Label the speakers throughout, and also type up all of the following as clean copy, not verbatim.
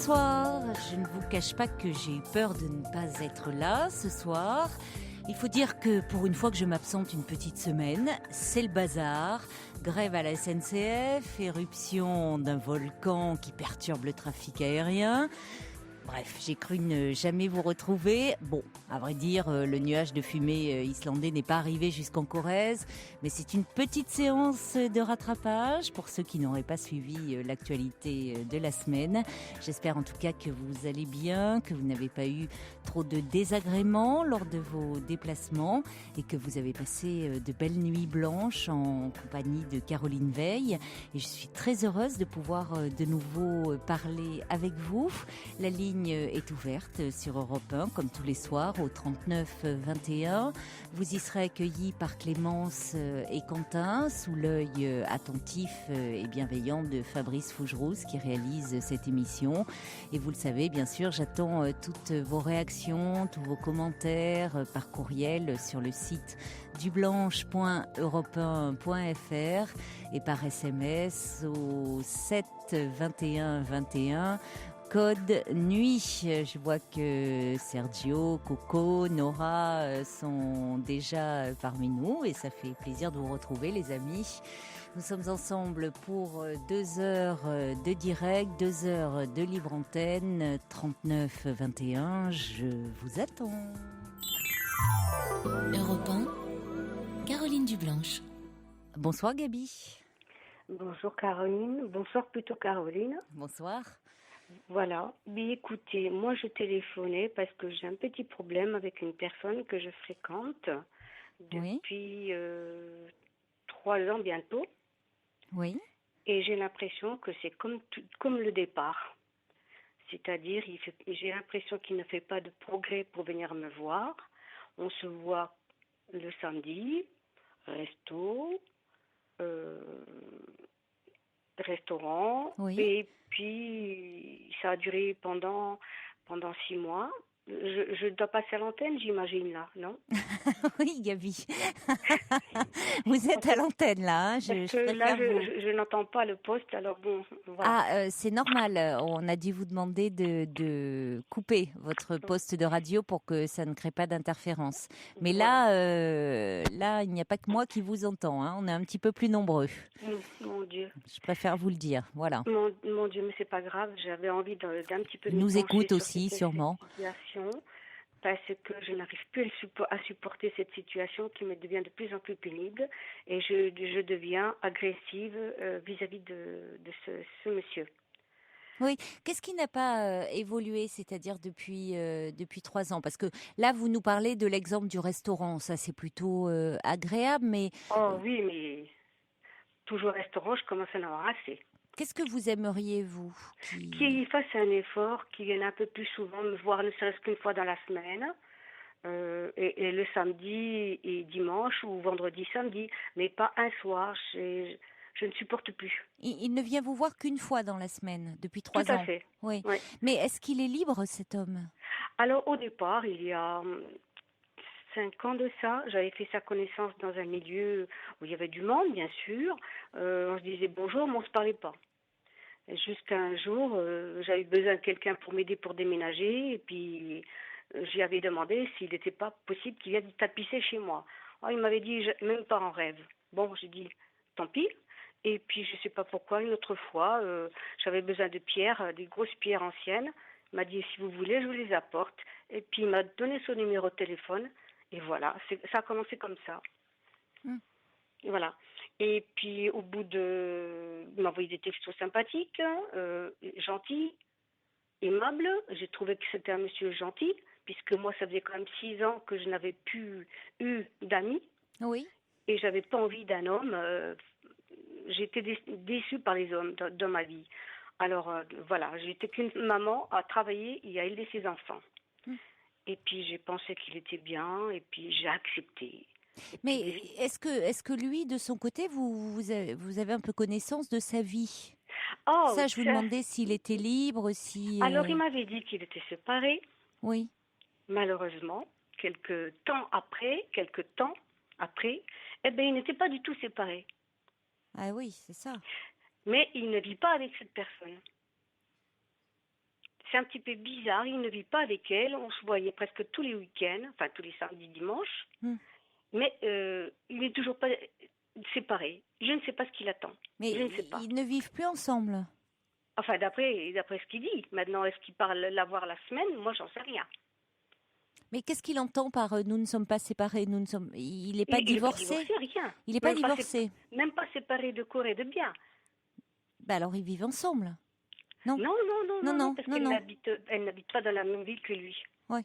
Speaker 1: Bonsoir, je ne vous cache pas que j'ai eu peur de ne pas être là ce soir. Il faut dire que pour une fois que je m'absente une petite semaine, c'est le bazar. Grève à la SNCF, éruption d'un volcan qui perturbe le trafic aérien. Bref, j'ai cru ne jamais vous retrouver. Bon, à vrai dire, le nuage de fumée islandais n'est pas arrivé jusqu'en Corrèze, mais c'est une petite séance de rattrapage pour ceux qui n'auraient pas suivi l'actualité de la semaine. J'espère en tout cas que vous allez bien, que vous n'avez pas eu trop de désagréments lors de vos déplacements et que vous avez passé de belles nuits blanches en compagnie de Caroline Veil. Et je suis très heureuse de pouvoir de nouveau parler avec vous. La ligne est ouverte sur Europe 1, comme tous les soirs, au 39 21. Vous y serez accueillis par Clémence et Quentin, sous l'œil attentif et bienveillant de Fabrice Fougerousse, qui réalise cette émission. Et vous le savez, bien sûr, j'attends toutes vos réactions, tous vos commentaires par courriel sur le site dublanche.europe1.fr et par SMS au 7 21 21. Code nuit. Je vois que Sergio, Coco, Nora sont déjà parmi nous et ça fait plaisir de vous retrouver, les amis. Nous sommes ensemble pour 2 heures de direct, 2 heures de libre antenne, 39 21. Je vous attends.
Speaker 2: Europe 1, Caroline Dublanche.
Speaker 1: Bonsoir Gabi.
Speaker 3: Bonjour Caroline, bonsoir plutôt Caroline.
Speaker 1: Bonsoir.
Speaker 3: Voilà, mais écoutez, moi je téléphonais parce que j'ai un petit problème avec une personne que je fréquente depuis 3 ans bientôt.
Speaker 1: Oui.
Speaker 3: Et j'ai l'impression que c'est comme le départ. C'est-à-dire, j'ai l'impression qu'il ne fait pas de progrès pour venir me voir. On se voit le samedi, restaurant,
Speaker 1: Oui.
Speaker 3: et puis ça a duré pendant 6 mois. Je dois passer à l'antenne, j'imagine, là, non?
Speaker 1: Oui, Gabi. Vous êtes à l'antenne, là. Hein.
Speaker 3: Parce que là, je n'entends pas le poste, alors bon, voilà.
Speaker 1: Ah, c'est normal. On a dû vous demander de couper votre poste de radio pour que ça ne crée pas d'interférence. Mais
Speaker 3: Voilà.
Speaker 1: là, il n'y a pas que moi qui vous entends. Hein. On est un petit peu plus nombreux.
Speaker 3: Mon Dieu.
Speaker 1: Je préfère vous le dire. Voilà.
Speaker 3: Mon Dieu, mais c'est pas grave. J'avais envie d'un petit peu
Speaker 1: Ils
Speaker 3: me
Speaker 1: nous
Speaker 3: pencher
Speaker 1: écoutent
Speaker 3: sur
Speaker 1: aussi,
Speaker 3: cette
Speaker 1: sûrement.
Speaker 3: situation. Parce que je n'arrive plus à supporter cette situation qui me devient de plus en plus pénible et je deviens agressive vis-à-vis de ce monsieur.
Speaker 1: Oui. Qu'est-ce qui n'a pas évolué, c'est-à-dire depuis 3 ans? Parce que là, vous nous parlez de l'exemple du restaurant. Ça, c'est plutôt agréable, mais
Speaker 3: Oh oui, mais toujours au restaurant, je commence à en avoir assez.
Speaker 1: qu'est-ce que vous aimeriez, vous
Speaker 3: Qu'il fasse un effort, qu'il vienne un peu plus souvent me voir, ne serait-ce qu'une fois dans la semaine. Et le samedi et dimanche ou vendredi, samedi, mais pas un soir. Je ne supporte plus.
Speaker 1: Il ne vient vous voir qu'une fois dans la semaine, depuis
Speaker 3: Tout
Speaker 1: 3
Speaker 3: à
Speaker 1: ans.
Speaker 3: fait.
Speaker 1: Oui.
Speaker 3: Ouais.
Speaker 1: Mais est-ce qu'il est libre, cet homme?
Speaker 3: Alors au départ, il y a 5 ans de ça, j'avais fait sa connaissance dans un milieu où il y avait du monde, bien sûr. On se disait bonjour, mais on se parlait pas. Jusqu'à un jour, j'avais besoin de quelqu'un pour m'aider pour déménager, et puis j'y avais demandé s'il n'était pas possible qu'il vienne tapisser chez moi. Oh, il m'avait dit même pas en rêve. Bon, j'ai dit tant pis. Et puis je sais pas pourquoi, une autre fois, j'avais besoin de pierres, des grosses pierres anciennes. Il m'a dit si vous voulez, je vous les apporte. Et puis il m'a donné son numéro de téléphone. Et voilà, ça a commencé comme ça. Voilà. Et puis, au bout de... Il m'a envoyé des textos sympathiques, gentils, aimables. J'ai trouvé que c'était un monsieur gentil, puisque moi, ça faisait quand même 6 ans que je n'avais plus eu d'amis.
Speaker 1: Oui.
Speaker 3: Et j'avais pas envie d'un homme. J'étais déçue par les hommes dans ma vie. Alors, voilà, j'étais qu'une maman à travailler et à élever ses enfants. Et puis, j'ai pensé qu'il était bien, et puis j'ai accepté.
Speaker 1: Mais est-ce que lui, de son côté, vous avez un peu connaissance de sa vie?
Speaker 3: Oh,
Speaker 1: Ça, je vous demandais s'il était libre, si...
Speaker 3: Alors, il m'avait dit qu'il était séparé.
Speaker 1: Oui.
Speaker 3: Malheureusement, quelques temps après, eh ben, il n'était pas du tout séparé.
Speaker 1: Ah oui, c'est ça.
Speaker 3: Mais il ne vit pas avec cette personne. c'est un petit peu bizarre. Il ne vit pas avec elle. On se voyait presque tous les week-ends, enfin tous les samedis, dimanches.
Speaker 1: Hmm.
Speaker 3: Mais il n'est toujours pas séparé. Je ne sais pas ce qu'il attend.
Speaker 1: Mais
Speaker 3: Je ne sais pas.
Speaker 1: ils ne vivent plus ensemble.
Speaker 3: Enfin, d'après ce qu'il dit. Maintenant, est-ce qu'il parle la voir la semaine? Moi, j'en sais rien.
Speaker 1: Mais qu'est-ce qu'il entend par nous ne sommes pas séparés, nous ne sommes... Il n'est pas
Speaker 3: Il n'est pas
Speaker 1: divorcé.
Speaker 3: divorcé, rien.
Speaker 1: Il n'est pas
Speaker 3: Même pas,
Speaker 1: divorcé.
Speaker 3: même pas séparé de corps et de bien.
Speaker 1: Bah alors ils vivent ensemble. Non,
Speaker 3: Non, non, non,
Speaker 1: non,
Speaker 3: non,
Speaker 1: non,
Speaker 3: parce
Speaker 1: non,
Speaker 3: qu'elle
Speaker 1: non.
Speaker 3: n'habite pas dans la même ville que lui.
Speaker 1: Ouais.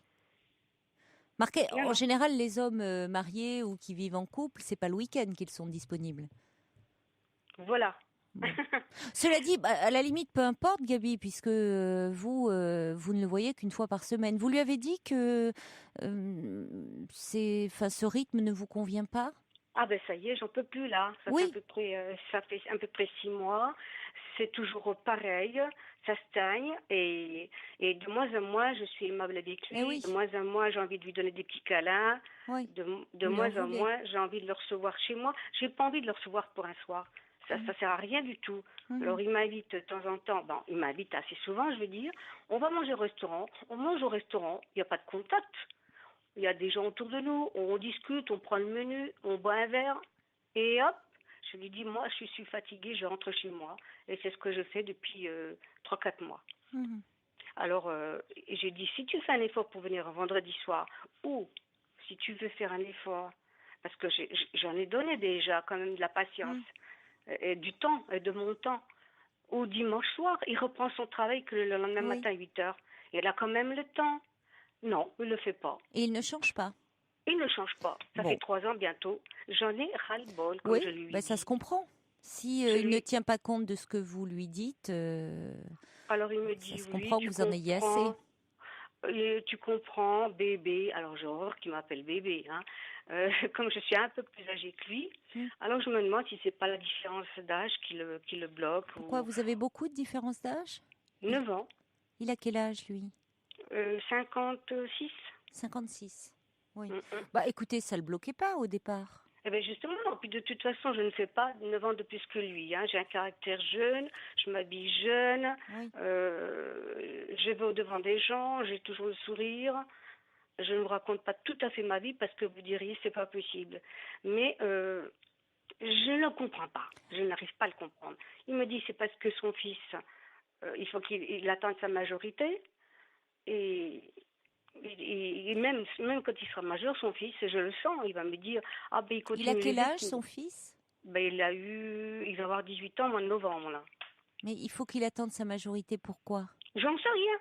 Speaker 1: Marqué,
Speaker 3: Non,
Speaker 1: en
Speaker 3: non.
Speaker 1: général, les hommes mariés ou qui vivent en couple, c'est pas le week-end qu'ils sont disponibles.
Speaker 3: Voilà.
Speaker 1: Bon. Cela dit, à la limite, peu importe, Gabi, puisque vous ne le voyez qu'une fois par semaine. Vous lui avez dit que ce rythme ne vous convient pas?
Speaker 3: Ah ben ça y est, j'en peux plus là.
Speaker 1: Oui.
Speaker 3: Ça fait à peu près 6 mois. C'est toujours pareil. Ça stagne et de moins en moins, je suis aimable avec lui.
Speaker 1: Eh oui.
Speaker 3: De moins en moins, j'ai envie de lui donner des petits câlins.
Speaker 1: Oui.
Speaker 3: De
Speaker 1: Vous
Speaker 3: moins
Speaker 1: lui en
Speaker 3: en
Speaker 1: voulez.
Speaker 3: moins, j'ai envie de le recevoir chez moi. J'ai pas envie de le recevoir pour un soir. Ça sert à rien du tout. Alors il m'invite de temps en temps. Bon, il m'invite assez souvent, je veux dire. On va manger au restaurant. On mange au restaurant. Il n'y a pas de contact. Il y a des gens autour de nous, on discute, on prend le menu, on boit un verre, et hop, je lui dis, moi, je suis fatiguée, je rentre chez moi. Et c'est ce que je fais depuis 3-4 mois.
Speaker 1: Mhm.
Speaker 3: Alors, j'ai dit, si tu fais un effort pour venir un vendredi soir, ou si tu veux faire un effort, parce que j'en ai donné déjà quand même de la patience, et du temps, et de mon temps, ou dimanche soir, il reprend son travail que le lendemain
Speaker 1: Oui.
Speaker 3: matin à 8 heures. Il a quand même le temps. Non, il ne le fait pas.
Speaker 1: Et il ne change pas.
Speaker 3: Il ne change pas. Ça
Speaker 1: Bon.
Speaker 3: fait 3 ans bientôt. J'en ai ras-le-bol, comme
Speaker 1: Oui,
Speaker 3: je lui
Speaker 1: bah, ça
Speaker 3: dis.
Speaker 1: se comprend. Si
Speaker 3: Je
Speaker 1: il ne
Speaker 3: lui-
Speaker 1: tient pas compte de ce que vous lui dites,
Speaker 3: Alors il me
Speaker 1: ça
Speaker 3: dit,
Speaker 1: se
Speaker 3: oui,
Speaker 1: comprend que
Speaker 3: tu
Speaker 1: vous en ayez assez.
Speaker 3: comprends. Tu comprends, bébé. Alors j'ai horreur qu'il m'appelle bébé. Hein. Comme je suis un peu plus âgée que lui, alors je me demande si c'est pas la différence d'âge qui le bloque.
Speaker 1: Pourquoi
Speaker 3: Ou
Speaker 1: vous avez beaucoup de différence d'âge?
Speaker 3: 9 ans,
Speaker 1: Il a quel âge, lui?
Speaker 3: 56.
Speaker 1: 56. Oui.
Speaker 3: Mm, mm.
Speaker 1: Bah écoutez, ça le bloquait pas au départ.
Speaker 3: Eh bien justement, puis de toute façon, je ne fais pas 9 ans de plus que lui. Hein. J'ai un caractère jeune, je m'habille jeune,
Speaker 1: Oui.
Speaker 3: je vais au-devant des gens, j'ai toujours le sourire. Je ne vous raconte pas tout à fait ma vie parce que vous diriez c'est pas possible. Mais je ne le comprends pas. Je n'arrive pas à le comprendre. Il me dit c'est parce que son fils, il faut qu'il attende sa majorité. Et, et même quand il sera majeur, son fils, je le sens, il va me dire ah ben il continue
Speaker 1: Il a quel
Speaker 3: les
Speaker 1: âge,
Speaker 3: études.
Speaker 1: son fils?
Speaker 3: Ben il va avoir 18 ans au mois de novembre là.
Speaker 1: Mais il faut qu'il attende sa majorité. Pourquoi?
Speaker 3: J'en sais rien.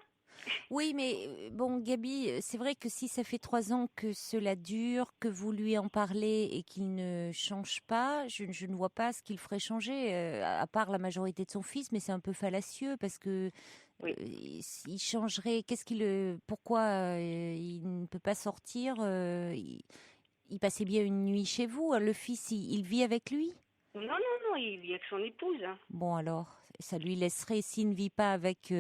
Speaker 1: Oui, mais bon, Gabi, c'est vrai que si ça fait 3 ans que cela dure, que vous lui en parlez et qu'il ne change pas, je ne vois pas ce qu'il ferait changer, à part la majorité de son fils, mais c'est un peu fallacieux parce que
Speaker 3: Oui.
Speaker 1: il changerait. Pourquoi il ne peut pas sortir il passait bien une nuit chez vous. Le fils, il vit avec lui?
Speaker 3: Non, non, non, il vit avec son épouse. Hein.
Speaker 1: Bon alors, ça lui laisserait, s'il ne vit pas avec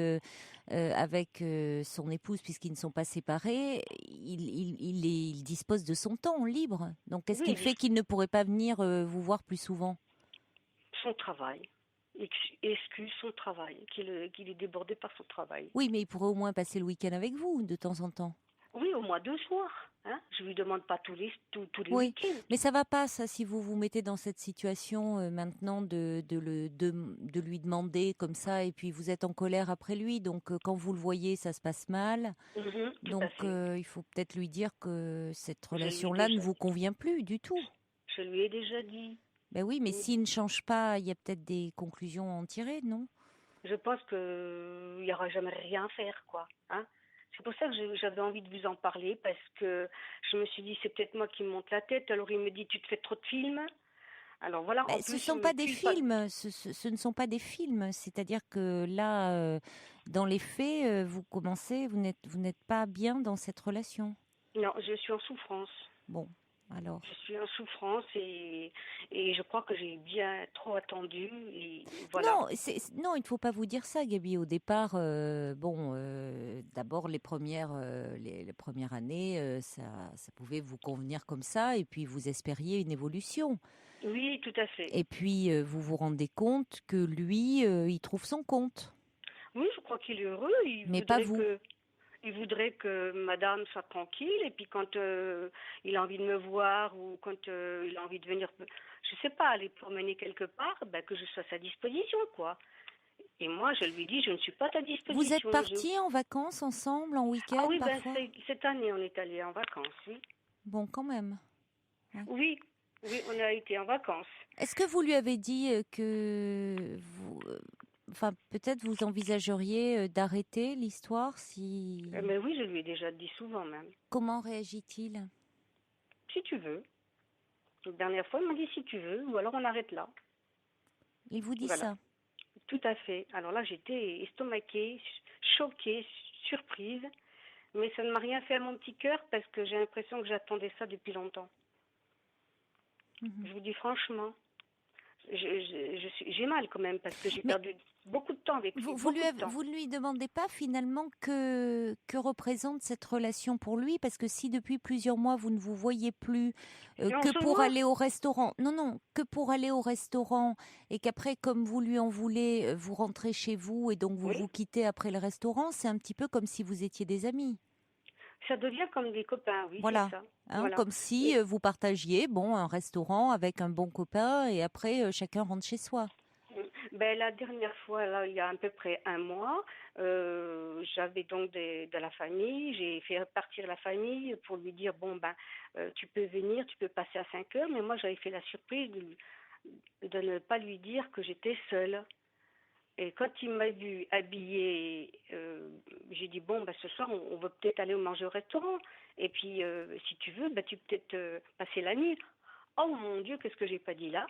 Speaker 1: son épouse, puisqu'ils ne sont pas séparés, il dispose de son temps libre. Donc qu'est-ce
Speaker 3: Oui,
Speaker 1: qu'il fait qu'il ne pourrait pas venir vous voir plus souvent?
Speaker 3: son travail. Excuse son travail, qu'il est débordé par son travail.
Speaker 1: Oui, mais il pourrait au moins passer le week-end avec vous de temps en temps.
Speaker 3: Oui, au moins 2 soirs. Hein. Je lui demande pas tous les
Speaker 1: Oui,
Speaker 3: week-ends.
Speaker 1: mais ça va pas, ça, si vous vous mettez dans cette situation maintenant de lui demander comme ça, et puis vous êtes en colère après lui, donc quand vous le voyez, ça se passe mal.
Speaker 3: Tout à
Speaker 1: Donc
Speaker 3: fait.
Speaker 1: il faut peut-être lui dire que cette
Speaker 3: Je lui ai
Speaker 1: relation-là ne
Speaker 3: déjà
Speaker 1: vous
Speaker 3: dit.
Speaker 1: convient plus du tout.
Speaker 3: Je lui ai déjà dit.
Speaker 1: Ben oui, mais
Speaker 3: Oui.
Speaker 1: s'il ne change pas, il y a peut-être des conclusions à en tirer, non?
Speaker 3: Je pense qu'il n'y aura jamais rien à faire, quoi. Hein. C'est pour ça que j'avais envie de vous en parler, parce que je me suis dit, c'est peut-être moi qui me monte la tête. Alors il me dit, tu te fais trop de films. Alors voilà,
Speaker 1: Ben,
Speaker 3: en
Speaker 1: ce
Speaker 3: plus,
Speaker 1: sont
Speaker 3: il
Speaker 1: pas
Speaker 3: me
Speaker 1: des
Speaker 3: culpabilise.
Speaker 1: films, ce ne sont pas des films. C'est-à-dire que là, dans les faits, vous n'êtes pas bien dans cette relation.
Speaker 3: Non, je suis en souffrance.
Speaker 1: Bon, alors.
Speaker 3: Je suis en souffrance et je crois que j'ai bien trop attendu. Et voilà.
Speaker 1: Non, non, il ne faut pas vous dire ça, Gabi. Au départ, d'abord les premières années, ça pouvait vous convenir comme ça, et puis vous espériez une évolution.
Speaker 3: Oui, tout à fait.
Speaker 1: Et puis vous vous rendez compte que lui, il trouve son compte.
Speaker 3: Oui, je crois qu'il est heureux.
Speaker 1: Mais pas vous.
Speaker 3: Il voudrait que madame soit tranquille. Et puis quand il a envie de me voir ou quand il a envie de venir, je sais pas, aller promener quelque part, ben, que je sois à sa disposition, quoi. Et moi, je lui dis, je ne suis pas à ta
Speaker 1: Vous êtes
Speaker 3: disposition.
Speaker 1: partis en vacances ensemble, en
Speaker 3: Ah
Speaker 1: week-end
Speaker 3: oui, ben
Speaker 1: parfois?
Speaker 3: cette année, on est allé en vacances, oui.
Speaker 1: Bon, quand même. Ouais.
Speaker 3: Oui, oui, on a été en vacances.
Speaker 1: Est-ce que vous lui avez dit que vous, enfin, peut-être vous envisageriez d'arrêter l'histoire si...
Speaker 3: Mais oui, je lui ai déjà dit souvent même.
Speaker 1: Comment réagit-il?
Speaker 3: Si tu veux. La dernière fois, il m'a dit si tu veux, ou alors on arrête là.
Speaker 1: Il vous dit
Speaker 3: Voilà,
Speaker 1: ça?
Speaker 3: tout à fait. Alors là, j'étais estomaquée, choquée, surprise, mais ça ne m'a rien fait à mon petit cœur parce que j'ai l'impression que j'attendais ça depuis longtemps.
Speaker 1: Mhm.
Speaker 3: Je vous dis franchement, j'ai mal quand même parce que j'ai
Speaker 1: Mais
Speaker 3: perdu beaucoup de temps avec lui,
Speaker 1: vous
Speaker 3: beaucoup de temps.
Speaker 1: vous ne lui demandez pas finalement que représente cette relation pour lui? Parce que si depuis plusieurs mois vous ne vous voyez plus,
Speaker 3: Et on
Speaker 1: que
Speaker 3: se
Speaker 1: pour
Speaker 3: voit.
Speaker 1: aller au restaurant, non, non, que pour aller au restaurant et qu'après, comme vous lui en voulez, vous rentrez chez vous et donc vous
Speaker 3: Oui,
Speaker 1: vous quittez après le restaurant, c'est un petit peu comme si vous étiez des amis.
Speaker 3: ça devient comme des copains, oui, c'est
Speaker 1: Voilà.
Speaker 3: ça.
Speaker 1: Hein,
Speaker 3: Voilà.
Speaker 1: comme si
Speaker 3: Et
Speaker 1: vous partagiez bon, un restaurant avec un bon copain et après chacun rentre chez soi.
Speaker 3: ben, la dernière fois, là, il y a à peu près un mois, j'avais donc de la famille. J'ai fait partir la famille pour lui dire, bon, ben, tu peux venir, tu peux passer à 5 heures. Mais moi, j'avais fait la surprise de ne pas lui dire que j'étais seule. Et quand il m'a vu habillée, j'ai dit, bon, ben, ce soir, on va peut-être aller manger au restaurant. Et puis, si tu veux, ben, tu peux peut-être passer la nuit. Oh mon Dieu, qu'est-ce que j'ai pas dit là?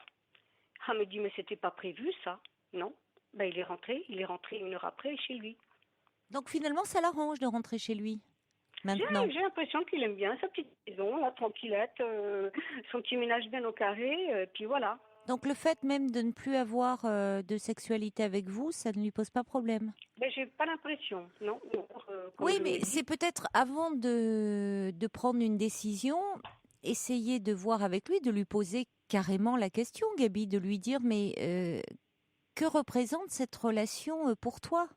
Speaker 3: Ah, me dit, mais c'était pas prévu, ça. Non. Ben, il est rentré 1 heure après chez lui.
Speaker 1: Donc finalement, ça l'arrange de rentrer chez lui maintenant.
Speaker 3: J'ai l'impression qu'il aime bien sa petite maison, la tranquillette, son petit ménage bien au carré, puis voilà.
Speaker 1: Donc le fait même de ne plus avoir de sexualité avec vous, ça ne lui pose pas problème.
Speaker 3: Ben, j'ai pas l'impression, non, non, comme
Speaker 1: Oui,
Speaker 3: je
Speaker 1: mais
Speaker 3: me
Speaker 1: c'est
Speaker 3: dis.
Speaker 1: peut-être avant de prendre une décision, essayer de voir avec lui, de lui poser carrément la question, Gabi, de lui dire, mais que représente cette relation pour toi?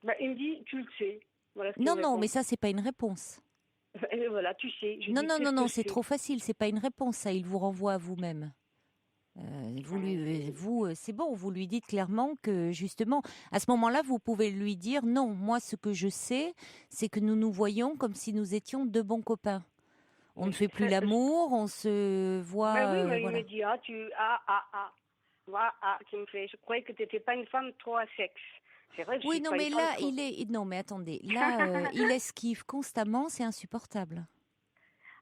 Speaker 3: Ben, il me dit, tu le sais. Voilà ce qu'il
Speaker 1: Non,
Speaker 3: me
Speaker 1: non, mais
Speaker 3: répond.
Speaker 1: ça, c'est pas une réponse.
Speaker 3: Et voilà, tu sais. Je
Speaker 1: Non,
Speaker 3: dis,
Speaker 1: non, non,
Speaker 3: qu'est-ce que
Speaker 1: non,
Speaker 3: je
Speaker 1: c'est
Speaker 3: sais?
Speaker 1: trop facile, c'est pas une réponse, ça, il vous renvoie à vous-même. C'est bon, vous lui dites clairement que justement, à ce moment-là, vous pouvez lui dire non, moi, ce que je sais, c'est que nous nous voyons comme si nous étions deux bons copains. On ne
Speaker 3: Mais
Speaker 1: fait plus l'amour, on se
Speaker 3: ben
Speaker 1: voit,
Speaker 3: oui, mais il me
Speaker 1: voilà.
Speaker 3: dit, qui me fait, je croyais que tu n'étais pas une femme trop à sexe. C'est vrai que je
Speaker 1: Oui,
Speaker 3: suis
Speaker 1: non,
Speaker 3: pas une
Speaker 1: mais
Speaker 3: femme
Speaker 1: là,
Speaker 3: trop.
Speaker 1: non, mais attendez, là, il esquive constamment, c'est insupportable.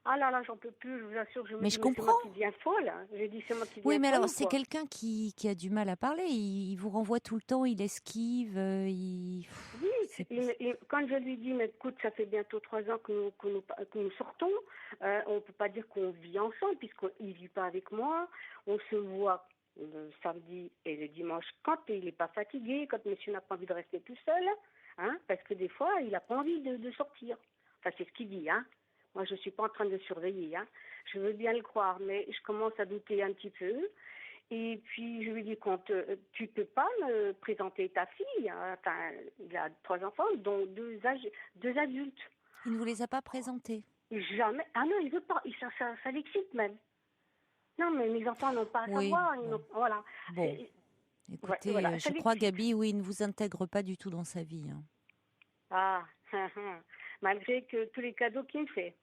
Speaker 3: Ah là là, j'en peux plus, je vous assure, je me
Speaker 1: Mais
Speaker 3: dis,
Speaker 1: je
Speaker 3: mais c'est
Speaker 1: comprends.
Speaker 3: moi qui deviens folle, hein. J'ai dit, c'est moi qui
Speaker 1: Oui,
Speaker 3: deviens
Speaker 1: mais
Speaker 3: folle
Speaker 1: alors,
Speaker 3: ou
Speaker 1: c'est
Speaker 3: quoi?
Speaker 1: quelqu'un qui a du mal à parler. Il vous renvoie tout le temps, il esquive,
Speaker 3: Oui,
Speaker 1: c'est,
Speaker 3: quand je lui dis, mais écoute, ça fait bientôt 3 ans que nous sortons, on ne peut pas dire qu'on vit ensemble puisqu'il ne vit pas avec moi. On se voit le samedi et le dimanche quand il n'est pas fatigué, quand monsieur n'a pas envie de rester tout seul, hein, parce que des fois, il n'a pas envie de sortir. Enfin, c'est ce qu'il dit, hein. Moi, je ne suis pas en train de surveiller, hein. Je veux bien le croire, mais je commence à douter un petit peu. Et puis, je lui dis, quand tu peux pas me présenter ta fille, hein. Enfin, il a 3 enfants, dont deux adultes.
Speaker 1: il ne vous les a pas présentés.
Speaker 3: Jamais. Ah non, il veut pas. Ça l'excite même. Non, mais mes enfants n'ont pas à
Speaker 1: Oui,
Speaker 3: savoir.
Speaker 1: bon.
Speaker 3: Voilà.
Speaker 1: Bon,
Speaker 3: Ouais,
Speaker 1: écoutez,
Speaker 3: voilà, ça
Speaker 1: je crois,
Speaker 3: l'excite.
Speaker 1: Gabi, oui, il ne vous intègre pas du tout dans sa vie. Hein.
Speaker 3: Ah, malgré que tous les cadeaux qu'il me fait.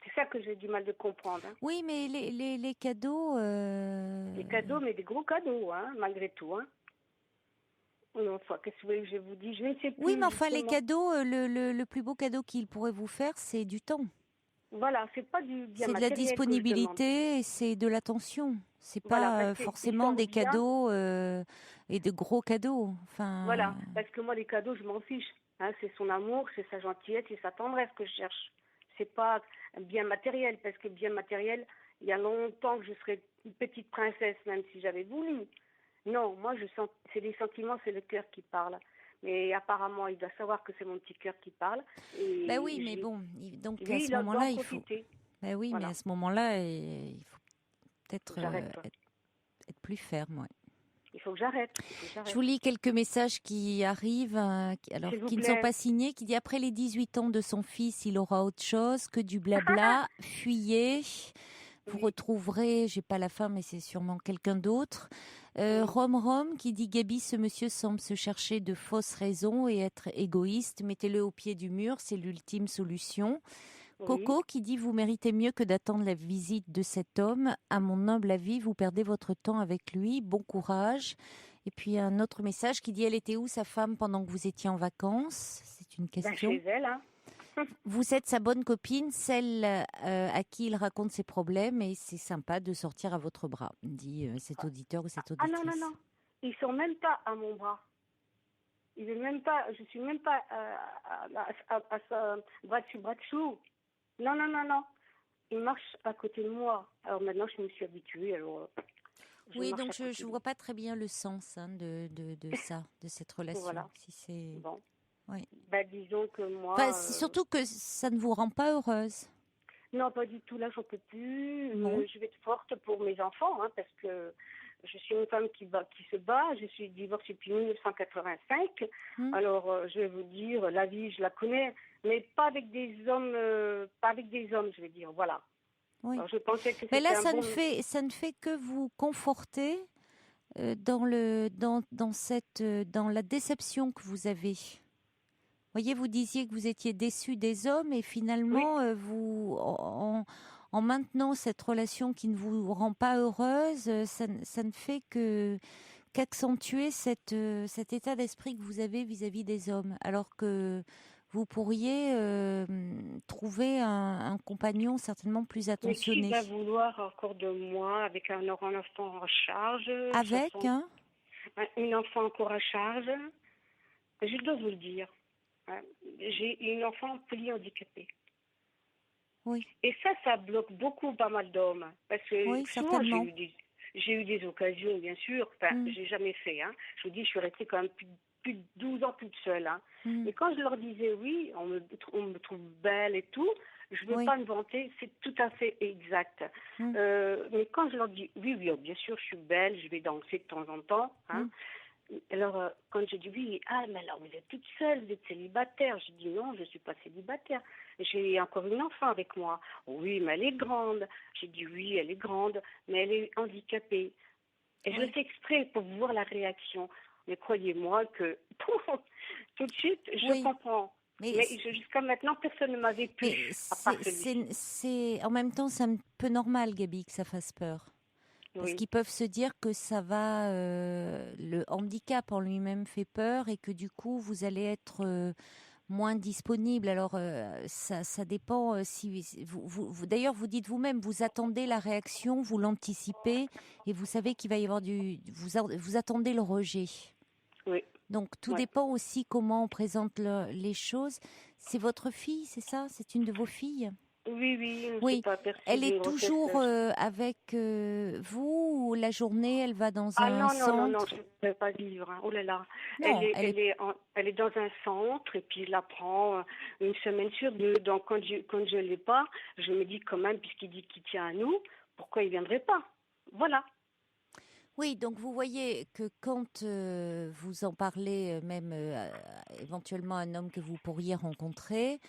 Speaker 3: C'est ça que j'ai du mal de comprendre, hein.
Speaker 1: Oui, mais les cadeaux...
Speaker 3: Des cadeaux, mais des gros cadeaux, hein, malgré tout, hein. Non, enfin, qu'est-ce que vous voulez que je vous dise? Je ne sais
Speaker 1: Oui, mais
Speaker 3: plus,
Speaker 1: enfin, les
Speaker 3: justement.
Speaker 1: cadeaux, le plus beau cadeau qu'il pourrait vous faire, c'est du temps.
Speaker 3: Voilà, c'est pas du bien
Speaker 1: C'est de la
Speaker 3: matériel que je demande.
Speaker 1: disponibilité et c'est de l'attention. C'est
Speaker 3: Voilà,
Speaker 1: pas
Speaker 3: parce qu'il
Speaker 1: forcément
Speaker 3: sort
Speaker 1: des
Speaker 3: bien.
Speaker 1: cadeaux et de gros cadeaux. Enfin,
Speaker 3: Voilà, parce que moi, les cadeaux, je m'en fiche. Hein, c'est son amour, c'est sa gentillesse, c'est sa tendresse que je cherche. C'est pas un bien matériel, parce que bien matériel, il y a longtemps que je serais une petite princesse, même si j'avais voulu. Non, moi, je sens, c'est les sentiments, c'est le cœur qui parle. Mais apparemment, il doit savoir que c'est mon petit cœur qui parle.
Speaker 1: bah oui, mais
Speaker 3: Et
Speaker 1: bon, donc à
Speaker 3: lui,
Speaker 1: ce
Speaker 3: il doit en
Speaker 1: moment-là, il faut.
Speaker 3: profiter.
Speaker 1: Bah oui, mais à
Speaker 3: Voilà,
Speaker 1: ce moment-là, il faut peut-être
Speaker 3: j'arrête.
Speaker 1: être plus ferme. Ouais.
Speaker 3: Il faut que j'arrête.
Speaker 1: Je vous lis quelques messages qui arrivent,
Speaker 3: S'il vous
Speaker 1: qui ne sont
Speaker 3: plaît.
Speaker 1: pas signés, qui dit après les 18 ans de son fils, il aura autre chose que du blabla, fuyez, vous
Speaker 3: Oui,
Speaker 1: retrouverez, j'ai pas la fin, mais c'est sûrement quelqu'un d'autre.
Speaker 3: oui,
Speaker 1: Rom qui dit Gabi, ce monsieur semble se chercher de fausses raisons et être égoïste, mettez-le au pied du mur, c'est l'ultime solution.
Speaker 3: oui.
Speaker 1: Coco qui dit vous méritez mieux que d'attendre la visite de cet homme. À mon humble avis, vous perdez votre temps avec lui. Bon courage. Et puis un autre message qui dit elle était où sa femme pendant que vous étiez en vacances? C'est une
Speaker 3: Ben,
Speaker 1: question.
Speaker 3: chez elle, hein.
Speaker 1: Vous êtes sa bonne copine, celle à qui il raconte ses problèmes et c'est sympa de sortir à votre bras, dit cet auditeur ou cette
Speaker 3: Ah non, non,
Speaker 1: auditrice.
Speaker 3: non. Ils sont même pas à mon bras. Il est même pas, je suis même pas à sa bras dessous. Non, non, non, non. Il marche à côté de moi. Alors maintenant, je me suis habituée. Alors, je
Speaker 1: Oui,
Speaker 3: marche
Speaker 1: donc
Speaker 3: à
Speaker 1: je
Speaker 3: côté
Speaker 1: ne
Speaker 3: de
Speaker 1: vois pas très bien le sens de ça, de cette relation.
Speaker 3: Voilà.
Speaker 1: Si c'est...
Speaker 3: Bon.
Speaker 1: Oui.
Speaker 3: Ben, disons que
Speaker 1: Enfin,
Speaker 3: moi,
Speaker 1: c'est surtout que ça ne vous rend pas heureuse.
Speaker 3: non, pas du tout. Là, j'en peux plus.
Speaker 1: Bon.
Speaker 3: Je vais être forte pour mes enfants, hein, parce que je suis une femme qui se bat. Je suis divorcée depuis 1985.
Speaker 1: Hmm.
Speaker 3: Alors, je vais vous dire, la vie, je la connais, mais pas avec des hommes, pas avec des hommes, je vais dire. Voilà.
Speaker 1: Oui.
Speaker 3: Alors, je pensais que
Speaker 1: Mais là,
Speaker 3: c'était un bon.
Speaker 1: ça ne fait que vous conforter dans la déception que vous avez. Voyez, vous disiez que vous étiez déçu des hommes et
Speaker 3: Oui,
Speaker 1: finalement, en maintenant cette relation qui ne vous rend pas heureuse, ça ne fait qu'accentuer cet état d'esprit que vous avez vis-à-vis des hommes, alors que vous pourriez trouver un compagnon certainement plus
Speaker 3: mais qui
Speaker 1: attentionné.
Speaker 3: va vouloir encore de moi avec un enfant en charge,
Speaker 1: Avec, hein?
Speaker 3: une enfant encore à charge? Je dois vous le dire. Hein. J'ai une enfant polyhandicapée.
Speaker 1: Oui,
Speaker 3: Et ça bloque beaucoup, pas mal d'hommes. Parce que
Speaker 1: oui,
Speaker 3: souvent,
Speaker 1: certainement.
Speaker 3: j'ai eu des occasions, bien sûr. Enfin,
Speaker 1: Mm,
Speaker 3: j'ai jamais fait. Hein. Je vous dis, je suis restée quand même plus de 12 ans toute seule. Hein.
Speaker 1: mm,
Speaker 3: Mais quand je leur disais oui, on me trouve belle et tout, je ne veux
Speaker 1: oui,
Speaker 3: pas me vanter, c'est tout à fait exact.
Speaker 1: mm,
Speaker 3: Mais quand je leur dis oui, oui, oh, bien sûr, je suis belle, je vais danser de temps en temps. Hein.
Speaker 1: mm.
Speaker 3: Alors, quand j'ai dit oui, ah, mais alors vous êtes toute seule, vous êtes célibataire. J'ai dit non, je ne suis pas célibataire. J'ai encore une enfant avec moi. Oui, mais elle est grande. J'ai dit oui, elle est grande, mais elle est handicapée. Et je le
Speaker 1: Oui,
Speaker 3: fais exprès pour voir la réaction. Mais croyez-moi que tout de suite, je
Speaker 1: oui.
Speaker 3: comprends.
Speaker 1: Mais,
Speaker 3: Mais jusqu'à maintenant, personne ne m'avait pu,
Speaker 1: mais
Speaker 3: à part celui-ci.
Speaker 1: c'est en même temps c'est un peu normal, Gabi, que ça fasse peur. Parce
Speaker 3: Oui,
Speaker 1: qu'ils peuvent se dire que ça va, le handicap en lui-même fait peur et que du coup vous allez être moins disponible. Alors ça dépend si d'ailleurs vous dites vous-même, vous attendez la réaction, vous l'anticipez et vous savez qu'il va y avoir vous attendez le rejet.
Speaker 3: oui,
Speaker 1: Donc tout
Speaker 3: oui.
Speaker 1: dépend aussi comment on présente les choses. C'est votre fille, c'est ça? C'est une de vos filles?
Speaker 3: Oui, oui, on ne s'est
Speaker 1: Oui.
Speaker 3: pas aperçu
Speaker 1: Elle
Speaker 3: d'une
Speaker 1: est
Speaker 3: grossesse.
Speaker 1: toujours avec vous ou la journée elle va dans
Speaker 3: Ah
Speaker 1: un
Speaker 3: non, non, non, non,
Speaker 1: centre?
Speaker 3: je ne peux pas vivre. Hein. Oh là là.
Speaker 1: Non, elle est.
Speaker 3: Elle est dans un centre et puis je la prends une semaine sur deux. Donc quand je l'ai pas, je me dis quand même, puisqu'il dit qu'il tient à nous, pourquoi il viendrait pas? Voilà.
Speaker 1: Oui, donc vous voyez que quand vous en parlez, même éventuellement à un homme que vous pourriez rencontrer,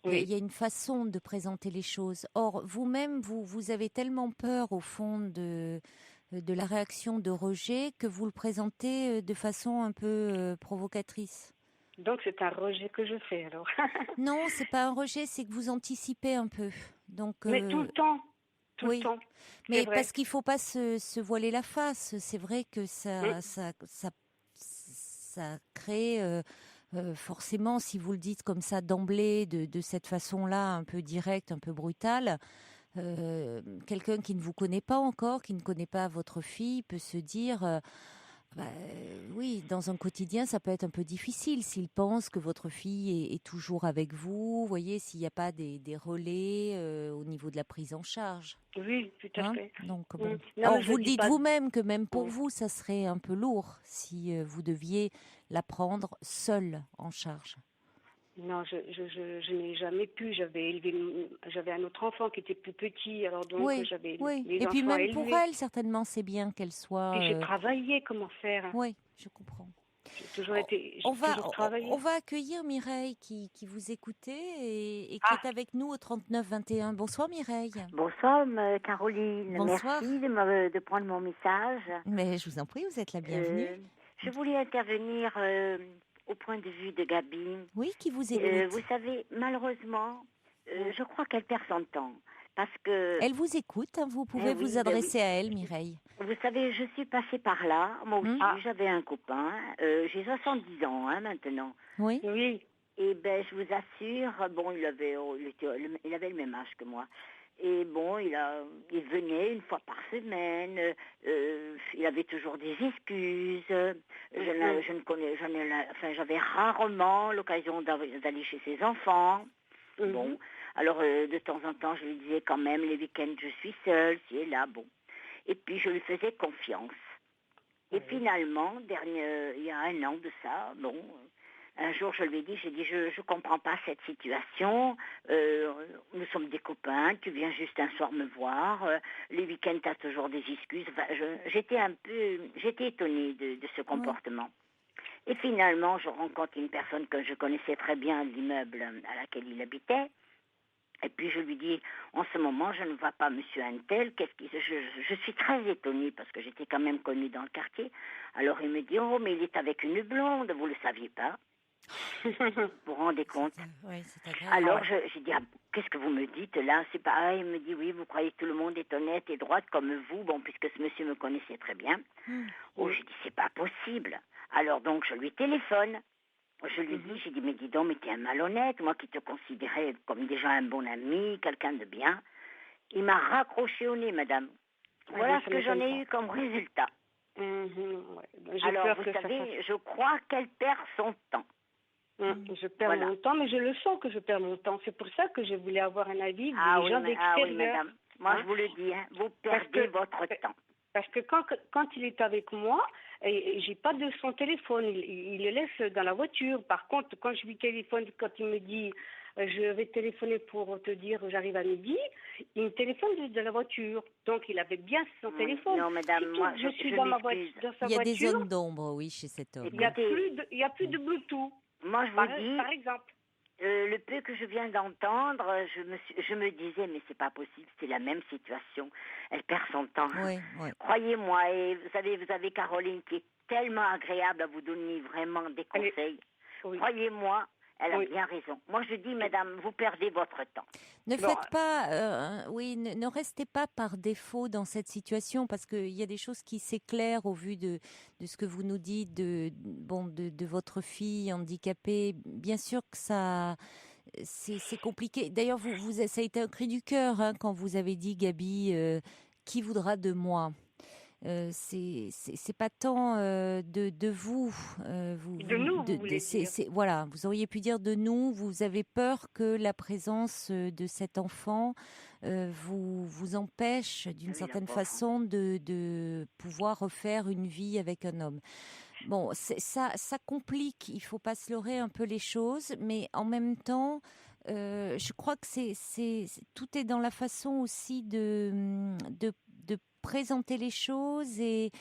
Speaker 1: il
Speaker 3: Oui.
Speaker 1: y a une façon de présenter les choses. Or, vous-même, vous avez tellement peur au fond de la réaction de rejet que vous le présentez de façon un peu provocatrice.
Speaker 3: Donc c'est un rejet que je fais alors.
Speaker 1: Non, c'est pas un rejet, c'est que vous anticipez un peu. Donc,
Speaker 3: Mais tout le
Speaker 1: oui,
Speaker 3: temps, c'est
Speaker 1: mais
Speaker 3: vrai.
Speaker 1: parce qu'il faut pas se voiler la face. C'est vrai que
Speaker 3: Mm.
Speaker 1: ça crée forcément, si vous le dites comme ça d'emblée, de cette façon-là, un peu directe, un peu brutale, quelqu'un qui ne vous connaît pas encore, qui ne connaît pas votre fille, peut se dire bah, oui, dans un quotidien, ça peut être un peu difficile s'il pense que votre fille est toujours avec vous. Vous voyez, s'il n'y a pas des relais au niveau de la prise en charge.
Speaker 3: Oui, tout à
Speaker 1: Hein,
Speaker 3: fait.
Speaker 1: donc
Speaker 3: Mm.
Speaker 1: bon.
Speaker 3: Non,
Speaker 1: Or,
Speaker 3: mais je
Speaker 1: vous
Speaker 3: le
Speaker 1: le
Speaker 3: dis
Speaker 1: dites
Speaker 3: pas.
Speaker 1: vous-même que même pour
Speaker 3: Mm.
Speaker 1: vous, ça serait un peu lourd si vous deviez la prendre seule en charge.
Speaker 3: Non, je n'ai jamais pu. J'avais un autre enfant qui était plus petit, alors donc
Speaker 1: Oui,
Speaker 3: j'avais
Speaker 1: oui.
Speaker 3: les
Speaker 1: Et puis
Speaker 3: enfants à
Speaker 1: même pour
Speaker 3: élever.
Speaker 1: elle, certainement, c'est bien qu'elle soit.
Speaker 3: Puis j'ai travaillé, comment faire?
Speaker 1: Oui, je comprends. On,
Speaker 3: J'ai toujours
Speaker 1: on
Speaker 3: travaillé.
Speaker 1: va accueillir Mireille qui vous écoutait et qui
Speaker 3: Ah,
Speaker 1: est avec nous au 39 21. Bonsoir Mireille.
Speaker 4: Bonsoir, Caroline.
Speaker 1: Bonsoir.
Speaker 4: Merci de prendre mon message.
Speaker 1: Mais je vous en prie, vous êtes la bienvenue.
Speaker 4: Euh, je voulais intervenir au point de vue de Gabi.
Speaker 1: Oui, qui vous écoute.
Speaker 4: Vous savez, malheureusement,
Speaker 3: oui.
Speaker 4: je crois qu'elle perd son temps. Parce que,
Speaker 1: Elle vous écoute, hein, vous pouvez vous
Speaker 4: oui, ben oui.
Speaker 1: adresser à elle, Mireille.
Speaker 4: Vous savez, je suis passée par là. Moi aussi,
Speaker 3: Ah,
Speaker 4: j'avais un copain. J'ai 70 ans maintenant.
Speaker 1: Oui,
Speaker 3: oui.
Speaker 4: Et ben, je vous assure, bon, il avait le même âge que moi. Et bon, il venait une fois par semaine. Il avait toujours des excuses. Je ne connais, enfin, j'avais rarement l'occasion d'aller chez ses enfants. Bon, alors de temps en temps, je lui disais quand même, les week-ends, je suis seule, si et là, bon. Et puis, je lui faisais confiance. Et finalement, il y a un an de ça, bon, un jour je lui ai dit, je comprends pas cette situation, nous sommes des copains, tu viens juste un soir me voir, les week-ends tu as toujours des excuses, enfin, j'étais étonnée de ce comportement. Et finalement, je rencontre une personne que je connaissais très bien à l'immeuble à laquelle il habitait. Et puis je lui dis, en ce moment, je ne vois pas Monsieur Antel. Je suis très étonnée parce que j'étais quand même connue dans le quartier. Alors il me dit, oh, mais il est avec une blonde, vous le saviez pas? Vous vous rendez compte?
Speaker 1: Oui, c'est agréable.
Speaker 4: Alors j'ai dit, ah, qu'est-ce que vous me dites là? C'est pareil. Il me dit, oui, vous croyez que tout le monde est honnête et droite comme vous? Bon, puisque ce monsieur me connaissait très bien. Oh, j'ai dit, c'est pas possible. Alors donc je lui téléphone. Je lui dis, j'ai dit, mais dis donc, mais t'es un malhonnête, moi qui te considérais comme déjà un bon ami, quelqu'un de bien. Il m'a raccroché au nez, madame. Voilà ce que j'en ai eu comme résultat. Alors, vous savez, je crois qu'elle perd son temps.
Speaker 3: Je perds mon temps, mais je le sens que je perds mon temps. C'est pour ça que je voulais avoir un avis des gens d'extérieur.
Speaker 4: Ah oui, madame. Moi, je vous le dis, vous perdez votre temps.
Speaker 3: Parce que quand il est avec moi, et j'ai pas de son téléphone, il le laisse dans la voiture. Par contre, quand je lui téléphone, quand il me dit je vais téléphoner pour te dire j'arrive à midi, il me téléphone de la voiture. Donc il avait bien son téléphone.
Speaker 4: Non, madame, moi,
Speaker 3: je suis dans sa voiture.
Speaker 1: Il y a des zones d'ombre, oui, chez cet homme.
Speaker 3: Il n'y a plus de Bluetooth.
Speaker 4: Moi, je vous dis,
Speaker 3: par exemple.
Speaker 4: Le peu que je viens d'entendre, je me disais, mais c'est pas possible, c'est la même situation. Elle perd son temps.
Speaker 1: Oui.
Speaker 4: Croyez-moi, et vous avez Caroline qui est tellement agréable à vous donner vraiment des conseils. Croyez-moi, elle a bien raison. Moi, je dis, madame, vous perdez votre temps.
Speaker 1: Ne faites pas, ne restez pas par défaut dans cette situation parce qu'il y a des choses qui s'éclairent au vu de ce que vous nous dites de votre fille handicapée. Bien sûr que ça, c'est compliqué. D'ailleurs, ça a été un cri du cœur quand vous avez dit, Gabi, qui voudra de moi? C'est pas tant de vous,
Speaker 3: de nous, vous voulez dire.
Speaker 1: Voilà, vous auriez pu dire de nous. Vous avez peur que la présence de cet enfant vous empêche d'une certaine façon de pouvoir refaire une vie avec un homme. Bon, ça complique. Il faut pas se leurrer un peu les choses, mais en même temps. Je crois que tout est dans la façon aussi de présenter les choses et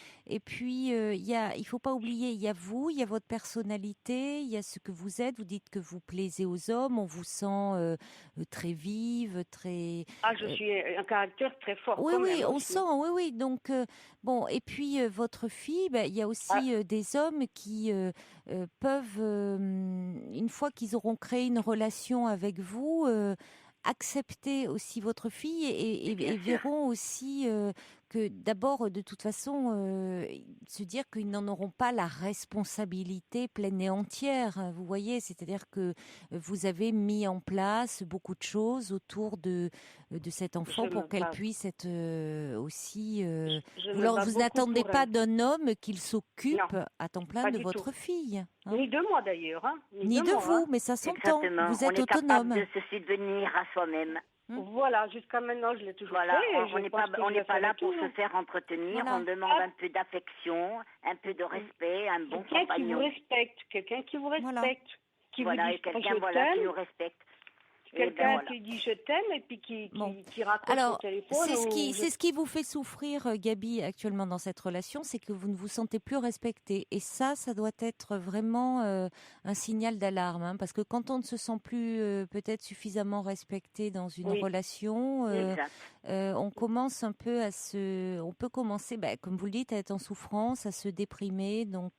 Speaker 1: puis il faut pas oublier, il y a vous, il y a votre personnalité, il y a ce que vous êtes. Vous dites que vous plaisez aux hommes, on vous sent très vive, très.
Speaker 3: Je suis un caractère très fort.
Speaker 1: Oui, on sent, oui. Donc bon, et puis votre fille, il y a aussi des hommes qui peuvent, une fois qu'ils auront créé une relation avec vous, accepter aussi votre fille et verront aussi que d'abord, de toute façon, se dire qu'ils n'en auront pas la responsabilité pleine et entière. Vous voyez, c'est-à-dire que vous avez mis en place beaucoup de choses autour de cet enfant pour qu'elle puisse être aussi. Vous n'attendez pas d'un homme qu'il s'occupe à temps plein de votre fille.
Speaker 3: Ni de moi d'ailleurs.
Speaker 1: Ni de vous, mais ça s'entend. Vous êtes autonome.
Speaker 4: On est capable de se subvenir à soi-même.
Speaker 3: Voilà, jusqu'à maintenant, je l'ai toujours fait.
Speaker 4: On n'est pas là pour se faire entretenir. On demande un peu d'affection, un peu de respect, un bon compagnon.
Speaker 3: Quelqu'un qui vous respecte, qui
Speaker 4: voilà,
Speaker 3: vous
Speaker 4: et
Speaker 3: dit
Speaker 4: quelqu'un
Speaker 3: je
Speaker 4: voilà, qui
Speaker 3: t'aime,
Speaker 4: nous respecte.
Speaker 3: quelqu'un
Speaker 4: voilà.
Speaker 3: qui dit je t'aime et puis
Speaker 1: Bon.
Speaker 3: qui raccroche
Speaker 1: Alors,
Speaker 3: au téléphone.
Speaker 1: c'est ce qui vous fait souffrir, Gabi, actuellement dans cette relation, c'est que vous ne vous sentez plus respectée. Et ça doit être vraiment un signal d'alarme, hein, parce que quand on ne se sent plus peut-être suffisamment respecté dans une
Speaker 3: Oui,
Speaker 1: relation,
Speaker 4: Exact.
Speaker 1: on commence un peu on peut commencer, comme vous le dites, à être en souffrance, à se déprimer. Donc,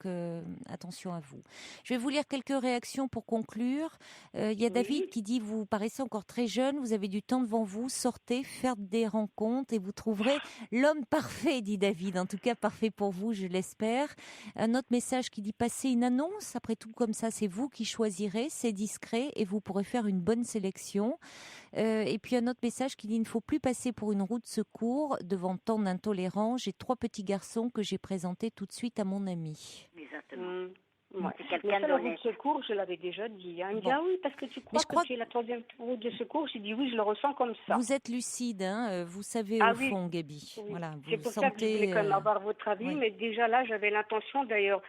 Speaker 1: attention à vous. Je vais vous lire quelques réactions pour conclure. Il y a David
Speaker 3: oui.
Speaker 1: qui dit: vous paraissez encore très jeune, vous avez du temps devant vous, sortez, faites des rencontres et vous trouverez l'homme parfait, dit David. En tout cas, parfait pour vous, je l'espère. Un autre message qui dit: passez une annonce. Après tout, comme ça, c'est vous qui choisirez, c'est discret et vous pourrez faire une bonne sélection. Et puis un autre message qui dit: il ne faut plus passer pour une roue de secours devant tant d'intolérants. J'ai 3 petits garçons que j'ai présentés tout de suite à mon ami.
Speaker 4: Exactement.
Speaker 3: Ouais.
Speaker 4: C'est
Speaker 3: Mais
Speaker 4: quelqu'un
Speaker 3: ça, la roue de
Speaker 4: d'honnête.
Speaker 3: secours, je l'avais déjà dit. Hein. Il me dit:
Speaker 1: Bon.
Speaker 3: ah oui, parce que tu
Speaker 1: Mais
Speaker 3: crois
Speaker 1: je crois
Speaker 3: que tu es la troisième roue de secours. J'ai dit: oui, je le ressens comme ça.
Speaker 1: Vous êtes lucide, hein, vous savez
Speaker 3: Ah
Speaker 1: au
Speaker 3: oui,
Speaker 1: fond, Gabi.
Speaker 3: oui.
Speaker 1: Voilà,
Speaker 3: C'est
Speaker 1: vous
Speaker 3: pour ça que je voulais
Speaker 1: sentez.
Speaker 3: quand même avoir votre avis.
Speaker 1: Oui.
Speaker 3: Mais déjà là, j'avais l'intention, d'ailleurs,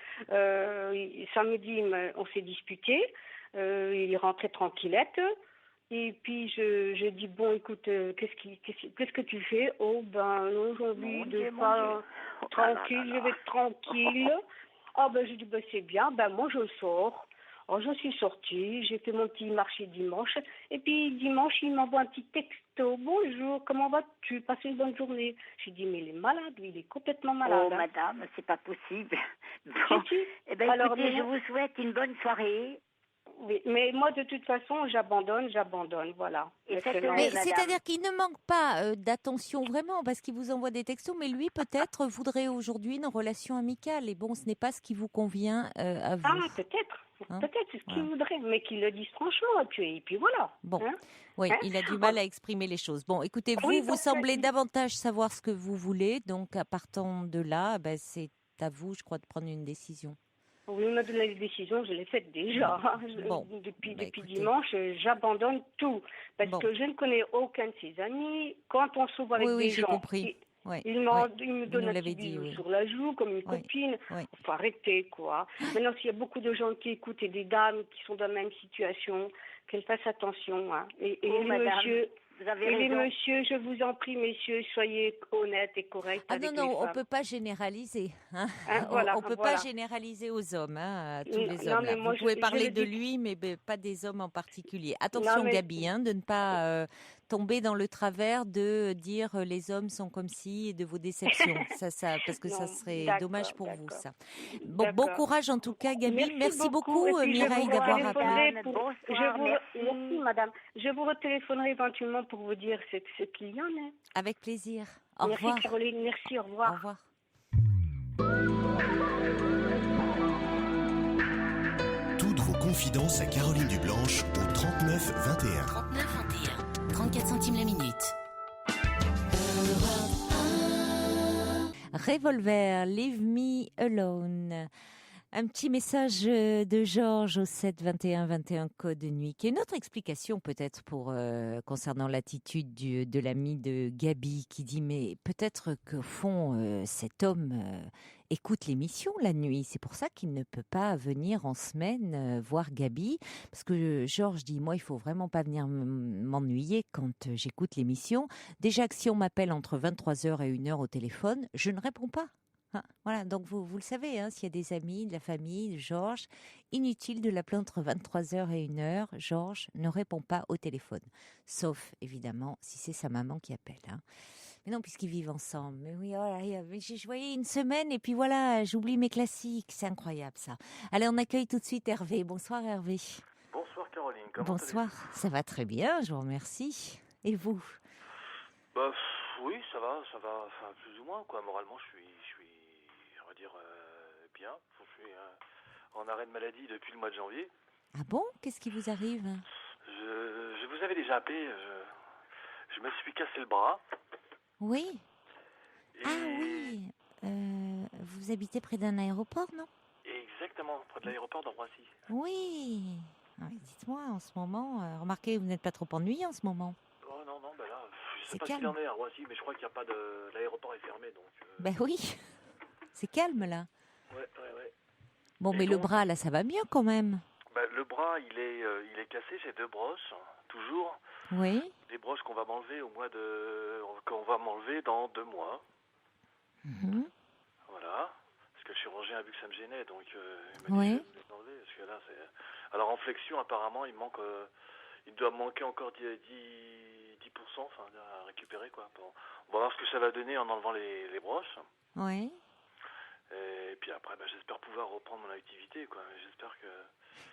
Speaker 3: samedi, on s'est disputé. Il est rentré tranquillette. Et puis je dis: bon, écoute, qu'est-ce que tu fais? Oh ben non, j'ai envie
Speaker 4: Mon
Speaker 3: de
Speaker 4: Dieu, mon
Speaker 3: pas
Speaker 4: Dieu. Oh là
Speaker 3: tranquille,
Speaker 4: là
Speaker 3: je
Speaker 4: là
Speaker 3: vais être tranquille. Ah ben je dis: ben c'est bien, ben moi je sors. Alors je suis sortie, j'ai fait mon petit marché dimanche. Et puis dimanche, il m'envoie un petit texto: bonjour, comment vas-tu? Passe une bonne journée. J'ai dit: mais il est malade, lui, il est complètement malade.
Speaker 4: Oh,
Speaker 3: Hein.
Speaker 4: madame, c'est pas possible.
Speaker 3: Si,
Speaker 4: Bon.
Speaker 3: si.
Speaker 4: Eh bien,
Speaker 3: Alors,
Speaker 4: écoutez, je
Speaker 3: maintenant-
Speaker 4: vous souhaite une bonne soirée.
Speaker 3: oui, mais moi de toute façon, j'abandonne, voilà.
Speaker 4: Et
Speaker 3: Maintenant,
Speaker 4: faites-le,
Speaker 1: Mais
Speaker 4: madame.
Speaker 1: c'est-à-dire qu'il ne manque pas d'attention vraiment, parce qu'il vous envoie des textos, mais lui peut-être voudrait aujourd'hui une relation amicale. Et bon, ce n'est pas ce qui vous convient à vous.
Speaker 3: ah, peut-être,
Speaker 1: Hein,
Speaker 3: peut-être c'est ce qu'il
Speaker 1: voilà.
Speaker 3: voudrait, mais qu'il le dise franchement, et puis voilà.
Speaker 1: Bon,
Speaker 3: Hein.
Speaker 1: oui,
Speaker 3: Hein.
Speaker 1: il a du mal à exprimer les choses. Bon, écoutez,
Speaker 3: Oui,
Speaker 1: vous
Speaker 3: parce que
Speaker 1: semblez davantage savoir ce que vous voulez, donc à partant de là, c'est à vous, je crois, de prendre une décision.
Speaker 3: oui, on a donné la décision, je l'ai faite déjà.
Speaker 1: Bon,
Speaker 3: Depuis
Speaker 1: écoutez.
Speaker 3: dimanche, j'abandonne tout. Parce
Speaker 1: Bon.
Speaker 3: que je ne connais aucun de ses amis. Quand on s'ouvre avec
Speaker 1: Oui,
Speaker 3: des
Speaker 1: j'ai
Speaker 3: gens,
Speaker 1: compris. Oui,
Speaker 3: il me
Speaker 1: vous
Speaker 3: donne
Speaker 1: nous
Speaker 3: un petit
Speaker 1: l'avez dit,
Speaker 3: bisou
Speaker 1: oui.
Speaker 3: sur la joue, comme une
Speaker 1: Oui,
Speaker 3: copine.
Speaker 1: oui.
Speaker 3: Il faut arrêter, quoi. Maintenant, s'il y a beaucoup de gens qui écoutent et des dames qui sont dans la même situation, qu'elles fassent attention. Hein. Et
Speaker 4: Oh,
Speaker 3: les
Speaker 4: madame,
Speaker 3: messieurs,
Speaker 4: vous avez
Speaker 3: et les
Speaker 4: raison.
Speaker 3: messieurs, je vous en prie, messieurs, soyez honnêtes et corrects
Speaker 1: Ah
Speaker 3: avec
Speaker 1: non,
Speaker 3: les
Speaker 1: non, on
Speaker 3: femmes.
Speaker 1: peut pas généraliser. Hein.
Speaker 3: Hein,
Speaker 1: On peut pas
Speaker 3: voilà.
Speaker 1: généraliser aux hommes, hein, à tous les
Speaker 3: Non,
Speaker 1: hommes.
Speaker 3: mais
Speaker 1: Là. Vous
Speaker 3: moi,
Speaker 1: pouvez
Speaker 3: je
Speaker 1: parler
Speaker 3: le
Speaker 1: de
Speaker 3: dis.
Speaker 1: lui, mais pas des hommes en particulier.
Speaker 3: Non,
Speaker 1: Attention,
Speaker 3: mais
Speaker 1: Gabi, hein, de ne pas tomber dans le travers de dire les hommes sont comme ci et de vos déceptions. Parce que ça
Speaker 3: non,
Speaker 1: serait dommage
Speaker 3: d'accord,
Speaker 1: pour vous,
Speaker 3: d'accord,
Speaker 1: ça. Bon
Speaker 3: d'accord.
Speaker 1: courage en tout cas, Gabi. Merci beaucoup,
Speaker 3: Et puis je
Speaker 1: Mireille,
Speaker 3: vous
Speaker 1: d'avoir
Speaker 3: retéléphonerai
Speaker 1: appelé.
Speaker 4: Bonsoir,
Speaker 3: pour,
Speaker 4: merci.
Speaker 3: merci madame. Je vous retéléphonerai éventuellement pour vous dire ce qu'il y en est.
Speaker 1: Avec plaisir. Au
Speaker 3: Merci
Speaker 1: revoir.
Speaker 3: Caroline, merci, au
Speaker 1: Au
Speaker 3: revoir.
Speaker 1: revoir.
Speaker 5: Toutes vos confidences à Caroline Dublanche au 39 21.
Speaker 2: 39 21. 34 centimes la minute.
Speaker 1: Revolver, Leave Me Alone. Un petit message de Georges au 7 21 21 code de nuit, qui est une autre explication peut-être pour concernant l'attitude de l'ami de Gabi, qui dit mais peut-être qu'au fond cet homme écoute l'émission la nuit, c'est pour ça qu'il ne peut pas venir en semaine voir Gabi, parce que Georges dit moi il faut vraiment pas venir m'ennuyer quand j'écoute l'émission. Déjà que si on m'appelle entre 23h et 1h au téléphone, je ne réponds pas. Ah, voilà, donc vous le savez, hein, s'il y a des amis, de la famille, de Georges, inutile de l'appeler entre 23h et 1h. Georges ne répond pas au téléphone. Sauf, évidemment, si c'est sa maman qui appelle. Hein. Mais non, puisqu'ils vivent ensemble. Mais oui, oh là, je voyais une semaine et puis voilà, j'oublie mes classiques. C'est incroyable, ça. Allez, on accueille tout de suite Hervé. Bonsoir, Hervé.
Speaker 6: Bonsoir Caroline, comment
Speaker 1: Bonsoir, ça va très bien, je vous remercie. Et vous?
Speaker 6: Bah oui, ça va, enfin plus ou moins quoi. Moralement, je suis, on va dire bien. Je suis en arrêt de maladie depuis le mois de janvier.
Speaker 1: Ah bon? Qu'est-ce qui vous arrive?
Speaker 6: Je vous avais déjà appelé. Je me suis cassé le bras.
Speaker 1: Oui.
Speaker 6: Et
Speaker 1: Ah oui. Vous habitez près d'un aéroport, non?
Speaker 6: Exactement, près de l'aéroport de Roissy.
Speaker 1: Oui. Ah oui, dites-moi, en ce moment, remarquez, vous n'êtes pas trop ennuyé en ce moment.
Speaker 6: Oh non, bah là, je
Speaker 1: C'est
Speaker 6: sais pas
Speaker 1: calme.
Speaker 6: s'il en est à Roissy, mais je crois qu'il n'y a pas de... L'aéroport est fermé, donc...
Speaker 1: Ben oui, c'est calme là.
Speaker 6: Ouais.
Speaker 1: Bon,
Speaker 6: Et
Speaker 1: mais le
Speaker 6: donc
Speaker 1: bras, là, ça va mieux quand même.
Speaker 6: Bah, le bras, il est cassé, j'ai 2 broches, toujours.
Speaker 1: Oui.
Speaker 6: Des broches qu'on va m'enlever qu'on va m'enlever dans 2 mois.
Speaker 1: Mhm.
Speaker 6: Voilà. Parce que le chirurgien a vu que ça me gênait, donc il m'a dit
Speaker 1: Oui.
Speaker 6: je vais me les enlever. Parce que là, alors en flexion, apparemment, il doit me manquer encore 10%, enfin, à récupérer, quoi. Bon, on va voir ce que ça va donner en enlevant les broches.
Speaker 1: Oui.
Speaker 6: Et puis après, j'espère pouvoir reprendre mon activité, quoi. J'espère que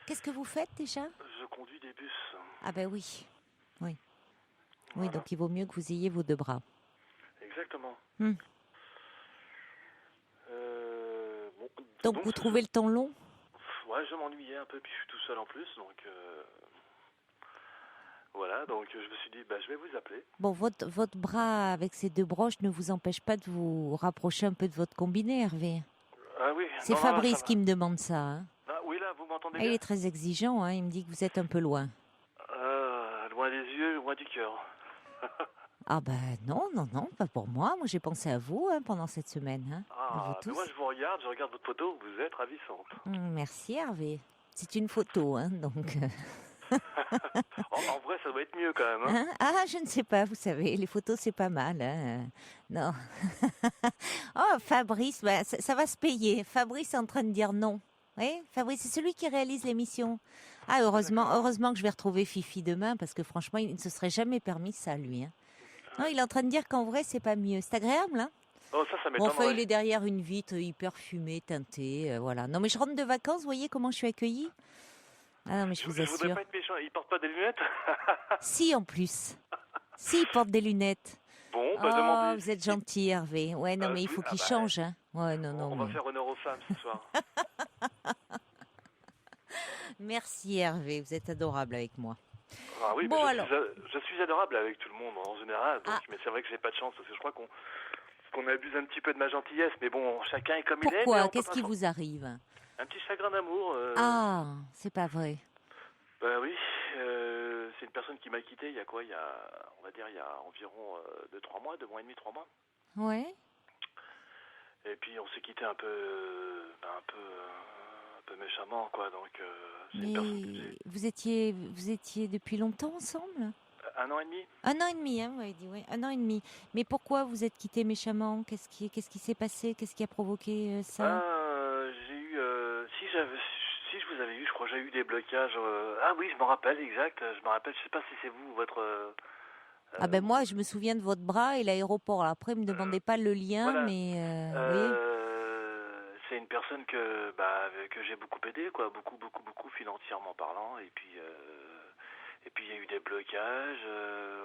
Speaker 1: Qu'est-ce que vous faites déjà?
Speaker 6: je conduis des bus.
Speaker 1: Ah ben oui. Oui. Oui,
Speaker 6: Voilà.
Speaker 1: donc il vaut mieux que vous ayez vos 2 bras.
Speaker 6: Exactement.
Speaker 1: Hmm.
Speaker 6: Bon,
Speaker 1: Donc vous trouvez le temps long?
Speaker 6: Ouais, je m'ennuyais un peu, puis je suis tout seul en plus, donc voilà, donc je me suis dit, je vais vous appeler.
Speaker 1: Bon, votre bras avec ces 2 broches ne vous empêche pas de vous rapprocher un peu de votre combiné, Hervé.
Speaker 6: Ah oui.
Speaker 1: C'est
Speaker 6: non,
Speaker 1: Fabrice
Speaker 6: ça
Speaker 1: qui me demande ça. Hein.
Speaker 6: Ah, oui, là, vous m'entendez
Speaker 1: Ah, il
Speaker 6: bien?
Speaker 1: est très exigeant, hein. Il me dit que vous êtes un peu loin.
Speaker 6: Loin des yeux, loin du cœur.
Speaker 1: Ah non, pas pour moi. Moi j'ai pensé à vous pendant cette semaine. Hein. À vous
Speaker 6: Mais
Speaker 1: tous.
Speaker 6: moi je regarde votre photo, vous êtes ravissante.
Speaker 1: Merci Hervé. C'est une photo, hein, donc...
Speaker 6: En vrai, ça doit être mieux quand même. Hein.
Speaker 1: Ah, je ne sais pas, vous savez, les photos c'est pas mal. Hein. Non. Oh, Fabrice, ça va se payer. Fabrice est en train de dire non. Oui, Fabrice, c'est celui qui réalise l'émission. Ah, heureusement que je vais retrouver Fifi demain, parce que franchement, il ne se serait jamais permis ça, lui. Hein. Non, il est en train de dire qu'en vrai, c'est pas mieux. C'est agréable, hein?
Speaker 6: Oh, ça
Speaker 1: Bon,
Speaker 6: m'étonnerait.
Speaker 1: enfin, il est derrière une vitre hyper fumée, teintée, voilà. Non, mais je rentre de vacances, vous voyez comment je suis accueillie? Ah non, mais je vous
Speaker 6: Je voudrais
Speaker 1: assure.
Speaker 6: pas être méchant, il porte pas des lunettes?
Speaker 1: Si, en plus. Si, il porte des lunettes.
Speaker 6: Bon,
Speaker 1: Oh,
Speaker 6: demandez.
Speaker 1: vous êtes gentil, Hervé. Ouais, non, mais il faut qu'il change, hein. Ouais, non,
Speaker 6: On va faire honneur aux femmes ce soir.
Speaker 1: Merci, Hervé. Vous êtes adorable avec moi.
Speaker 6: Ah oui,
Speaker 1: Bon,
Speaker 6: mais
Speaker 1: alors.
Speaker 6: je suis adorable avec tout le monde en général, donc,
Speaker 1: Ah.
Speaker 6: mais c'est vrai que j'ai pas de chance, parce que je crois qu'on abuse un petit peu de ma gentillesse, mais bon, chacun est comme il est. mais
Speaker 1: Pourquoi?
Speaker 6: on peut
Speaker 1: Qu'est-ce
Speaker 6: pas
Speaker 1: qui
Speaker 6: s'en-
Speaker 1: vous arrive?
Speaker 6: Un petit chagrin d'amour.
Speaker 1: Ah, c'est pas vrai.
Speaker 6: Oui, c'est une personne qui m'a quitté il y a quoi? On va dire, il y a environ 2-3 mois, 2 mois et demi, 3 mois.
Speaker 1: Ouais.
Speaker 6: Et puis on s'est quitté un peu méchamment, quoi. Donc c'est une personne que
Speaker 1: Mais
Speaker 6: j'ai
Speaker 1: vous étiez depuis longtemps ensemble?
Speaker 6: 1 an et demi.
Speaker 1: 1 an et demi, hein, vous m'avez dit, ouais. 1 an et demi. Mais pourquoi vous êtes quittés méchamment? Qu'est-ce qui s'est passé? Qu'est-ce qui a provoqué ça?
Speaker 6: J'ai eu, si je vous avais eu, je crois que j'ai eu des blocages. Ah oui, je me rappelle, exact. Je me rappelle, je sais pas si c'est vous, votre.
Speaker 1: Ah ben moi, je me souviens de votre bras et l'aéroport. Alors après, ne me demandez pas le lien,
Speaker 6: voilà.
Speaker 1: mais oui.
Speaker 6: C'est une personne que j'ai beaucoup aidé, quoi, beaucoup financièrement parlant. Et puis il y a eu des blocages.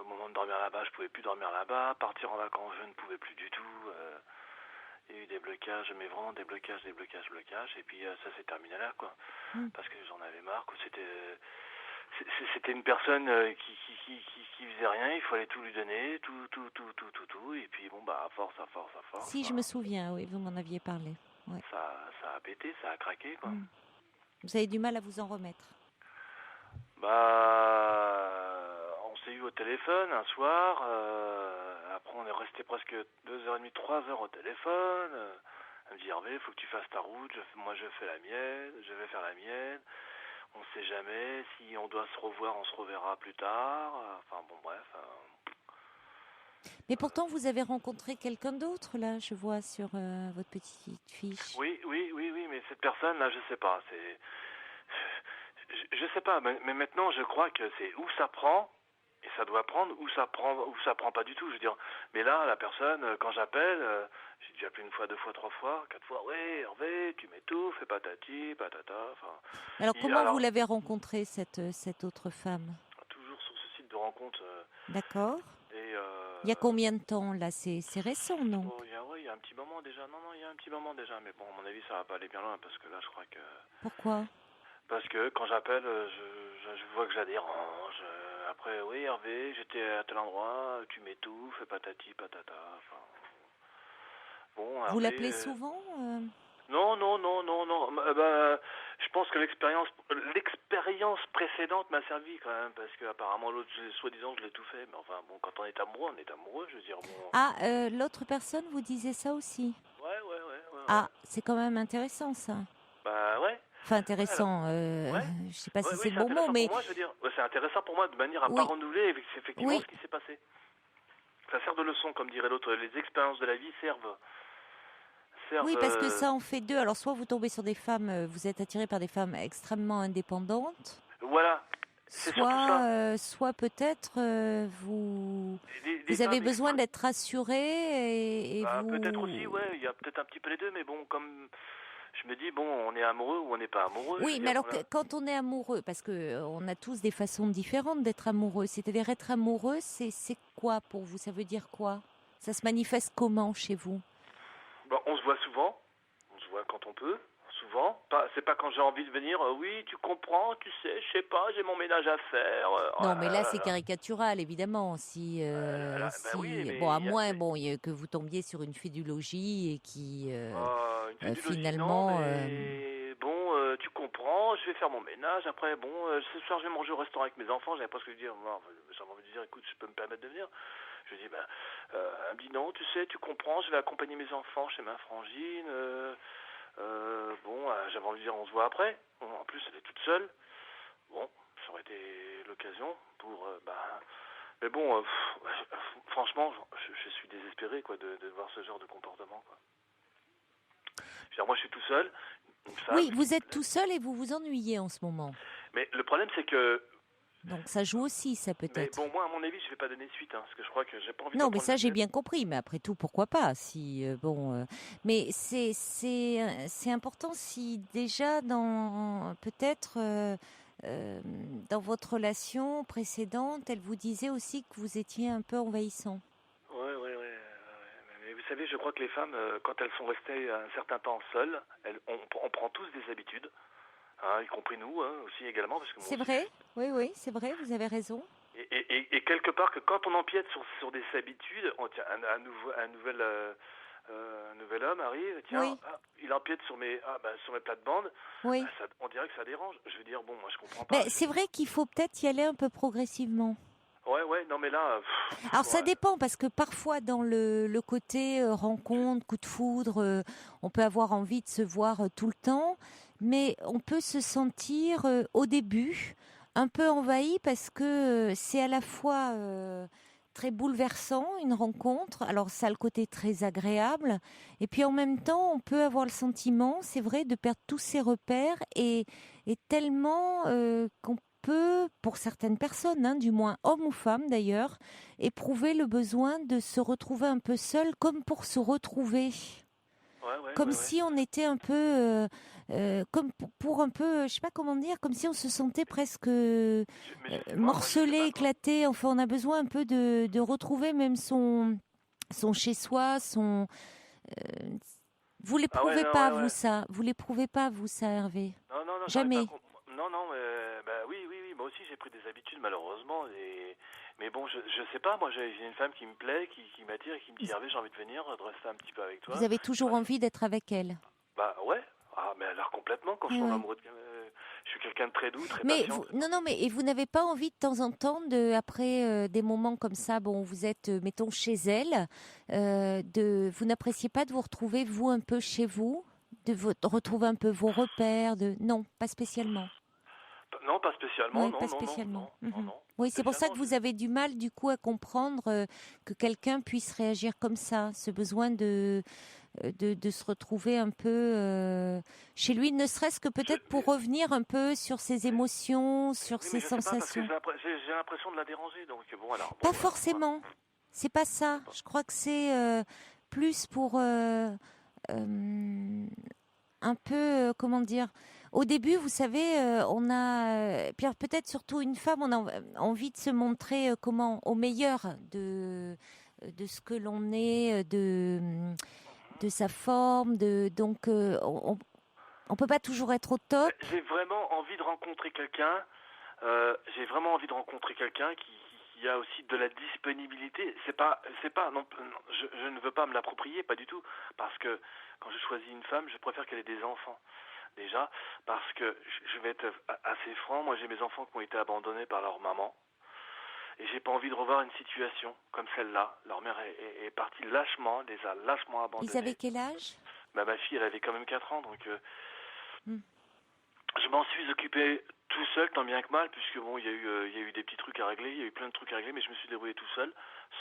Speaker 6: Au moment de dormir là-bas, je pouvais plus dormir là-bas. Partir en vacances, je ne pouvais plus du tout. Il y a eu des blocages, mais vraiment des blocages. Et puis ça s'est terminé là, quoi. Parce que j'en avais marre, quoi. C'était une personne qui faisait rien, il fallait tout lui donner, tout. Et puis bon, à force.
Speaker 1: Si, je me souviens, oui, vous m'en aviez parlé. Ouais.
Speaker 6: Ça a pété, ça a craqué, quoi.
Speaker 1: Vous avez du mal à vous en remettre.
Speaker 6: On s'est eu au téléphone un soir, après on est resté presque 2h30, 3h au téléphone. Elle me dit, Hervé, il faut que tu fasses ta route, moi je fais la mienne, je vais faire la mienne. On ne sait jamais, si on doit se revoir, on se reverra plus tard. Enfin bon, bref.
Speaker 1: Mais pourtant, vous avez rencontré quelqu'un d'autre, là, je vois sur votre petite fiche.
Speaker 6: Oui, mais cette personne-là, je sais pas. Je sais pas, mais maintenant, je crois que c'est où ça prend, et ça doit prendre, où ça prend pas du tout. Je veux dire, mais là, la personne, quand j'appelle, j'ai déjà appelé 1 fois, 2 fois, 3 fois, 4 fois. Oui, Hervé, tu m'étouffes, et patati, patata. Enfin.
Speaker 1: Alors, comment vous l'avez rencontrée, cette autre femme?
Speaker 6: Toujours sur ce site de rencontre.
Speaker 1: D'accord.
Speaker 6: Et
Speaker 1: il y a combien de temps, là? C'est récent, non?
Speaker 6: Il y a un petit moment déjà. Non, il y a un petit moment déjà. Mais bon, à mon avis, ça va pas aller bien loin, parce que là, je crois que...
Speaker 1: Pourquoi?
Speaker 6: Parce que quand j'appelle, je vois que je la dérange. Après, oui, Hervé, j'étais à tel endroit, tu m'étouffes, patati, patata. Enfin, bon,
Speaker 1: vous
Speaker 6: Hervé,
Speaker 1: l'appelez souvent
Speaker 6: Non. Je pense que l'expérience précédente m'a servi quand même, parce que apparemment l'autre, soi-disant, je l'ai tout fait. Mais enfin, bon, quand on est amoureux, je veux dire, bon...
Speaker 1: Ah, l'autre personne vous disait ça aussi?
Speaker 6: Ouais.
Speaker 1: Ah, c'est quand même intéressant, ça.
Speaker 6: Ouais.
Speaker 1: Enfin, intéressant,
Speaker 6: ouais.
Speaker 1: je sais pas si
Speaker 6: Oui,
Speaker 1: c'est le
Speaker 6: c'est
Speaker 1: bon mot,
Speaker 6: intéressant
Speaker 1: mais
Speaker 6: pour moi, je veux dire. Ouais, c'est intéressant pour moi de manière à
Speaker 1: oui,
Speaker 6: pas renouveler effectivement
Speaker 1: oui,
Speaker 6: ce qui s'est passé. Ça sert de leçon, comme dirait l'autre. Les expériences de la vie servent.
Speaker 1: oui, parce que ça en fait deux. Alors, soit vous tombez sur des femmes, vous êtes attiré par des femmes extrêmement indépendantes,
Speaker 6: Voilà, c'est surtout ça.
Speaker 1: soit peut-être
Speaker 6: Des
Speaker 1: vous avez
Speaker 6: femmes
Speaker 1: besoin d'être rassuré et
Speaker 6: Bah, peut-être aussi,
Speaker 1: vous.
Speaker 6: ouais, il y a peut-être un petit peu les deux, mais bon, comme je me dis, bon, on est amoureux ou on n'est pas amoureux, je
Speaker 1: Oui,
Speaker 6: veux
Speaker 1: mais
Speaker 6: dire,
Speaker 1: alors
Speaker 6: voilà.
Speaker 1: quand on est amoureux, parce que on a tous des façons différentes d'être amoureux. C'est-à-dire être amoureux, c'est quoi pour vous? Ça veut dire quoi? Ça se manifeste comment chez vous?
Speaker 6: Bon, on se voit souvent, on se voit quand on peut, souvent. C'est pas quand j'ai envie de venir, oui, tu comprends, tu sais, je sais pas, j'ai mon ménage à faire. Oh
Speaker 1: Non,
Speaker 6: là
Speaker 1: mais
Speaker 6: là
Speaker 1: là,
Speaker 6: là
Speaker 1: c'est
Speaker 6: là.
Speaker 1: caricatural, évidemment.
Speaker 6: Ben oui,
Speaker 1: Bon,
Speaker 6: mais
Speaker 1: à moins, bon, que vous tombiez sur une fédulogie et qui,
Speaker 6: une fédulogie, non,
Speaker 1: finalement,
Speaker 6: mais bon, tu comprends, je vais faire mon ménage. Après, bon, ce soir, je vais manger au restaurant avec mes enfants. J'avais pas ce que dire. Moi, j'avais envie de dire, écoute, je peux me permettre de venir. Je lui dis, ben, elle me dit, non, tu sais, tu comprends, je vais accompagner mes enfants chez ma frangine. Bon, j'avais envie de dire, on se voit après. Bon, en plus, elle est toute seule. Bon, ça aurait été l'occasion pour, mais bon, franchement, je suis désespéré, quoi, de voir ce genre de comportement, quoi. Je veux dire, moi, je suis tout seul, une femme
Speaker 1: oui,
Speaker 6: qui
Speaker 1: vous
Speaker 6: me
Speaker 1: êtes
Speaker 6: plaît.
Speaker 1: tout seul et vous vous ennuyez en ce moment.
Speaker 6: Mais le problème, c'est que,
Speaker 1: Donc ça joue aussi, ça
Speaker 6: mais
Speaker 1: peut-être.
Speaker 6: bon, moi, à mon avis, je vais pas donner suite, parce que je crois que j'ai pas envie d'en
Speaker 1: Non, mais
Speaker 6: prendre
Speaker 1: ça
Speaker 6: la
Speaker 1: j'ai
Speaker 6: tête.
Speaker 1: bien compris. Mais après tout, pourquoi pas? Si bon, mais c'est important si déjà dans peut-être dans votre relation précédente, elle vous disait aussi que vous étiez un peu envahissant.
Speaker 6: Ouais. Mais vous savez, je crois que les femmes, quand elles sont restées un certain temps seules, on prend tous des habitudes, hein, y compris nous, hein, aussi également, parce que moi
Speaker 1: C'est
Speaker 6: aussi,
Speaker 1: vrai? Oui, c'est vrai. Vous avez raison.
Speaker 6: et quelque part que quand on empiète sur des habitudes, tiens, un nouvel homme arrive, tiens,
Speaker 1: Oui,
Speaker 6: il empiète sur mes plates-bandes,
Speaker 1: oui.
Speaker 6: on dirait que ça dérange. Je veux dire, bon, moi je comprends pas.
Speaker 1: Mais c'est vrai qu'il faut peut-être y aller un peu progressivement.
Speaker 6: Ouais, non mais là,
Speaker 1: Alors ça
Speaker 6: ouais,
Speaker 1: dépend parce que parfois dans le côté rencontre, coup de foudre, on peut avoir envie de se voir tout le temps, mais on peut se sentir au début un peu envahi parce que c'est à la fois très bouleversant une rencontre, alors ça a le côté très agréable, et puis en même temps on peut avoir le sentiment, c'est vrai, de perdre tous ses repères et tellement qu'on peut, pour certaines personnes, hein, du moins hommes ou femmes d'ailleurs, éprouver le besoin de se retrouver un peu seul, comme pour se retrouver, comme
Speaker 6: ouais.
Speaker 1: si on était un peu, comme pour un peu, je sais pas comment dire, comme si on se sentait presque
Speaker 6: Mais je sais pas, moi je sais
Speaker 1: morcelé,
Speaker 6: pas quoi.
Speaker 1: éclaté. Enfin, on a besoin un peu de retrouver même son chez-soi, son. euh, Vous
Speaker 6: Ah ouais,
Speaker 1: l'éprouvez
Speaker 6: non,
Speaker 1: pas vous
Speaker 6: ouais.
Speaker 1: ça, vous l'éprouvez pas vous ça, Hervé?
Speaker 6: Non, j'en ai pas
Speaker 1: Jamais.
Speaker 6: compris. Non, mais bah oui, moi aussi j'ai pris des habitudes malheureusement. Mais bon, je sais pas, moi j'ai une femme qui me plaît, qui m'attire et qui me dit Hervé, j'ai envie de venir, de rester un petit peu avec
Speaker 1: Vous
Speaker 6: toi.
Speaker 1: avez toujours envie d'être avec elle.
Speaker 6: Bah ouais, mais alors complètement, quand je
Speaker 1: Oui,
Speaker 6: tombe
Speaker 1: oui.
Speaker 6: amoureux je suis quelqu'un de très doux, très
Speaker 1: Mais
Speaker 6: patient, tout ça.
Speaker 1: non, mais et vous n'avez pas envie de temps en temps, après des moments comme ça, bon, vous êtes, mettons, chez elle, vous n'appréciez pas de vous retrouver, vous, un peu chez vous, retrouver un peu vos repères, non, pas spécialement.
Speaker 6: Non, pas spécialement,
Speaker 1: Oui, pas spécialement. Mhm.
Speaker 6: pas
Speaker 1: Oui, c'est pour ça que
Speaker 6: spécialement.
Speaker 1: vous avez du mal, du coup, à comprendre que quelqu'un puisse réagir comme ça, ce besoin de se retrouver un peu chez lui, ne serait-ce que peut-être pour revenir un peu sur ses émotions, sur
Speaker 6: Oui, mais
Speaker 1: ses
Speaker 6: je sais pas, parce que
Speaker 1: sensations.
Speaker 6: j'ai l'impression de la déranger, donc bon, alors, bon,
Speaker 1: Pas
Speaker 6: voilà.
Speaker 1: forcément, c'est pas ça. Je crois que c'est plus pour un peu, comment dire, au début, vous savez, on a, puis peut-être surtout une femme, on a envie de se montrer au meilleur de ce que l'on est, de sa forme, donc on peut pas toujours être au top.
Speaker 6: J'ai vraiment envie de rencontrer quelqu'un. J'ai vraiment envie de rencontrer quelqu'un qui a aussi de la disponibilité. Non, je ne veux pas me l'approprier, pas du tout, parce que quand je choisis une femme, je préfère qu'elle ait des enfants. Déjà, parce que je vais être assez franc. Moi, j'ai mes enfants qui ont été abandonnés par leur maman. Et j'ai pas envie de revoir une situation comme celle-là. Leur mère est partie lâchement, les a lâchement
Speaker 1: Ils avaient
Speaker 6: abandonnés.
Speaker 1: quel âge?
Speaker 6: Ma fille, elle avait quand même 4 ans, donc
Speaker 1: Hmm.
Speaker 6: Je m'en suis occupé tout seul, tant bien que mal, puisque bon, il y a eu des petits trucs à régler, il y a eu plein de trucs à régler, mais je me suis débrouillé tout seul,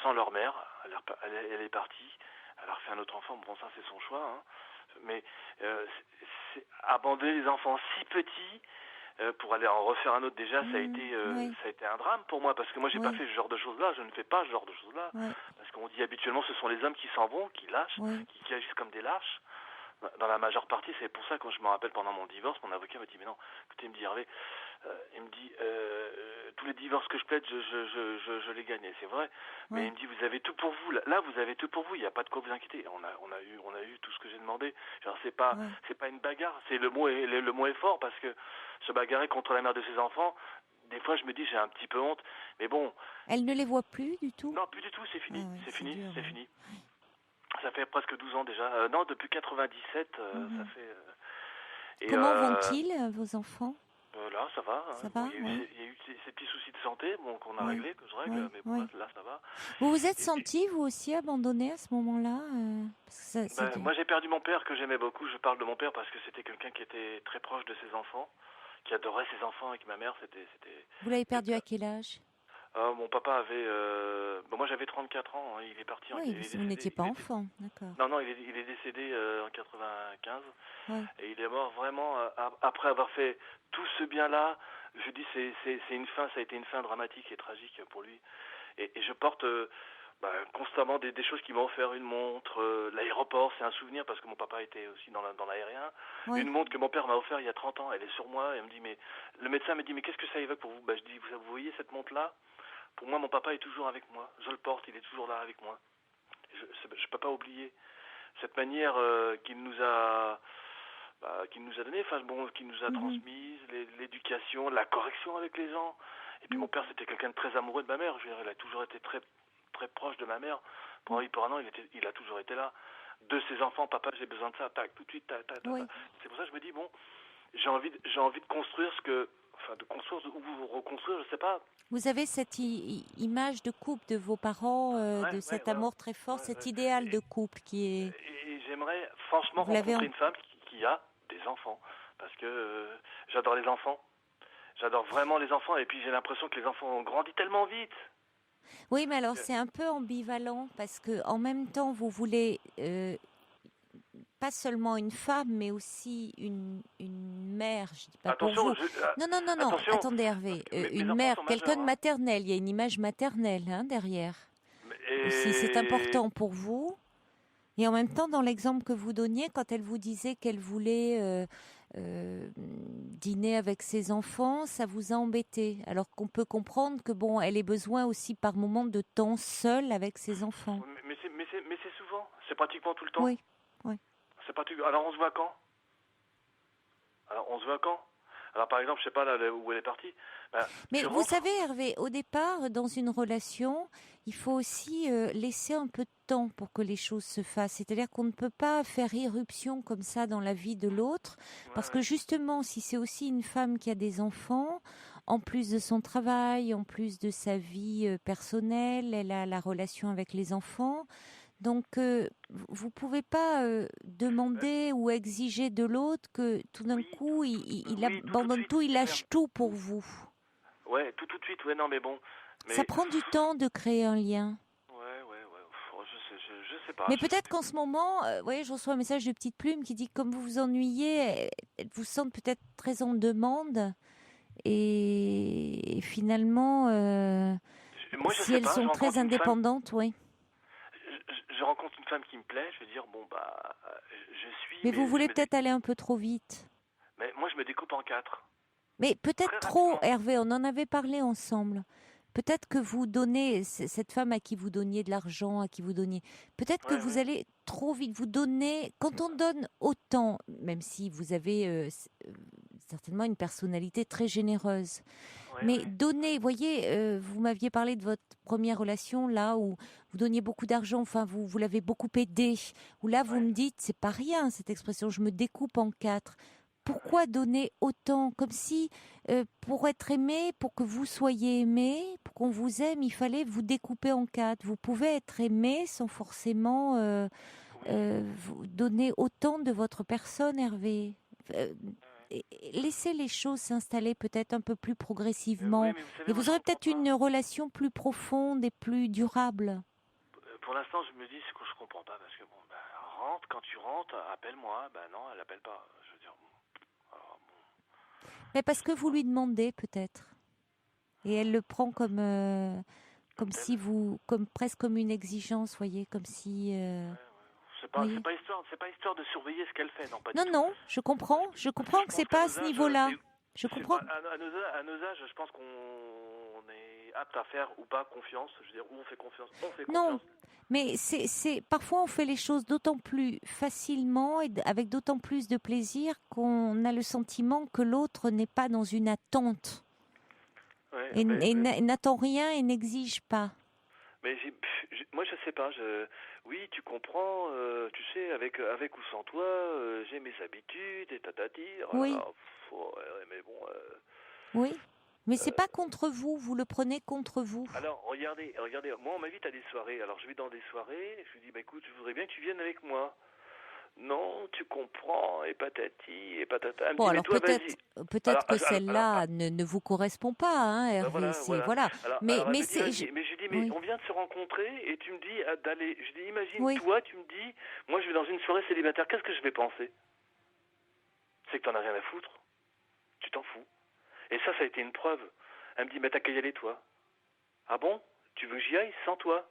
Speaker 6: sans leur mère. Elle est partie, elle a refait un autre enfant, bon ça c'est son choix, hein. Mais abandonner les enfants si petits pour aller en refaire un autre déjà,
Speaker 1: Oui,
Speaker 6: ça a été un drame pour moi, parce que moi j'ai pas
Speaker 1: oui,
Speaker 6: fait ce genre de choses-là, je ne fais pas ce genre de choses-là,
Speaker 1: oui,
Speaker 6: parce qu'on dit habituellement ce sont les hommes qui s'en vont, qui lâchent,
Speaker 1: oui.
Speaker 6: qui agissent comme des lâches. Dans la majeure partie, c'est pour ça quand je me rappelle pendant mon divorce, mon avocat m'a dit mais non, écoutez, il me dit Hervé, il me dit tous les divorces que je plaide, je les gagne, et c'est vrai. Mais
Speaker 1: Oui.
Speaker 6: il me dit vous avez tout pour vous, là vous avez tout pour vous, il n'y a pas de quoi vous inquiéter. On a eu tout ce que j'ai demandé. Genre
Speaker 1: Oui.
Speaker 6: c'est pas une bagarre, c'est le mot est fort, parce que se bagarrer contre la mère de ses enfants, des fois je me dis j'ai un petit peu honte, mais bon,
Speaker 1: Elle ne les voit plus du tout?
Speaker 6: non plus du tout, c'est fini,
Speaker 1: Ah ouais,
Speaker 6: c'est
Speaker 1: c'est
Speaker 6: fini,
Speaker 1: dur,
Speaker 6: c'est
Speaker 1: ouais.
Speaker 6: fini. Ça fait presque 12 ans déjà. Non, depuis 97, ça fait. Et
Speaker 1: Comment vont-ils, vos enfants?
Speaker 6: là, ça va. Hein.
Speaker 1: Ça
Speaker 6: Bon,
Speaker 1: va, oui.
Speaker 6: il y a eu ces petits soucis de santé, bon, qu'on a
Speaker 1: Oui,
Speaker 6: réglés, que je règle,
Speaker 1: oui,
Speaker 6: mais bon,
Speaker 1: oui.
Speaker 6: là, ça va.
Speaker 1: Vous vous êtes
Speaker 6: Et-
Speaker 1: senti, vous aussi, abandonné à ce moment-là? Parce que c'est dur.
Speaker 6: moi, j'ai perdu mon père que j'aimais beaucoup. Je parle de mon père parce que c'était quelqu'un qui était très proche de ses enfants, qui adorait ses enfants, avec ma mère.
Speaker 1: Vous l'avez perdu à quel âge?
Speaker 6: Mon papa avait. Moi, j'avais 34 ans. Hein, il est parti.
Speaker 1: Oui,
Speaker 6: Il est
Speaker 1: vous n'étiez
Speaker 6: décédé.
Speaker 1: pas enfant, d'accord.
Speaker 6: Non, il est décédé en 95.
Speaker 1: Ouais.
Speaker 6: Et il est mort vraiment après avoir fait tout ce bien-là. Je dis c'est une fin, ça a été une fin dramatique et tragique pour lui. Et je porte constamment des choses qui m'ont offert, une montre, l'aéroport, c'est un souvenir parce que mon papa était aussi dans l'aérien.
Speaker 1: Ouais.
Speaker 6: Une montre que mon père m'a offert il y a 30 ans, elle est sur moi, et elle me dit mais le médecin me dit mais qu'est-ce que ça évoque pour vous? Je dis vous voyez cette montre-là? Pour moi mon papa est toujours avec moi. Je le porte, il est toujours là avec moi. Je peux pas oublier cette manière qu'il nous a donné, qu'il nous a transmise, l'éducation, la correction avec les gens. Et puis mon père, c'était quelqu'un de très amoureux de ma mère. Je veux dire, il a toujours été très, très proche de ma mère. Pour un an, il a toujours été là. De ses enfants, papa, j'ai besoin de ça, tac, tout de suite, tac, tac, tac.
Speaker 1: Oui.
Speaker 6: C'est pour ça que je me dis, bon, j'ai envie de construire de construire ou reconstruire, je sais pas.
Speaker 1: Vous avez cette image de couple de vos parents, de cet amour très fort, cet idéal de couple qui est...
Speaker 6: Et j'aimerais franchement
Speaker 1: Vous l'avez
Speaker 6: rencontrer une femme qui a des enfants. Parce que j'adore les enfants. J'adore vraiment les enfants. Et puis j'ai l'impression que les enfants ont grandi tellement vite.
Speaker 1: Oui, mais alors c'est un peu ambivalent parce que en même temps, vous voulez pas seulement une femme, mais aussi une mère. Je dis pas
Speaker 6: Attention,
Speaker 1: pour vous. Non.
Speaker 6: attention.
Speaker 1: Attendez, Hervé.
Speaker 6: Mes
Speaker 1: Une
Speaker 6: enfants
Speaker 1: mère,
Speaker 6: sont
Speaker 1: quelqu'un
Speaker 6: majeurs,
Speaker 1: de
Speaker 6: hein.
Speaker 1: maternel. Il y a une image maternelle derrière. Si c'est important pour vous. Et en même temps, dans l'exemple que vous donniez, quand elle vous disait qu'elle voulait dîner avec ses enfants, ça vous a embêté. Alors qu'on peut comprendre que bon, elle ait besoin aussi par moment de temps seule avec ses enfants.
Speaker 6: Mais c'est souvent. C'est pratiquement tout le temps.
Speaker 1: Oui.
Speaker 6: C'est pratiquement. Alors on se voit quand? Alors par exemple, je sais pas là où elle est partie.
Speaker 1: Mais
Speaker 6: tu
Speaker 1: vous
Speaker 6: rentres.
Speaker 1: savez, Hervé, au départ, dans une relation, il faut aussi laisser un peu de temps pour que les choses se fassent. C'est-à-dire qu'on ne peut pas faire irruption comme ça dans la vie de l'autre, parce que justement, si c'est aussi une femme qui a des enfants, en plus de son travail, en plus de sa vie personnelle, elle a la relation avec les enfants. Donc, vous pouvez pas demander ou exiger de l'autre que tout d'un coup, il abandonne tout, il lâche tout pour vous.
Speaker 6: Ouais, tout de suite. Ouais, non, mais bon. Mais...
Speaker 1: Ça prend du temps de créer un lien.
Speaker 6: Ouais. Je sais pas.
Speaker 1: Mais peut-être qu'en ce moment, vous voyez, je reçois un message de Petite Plume qui dit que comme vous vous ennuyez, elles vous sentent peut-être très en demande. Et finalement,
Speaker 6: Moi, je
Speaker 1: si
Speaker 6: sais
Speaker 1: elles
Speaker 6: pas,
Speaker 1: sont très indépendantes, oui.
Speaker 6: Je rencontre une femme qui me plaît, je vais dire, je suis...
Speaker 1: Mais vous voulez peut-être aller un peu trop vite.
Speaker 6: Mais moi, je me découpe en 4.
Speaker 1: Mais peut-être
Speaker 6: Très
Speaker 1: trop,
Speaker 6: rapidement.
Speaker 1: Hervé, on en avait parlé ensemble. Peut-être que vous donnez, cette femme à qui vous donniez de l'argent, à qui vous donniez, peut-être que vous allez trop vite, vous donner, quand on donne autant, même si vous avez certainement une personnalité très généreuse, mais donner, vous voyez, vous m'aviez parlé de votre première relation, là où vous donniez beaucoup d'argent, enfin vous l'avez beaucoup aidé, où là vous me dites, c'est pas rien cette expression, je me découpe en 4. Pourquoi donner autant? Comme si, pour être aimé, pour que vous soyez aimé, pour qu'on vous aime, il fallait vous découper en 4. Vous pouvez être aimé sans forcément vous donner autant de votre personne, Hervé. laissez les choses s'installer peut-être un peu plus progressivement.
Speaker 6: Oui, mais vous savez,
Speaker 1: Et
Speaker 6: moi,
Speaker 1: vous
Speaker 6: je
Speaker 1: aurez peut-être
Speaker 6: comprends
Speaker 1: une relation plus profonde et plus durable.
Speaker 6: pas. Pour l'instant, je me dis ce que je comprends pas parce que bon, bah, rentre, quand tu rentres, appelle-moi. Ben non, elle appelle pas. Je veux dire, bon. Alors, bon.
Speaker 1: Mais parce que vous lui demandez peut-être. Et elle le prend comme
Speaker 6: Comme
Speaker 1: si comme presque comme une exigence, voyez, comme si. Oui.
Speaker 6: C'est pas histoire de surveiller ce qu'elle fait, non, pas
Speaker 1: Non,
Speaker 6: du tout.
Speaker 1: non, je comprends que c'est pas à ce niveau-là. Je comprends.
Speaker 6: À nos âges, je pense qu'on est apte à faire ou pas confiance. Je veux dire, où on fait confiance.
Speaker 1: Non, mais c'est parfois on fait les choses d'autant plus facilement et avec d'autant plus de plaisir qu'on a le sentiment que l'autre n'est pas dans une attente
Speaker 6: Ouais,
Speaker 1: et n'attend rien et n'exige pas.
Speaker 6: Mais moi, je sais pas. Oui, tu comprends. Tu sais, avec ou sans toi, j'ai mes habitudes et tatati.
Speaker 1: Oui.
Speaker 6: Mais bon.
Speaker 1: Oui. Mais c'est pas contre vous. Vous le prenez contre vous.
Speaker 6: Alors, regardez. Moi, on m'invite à des soirées. Alors, je vais dans des soirées. Je lui dis, bah écoute, je voudrais bien que tu viennes avec moi. Non, tu comprends, et patati, et patata. Elle me
Speaker 1: Bon,
Speaker 6: dit,
Speaker 1: alors
Speaker 6: mais toi,
Speaker 1: peut-être que celle-là ne vous correspond pas, hein, Hervé. Voilà.
Speaker 6: Mais
Speaker 1: c'est.
Speaker 6: je dis, mais
Speaker 1: Oui.
Speaker 6: on vient de se rencontrer et tu me dis d'aller. Je dis, imagine,
Speaker 1: Oui.
Speaker 6: toi, tu me dis, moi, je vais dans une soirée célibataire, qu'est-ce que je vais penser? C'est que t'en as rien à foutre. Tu t'en fous. Et ça a été une preuve. Elle me dit, mais t'as qu'à y aller, toi. Ah bon? Tu veux que j'y aille sans toi?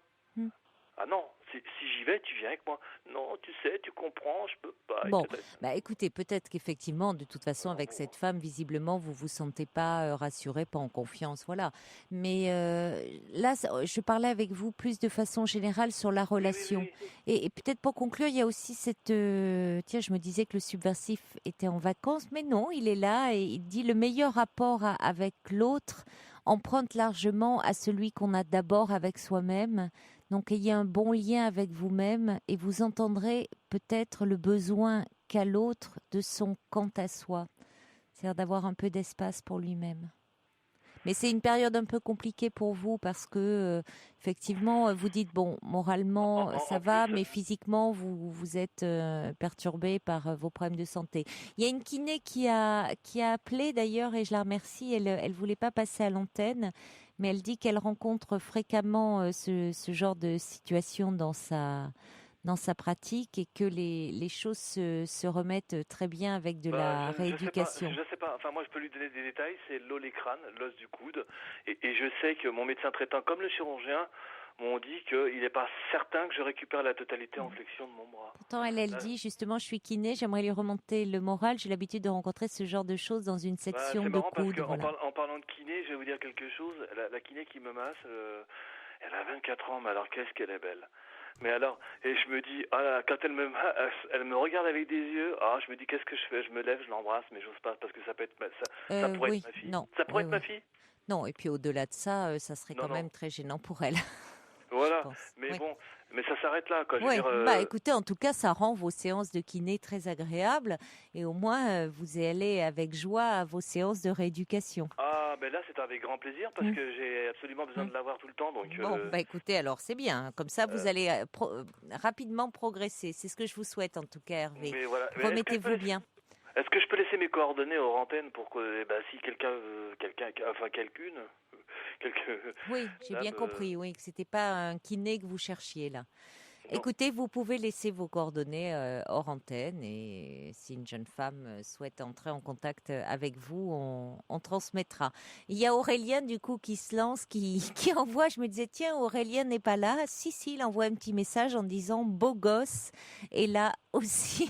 Speaker 6: Ah non, si j'y vais, tu viens avec moi. Non, tu sais, tu comprends, je peux pas.
Speaker 1: Bon, écoutez, peut-être qu'effectivement, de toute façon, avec cette femme, visiblement, vous vous sentez pas rassuré, pas en confiance, voilà. Mais là, je parlais avec vous plus de façon générale sur la relation.
Speaker 6: Oui.
Speaker 1: Et peut-être pour conclure, il y a aussi cette... tiens, je me disais que le subversif était en vacances, mais non, il est là et il dit le meilleur rapport avec l'autre emprunte largement à celui qu'on a d'abord avec soi-même. Donc, ayez un bon lien avec vous-même et vous entendrez peut-être le besoin qu'a l'autre de son quant à soi. C'est-à-dire d'avoir un peu d'espace pour lui-même. Mais c'est une période un peu compliquée pour vous parce que, effectivement, vous dites, bon, moralement, ça va, mais physiquement, vous êtes perturbé par vos problèmes de santé. Il y a une kiné qui a appelé d'ailleurs, et je la remercie, elle voulait pas passer à l'antenne, mais elle dit qu'elle rencontre fréquemment ce genre de situation dans sa pratique et que les choses se remettent très bien avec de la rééducation.
Speaker 6: Je sais pas. Enfin, moi, je peux lui donner des détails. C'est l'olécrane, l'os du coude. Et je sais que mon médecin traitant, comme le chirurgien, m'ont dit qu'il n'est pas certain que je récupère la totalité en flexion de mon bras.
Speaker 1: Pourtant, elle dit, justement, je suis kiné, j'aimerais lui remonter le moral. J'ai l'habitude de rencontrer ce genre de choses dans une section de coude.
Speaker 6: Parce en parlant de kiné, je vais vous dire quelque chose. La kiné qui me masse, elle a 24 ans, mais alors qu'est-ce qu'elle est belle. Mais alors, et je me dis, quand elle me regarde avec des yeux, je me dis, qu'est-ce que je fais? Je me lève, je l'embrasse, mais j'ose pas, parce que ça peut être ça pourrait être ma fille.
Speaker 1: Non,
Speaker 6: ça pourrait être ma fille?
Speaker 1: Non, et puis au-delà de ça, ça serait quand même très gênant pour elle.
Speaker 6: Voilà, mais bon, mais ça s'arrête là, quoi. Je veux
Speaker 1: dire, écoutez, en tout cas, ça rend vos séances de kiné très agréables, et au moins, vous allez avec joie à vos séances de rééducation.
Speaker 6: Ah, ben là, c'est avec grand plaisir, parce que j'ai absolument besoin de l'avoir tout le temps, donc...
Speaker 1: Bon, écoutez, alors c'est bien, comme ça, vous allez rapidement progresser, c'est ce que je vous souhaite, en tout cas, Hervé. Remettez-vous bien.
Speaker 6: Est-ce que je peux laisser mes coordonnées hors antenne pour que, si quelqu'une...
Speaker 1: Oui, j'ai bien compris, oui, que c'était pas un kiné que vous cherchiez là. Non. Écoutez, vous pouvez laisser vos coordonnées hors antenne et si une jeune femme souhaite entrer en contact avec vous, on transmettra. Il y a Aurélien du coup qui se lance, qui envoie, je me disais tiens, Aurélien n'est pas là. Si, il envoie un petit message en disant beau gosse et là aussi,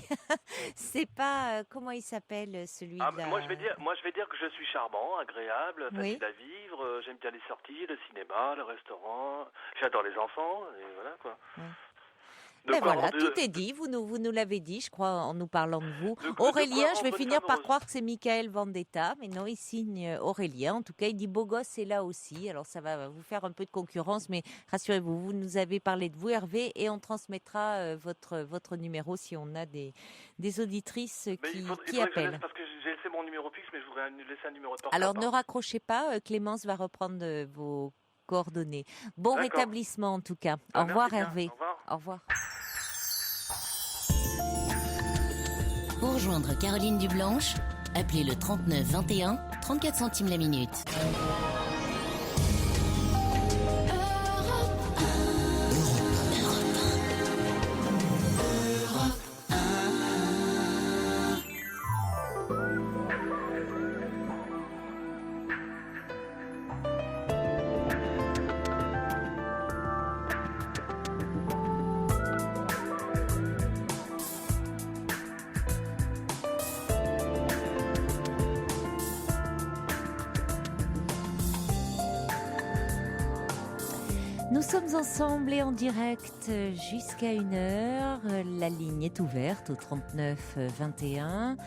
Speaker 1: c'est pas, comment il s'appelle celui-là
Speaker 6: moi je vais dire que je suis charmant, agréable, facile à vivre, j'aime bien les sorties, le cinéma, le restaurant, j'adore les enfants et voilà quoi.
Speaker 1: Oui. Mais voilà, tout est dit, vous nous l'avez dit, je crois, en nous parlant de vous. Aurélien, je vais finir par croire que c'est Michael Vendetta, mais non, il signe Aurélien. En tout cas, il dit beau gosse, c'est là aussi. Alors, ça va vous faire un peu de concurrence, mais rassurez-vous, vous nous avez parlé de vous, Hervé, et on transmettra votre numéro si on a des auditrices qui appellent.
Speaker 6: Parce que j'ai laissé mon numéro fixe, mais je voudrais laisser un numéro de portable.
Speaker 1: Alors, ne raccrochez pas, Clémence va reprendre vos coordonnées. Bon rétablissement, en tout cas. Au revoir, Hervé. Au revoir.
Speaker 2: Pour rejoindre Caroline Dublanche, Appelez le 39 21, 34 centimes la minute.
Speaker 1: Nous sommes ensemble et en direct jusqu'à 1h. La ligne est ouverte au 39 21.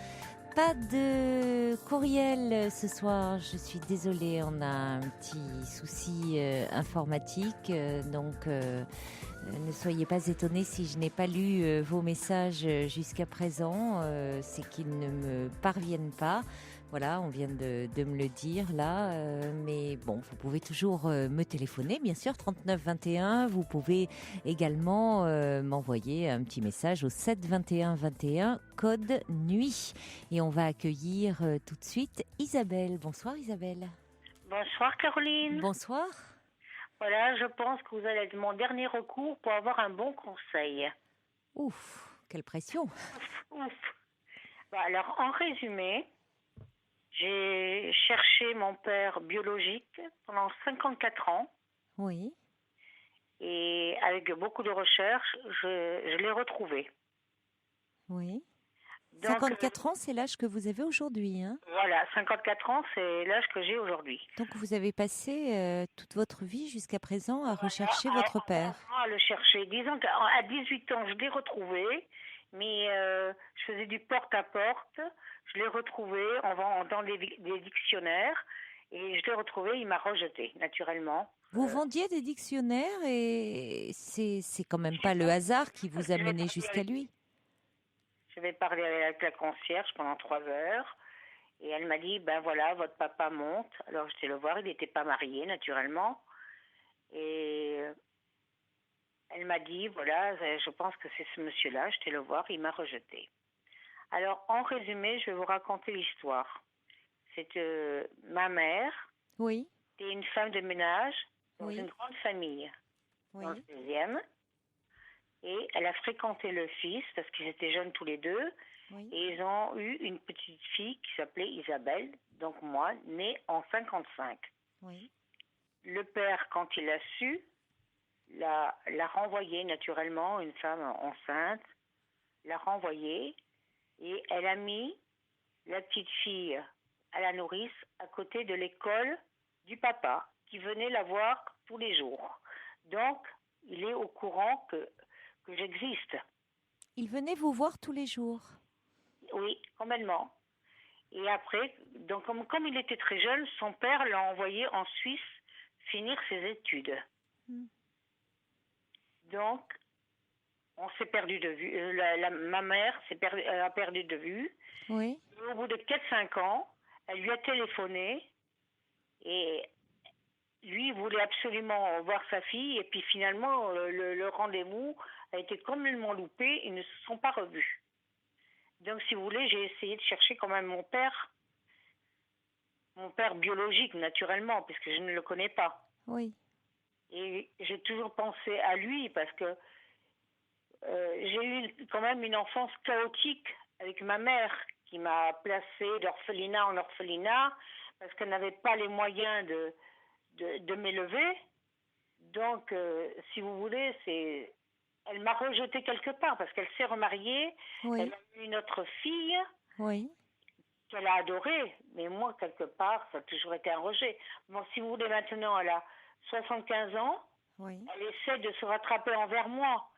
Speaker 1: Pas de courriel ce soir, je suis désolée, on a un petit souci informatique, donc ne soyez pas étonnés si je n'ai pas lu vos messages jusqu'à présent, c'est qu'ils ne me parviennent pas. Voilà, on vient de me le dire là, mais bon, vous pouvez toujours me téléphoner, bien sûr, 39 21. Vous pouvez également m'envoyer un petit message au 7 21 21, code nuit. Et on va accueillir tout de suite Isabelle. Bonsoir Isabelle.
Speaker 7: Bonsoir Caroline.
Speaker 1: Bonsoir.
Speaker 7: Voilà, je pense que vous allez être mon dernier recours pour avoir un bon conseil.
Speaker 1: Ouf, quelle pression.
Speaker 7: Ouf. Bah, alors, en résumé, j'ai cherché mon père biologique pendant 54 ans.
Speaker 1: Oui.
Speaker 7: Et avec beaucoup de recherches, je l'ai retrouvé.
Speaker 1: Oui.
Speaker 7: Donc,
Speaker 1: 54 ans, c'est l'âge que vous avez aujourd'hui, hein ?
Speaker 7: Voilà, 54 ans, c'est l'âge que j'ai aujourd'hui.
Speaker 1: Donc vous avez passé toute votre vie jusqu'à présent à rechercher votre père.
Speaker 7: À le chercher. Disons qu'à 18 ans, je l'ai retrouvé, mais je faisais du porte-à-porte. Je l'ai retrouvé dans des dictionnaires et je l'ai retrouvé, il m'a rejeté, naturellement.
Speaker 1: Vous vendiez des dictionnaires et c'est quand même pas le hasard qui vous a mené jusqu'à lui.
Speaker 7: Je vais parler avec la concierge pendant 3 heures et elle m'a dit, ben voilà, votre papa monte. Alors j'étais le voir, il n'était pas marié, naturellement. Et elle m'a dit, voilà, je pense que c'est ce monsieur-là, j'étais le voir, il m'a rejeté. Alors, en résumé, je vais vous raconter l'histoire. C'est ma mère,
Speaker 1: oui,
Speaker 7: était une femme de ménage dans
Speaker 1: oui,
Speaker 7: une grande famille,
Speaker 1: oui,
Speaker 7: dans le 16e. Et elle a fréquenté le fils, parce qu'ils étaient jeunes tous les deux.
Speaker 1: oui.
Speaker 7: Et ils ont eu une petite fille qui s'appelait Isabelle, donc moi, née en 55.
Speaker 1: Oui.
Speaker 7: Le père, quand il a su, l'a renvoyée naturellement, une femme enceinte, l'a renvoyée. Et elle a mis la petite fille à la nourrice à côté de l'école du papa, qui venait la voir tous les jours. Donc, il est au courant que j'existe.
Speaker 1: Il venait vous voir tous les jours.
Speaker 7: Oui, complètement. Et après, donc comme il était très jeune, son père l'a envoyé en Suisse finir ses études. Donc, on s'est perdu de vue. Ma mère a perdu de vue.
Speaker 1: Oui.
Speaker 7: Et au bout de 4-5 ans, elle lui a téléphoné et lui voulait absolument voir sa fille. Et puis finalement, le rendez-vous a été complètement loupé. Ils ne se sont pas revus. Donc, si vous voulez, j'ai essayé de chercher quand même mon père biologique, naturellement, puisque je ne le connais pas.
Speaker 1: Oui.
Speaker 7: Et j'ai toujours pensé à lui parce que j'ai eu quand même une enfance chaotique avec ma mère qui m'a placée d'orphelinat en orphelinat parce qu'elle n'avait pas les moyens de m'élever. Donc, si vous voulez, elle m'a rejetée quelque part parce qu'elle s'est remariée.
Speaker 1: Oui.
Speaker 7: Elle a eu une autre fille.
Speaker 1: Oui.
Speaker 7: Qu'elle a adorée. Mais moi, quelque part, ça a toujours été un rejet. Bon, si vous voulez, maintenant, elle a 75 ans.
Speaker 1: Oui.
Speaker 7: Elle essaie de se rattraper envers moi.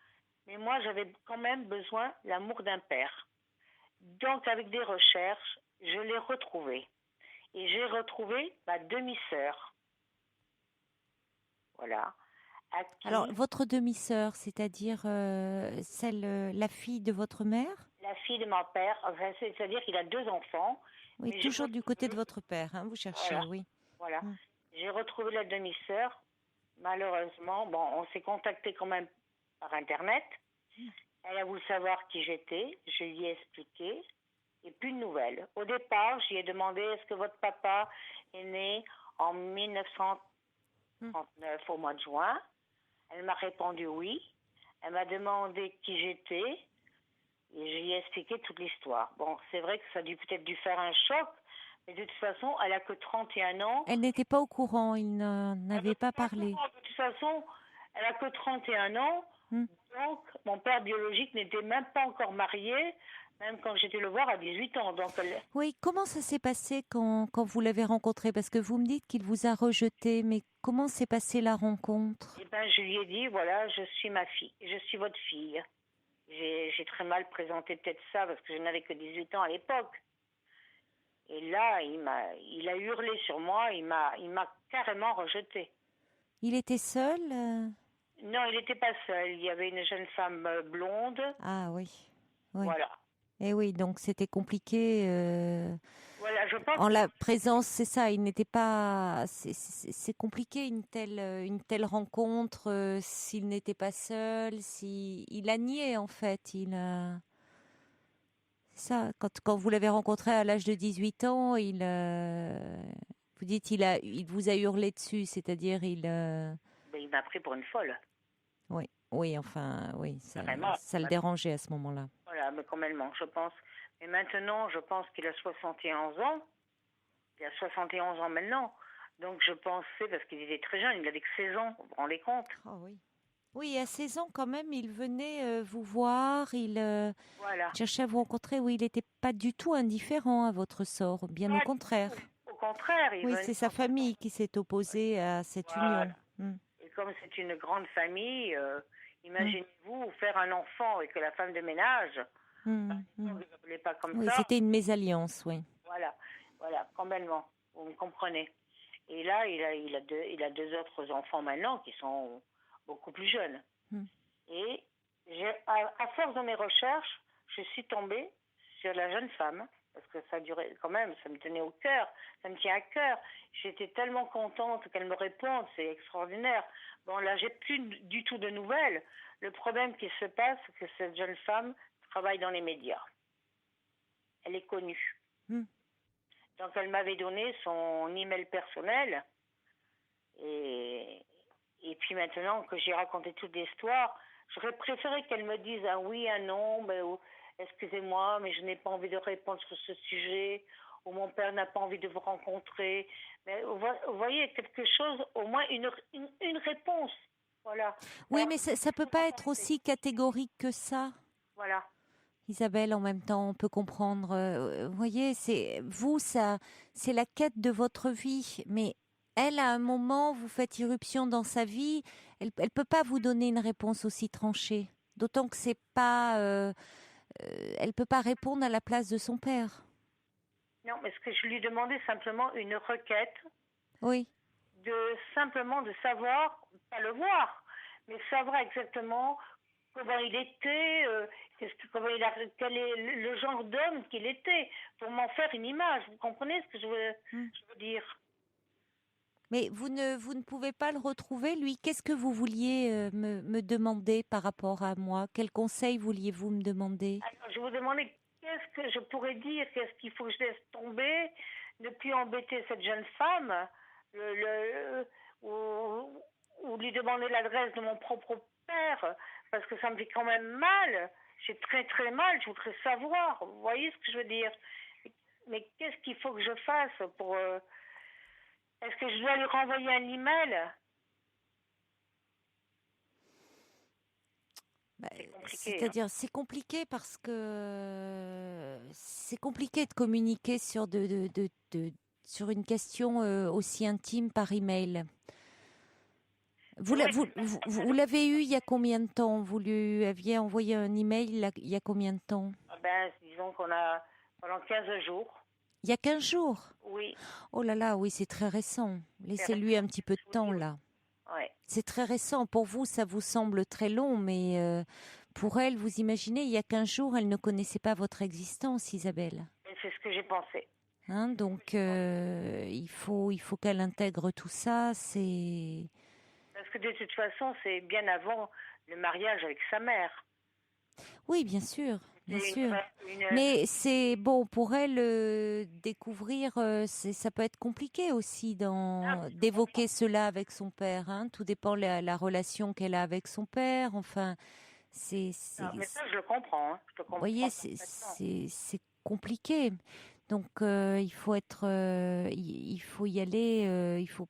Speaker 7: Mais moi, j'avais quand même besoin de l'amour d'un père. Donc, avec des recherches, je l'ai retrouvée. Et j'ai retrouvé ma demi-sœur. Voilà.
Speaker 1: Alors, votre demi-sœur, c'est-à-dire la fille de votre mère ?
Speaker 7: La fille de mon père, enfin, c'est-à-dire qu'il a 2 enfants.
Speaker 1: Oui, toujours du côté de votre père, hein, vous cherchez,
Speaker 7: voilà.
Speaker 1: Oui.
Speaker 7: Voilà. J'ai retrouvé la demi-sœur. Malheureusement, bon, on s'est contacté quand même par Internet. Elle a voulu savoir qui j'étais. Je lui ai expliqué. Et plus de nouvelles. Au départ, j'y ai demandé, est-ce que votre papa est né en 1939 au mois de juin? Elle m'a répondu oui. Elle m'a demandé qui j'étais et je lui ai expliqué toute l'histoire. Bon, c'est vrai que ça a peut-être dû faire un choc, mais de toute façon, elle a que 31 ans.
Speaker 1: Elle n'était pas au courant, il n'avait pas parlé.
Speaker 7: De toute façon, elle a que 31 ans, donc mon père biologique n'était même pas encore marié, même quand j'étais le voir à 18 ans. Donc
Speaker 1: Oui, comment ça s'est passé quand vous l'avez rencontré? Parce que vous me dites qu'il vous a rejeté, mais comment s'est passée la rencontre?
Speaker 7: Eh ben, je lui ai dit, voilà, je suis ma fille, je suis votre fille. J'ai très mal présenté peut-être ça, parce que je n'avais que 18 ans à l'époque. Et là, il a hurlé sur moi, il m'a carrément rejeté.
Speaker 1: Il était seul
Speaker 7: Non, il n'était pas seul. Il y avait une jeune femme blonde.
Speaker 1: Ah oui.
Speaker 7: Voilà.
Speaker 1: Et oui, donc c'était compliqué.
Speaker 7: Voilà, je pense.
Speaker 1: En la présence, c'est ça. Il n'était pas. C'est compliqué une telle rencontre s'il n'était pas seul. Il a nié en fait. C'est ça. Quand vous l'avez rencontré à l'âge de 18 ans, vous dites il vous a hurlé dessus, c'est-à-dire
Speaker 7: Ben, il m'a pris pour une folle.
Speaker 1: Oui, enfin, oui, ça le
Speaker 7: Vraiment.
Speaker 1: dérangeait à ce moment-là.
Speaker 7: Voilà, mais complètement, je pense. Mais maintenant, je pense qu'il a 71 ans. Il a 71 ans maintenant. Donc, je pensais, parce qu'il était très jeune, il avait que 16 ans, vous vous rendez compte?
Speaker 1: Oh oui. Oui, à 16 ans quand même, il venait vous voir, il
Speaker 7: Voilà.
Speaker 1: cherchait à vous rencontrer. Oui, il n'était pas du tout indifférent à votre sort, bien au contraire.
Speaker 7: Au contraire, il
Speaker 1: Oui,
Speaker 7: venait
Speaker 1: c'est sa famille qui s'est opposée à cette union.
Speaker 7: Et comme c'est une grande famille, imaginez-vous faire un enfant et que la femme de ménage, ne voulait pas comme
Speaker 1: Oui,
Speaker 7: ça.
Speaker 1: c'était une mésalliance, oui.
Speaker 7: Voilà, complètement. Vous me comprenez. Et là, il a deux autres enfants maintenant qui sont beaucoup plus jeunes. Et à force de mes recherches, je suis tombée sur la jeune femme, parce que ça durait quand même, ça me tenait au cœur, ça me tient à cœur. J'étais tellement contente qu'elle me réponde, c'est extraordinaire. Bon, là, j'ai plus du tout de nouvelles. Le problème qui se passe, c'est que cette jeune femme travaille dans les médias. Elle est connue. Donc, elle m'avait donné son email personnel. Et puis maintenant que j'ai raconté toute l'histoire, j'aurais préféré qu'elle me dise un oui, un non, mais excusez-moi, mais je n'ai pas envie de répondre sur ce sujet, ou mon père n'a pas envie de vous rencontrer. Mais vous voyez, quelque chose, au moins une réponse. Voilà.
Speaker 1: Oui, mais ça peut pas être aussi catégorique que ça.
Speaker 7: Voilà.
Speaker 1: Isabelle, en même temps, on peut comprendre. Vous voyez, c'est la quête de votre vie, mais elle, à un moment, vous faites irruption dans sa vie, elle peut pas vous donner une réponse aussi tranchée. D'autant que c'est pas, elle peut pas répondre à la place de son père.
Speaker 7: Non, mais ce que je lui demandais simplement une requête.
Speaker 1: Oui.
Speaker 7: Simplement de savoir, pas le voir, mais savoir exactement comment il était, quel est le genre d'homme qu'il était, pour m'en faire une image. Vous comprenez ce que je veux dire?
Speaker 1: Mais vous ne pouvez pas le retrouver, lui. Qu'est-ce que vous vouliez me demander par rapport à moi? Quel conseil vouliez-vous me demander?
Speaker 7: Alors, je vous demandais qu'est-ce que je pourrais dire, qu'est-ce qu'il faut que je laisse tomber, ne plus embêter cette jeune femme, ou lui demander l'adresse de mon propre père, parce que ça me fait quand même mal. J'ai très très mal, je voudrais savoir. Vous voyez ce que je veux dire? Mais qu'est-ce qu'il faut que je fasse pour... Est-ce que je dois lui renvoyer un email?
Speaker 1: C'est-à-dire, c'est compliqué parce que c'est compliqué de communiquer sur sur une question aussi intime par email. Vous l'avez eu il y a combien de temps? Vous lui aviez envoyé un email il y a combien de temps?
Speaker 7: Disons qu'on a pendant 15 jours.
Speaker 1: Il y a 15 jours?
Speaker 7: Oui.
Speaker 1: Oh là là, oui, c'est très récent. Laissez-lui un petit peu de temps là.
Speaker 7: Ouais.
Speaker 1: C'est très récent. Pour vous, ça vous semble très long, mais pour elle, vous imaginez, il y a 15 jours, elle ne connaissait pas votre existence, Isabelle.
Speaker 7: C'est ce que j'ai pensé.
Speaker 1: Donc, il faut qu'elle intègre tout ça.
Speaker 7: Parce que de toute façon, c'est bien avant le mariage avec sa mère.
Speaker 1: Oui, bien sûr. bien
Speaker 7: C'est
Speaker 1: sûr. Mais c'est bon pour elle découvrir, ça peut être compliqué aussi d'évoquer cela avec son père. Hein. Tout dépend de la relation qu'elle a avec son père. Enfin,
Speaker 7: Mais ça, je le comprends. Hein. Je le
Speaker 1: vous
Speaker 7: comprends
Speaker 1: voyez,
Speaker 7: parfaitement.
Speaker 1: c'est compliqué. Donc il faut être, il faut y aller, il faut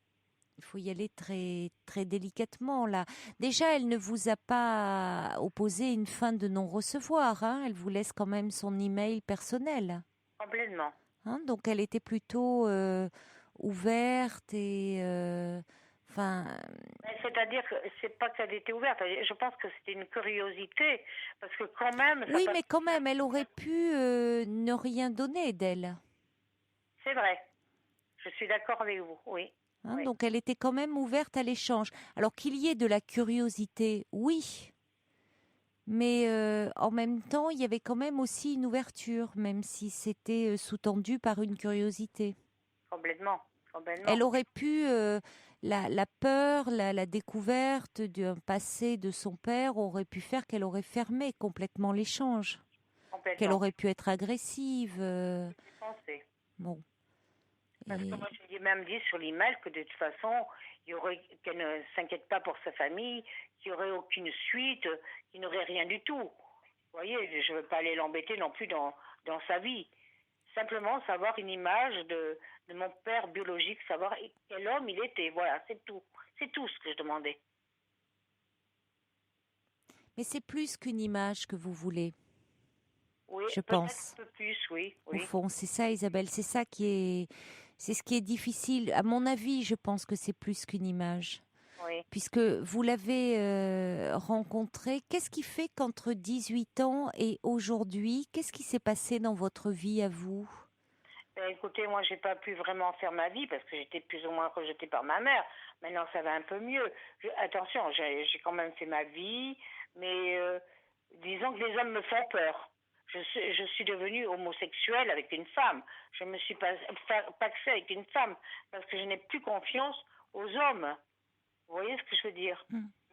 Speaker 1: y aller très très délicatement là. Déjà, elle ne vous a pas opposé une fin de non-recevoir. Hein. Elle vous laisse quand même son email personnel.
Speaker 7: Complètement.
Speaker 1: Hein. Donc elle était plutôt ouverte et, enfin.
Speaker 7: Mais c'est-à-dire que c'est pas qu'elle était ouverte. Je pense que c'était une curiosité. Parce que quand même, ça
Speaker 1: Oui,
Speaker 7: passe.
Speaker 1: mais quand même, elle aurait pu ne rien donner d'elle.
Speaker 7: C'est vrai. Je suis d'accord avec vous. Oui.
Speaker 1: Hein.
Speaker 7: Oui.
Speaker 1: Donc elle était quand même ouverte à l'échange. Alors qu'il y ait de la curiosité, oui. Mais en même temps, il y avait quand même aussi une ouverture, même si c'était sous-tendu par une curiosité.
Speaker 7: Complètement. Complètement.
Speaker 1: Elle aurait pu, la peur, la découverte d'un passé de son père aurait pu faire qu'elle aurait fermé complètement l'échange, qu'elle
Speaker 7: Complètement.
Speaker 1: aurait pu être agressive.
Speaker 7: J'ai pensé.
Speaker 1: Bon.
Speaker 7: Parce que
Speaker 1: Et-
Speaker 7: moi, je lui ai même dit sur l'email que de toute façon, qu'elle ne s'inquiète pas pour sa famille, qu'il n'y aurait aucune suite, qu'il n'aurait rien du tout. Vous voyez, je ne veux pas aller l'embêter non plus dans sa vie. Simplement savoir une image de mon père biologique, savoir quel homme il était. Voilà, c'est tout. C'est tout ce que je demandais.
Speaker 1: Mais c'est plus qu'une image que vous voulez,
Speaker 7: Oui,
Speaker 1: je
Speaker 7: peut-être
Speaker 1: pense.
Speaker 7: un peu plus, oui.
Speaker 1: Au
Speaker 7: Oui,
Speaker 1: fond, c'est ça, Isabelle, c'est ce qui est difficile. À mon avis, je pense que c'est plus qu'une image.
Speaker 7: oui.
Speaker 1: Puisque vous l'avez rencontré, qu'est-ce qui fait qu'entre 18 ans et aujourd'hui, qu'est-ce qui s'est passé dans votre vie à vous?
Speaker 7: Ben, écoutez, moi, j'ai pas pu vraiment faire ma vie parce que j'étais plus ou moins rejetée par ma mère. Maintenant, ça va un peu mieux. Attention, j'ai quand même fait ma vie, mais disons que les hommes me font peur. Je suis devenue homosexuelle avec une femme. Je me suis paxée avec une femme parce que je n'ai plus confiance aux hommes. Vous voyez ce que je veux dire?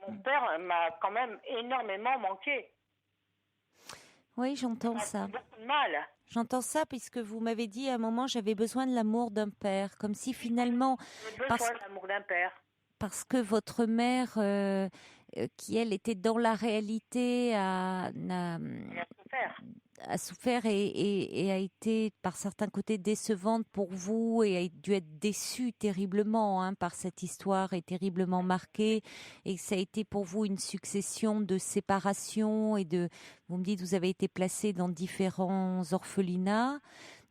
Speaker 7: Mon père m'a quand même énormément manqué.
Speaker 1: Oui, j'entends
Speaker 7: Ça
Speaker 1: ça.
Speaker 7: m'a fait beaucoup de mal.
Speaker 1: J'entends ça puisque vous m'avez dit à un moment, j'avais besoin de l'amour d'un père, comme si finalement,
Speaker 7: J'ai
Speaker 1: parce,
Speaker 7: besoin de l'amour d'un père.
Speaker 1: parce que votre mère, qui elle était dans la réalité,
Speaker 7: Il a souffert.
Speaker 1: a souffert et a été par certains côtés décevante pour vous et a dû être déçue terriblement hein, par cette histoire et terriblement marquée et que ça a été pour vous une succession de séparations et vous me dites vous avez été placé dans différents orphelinats.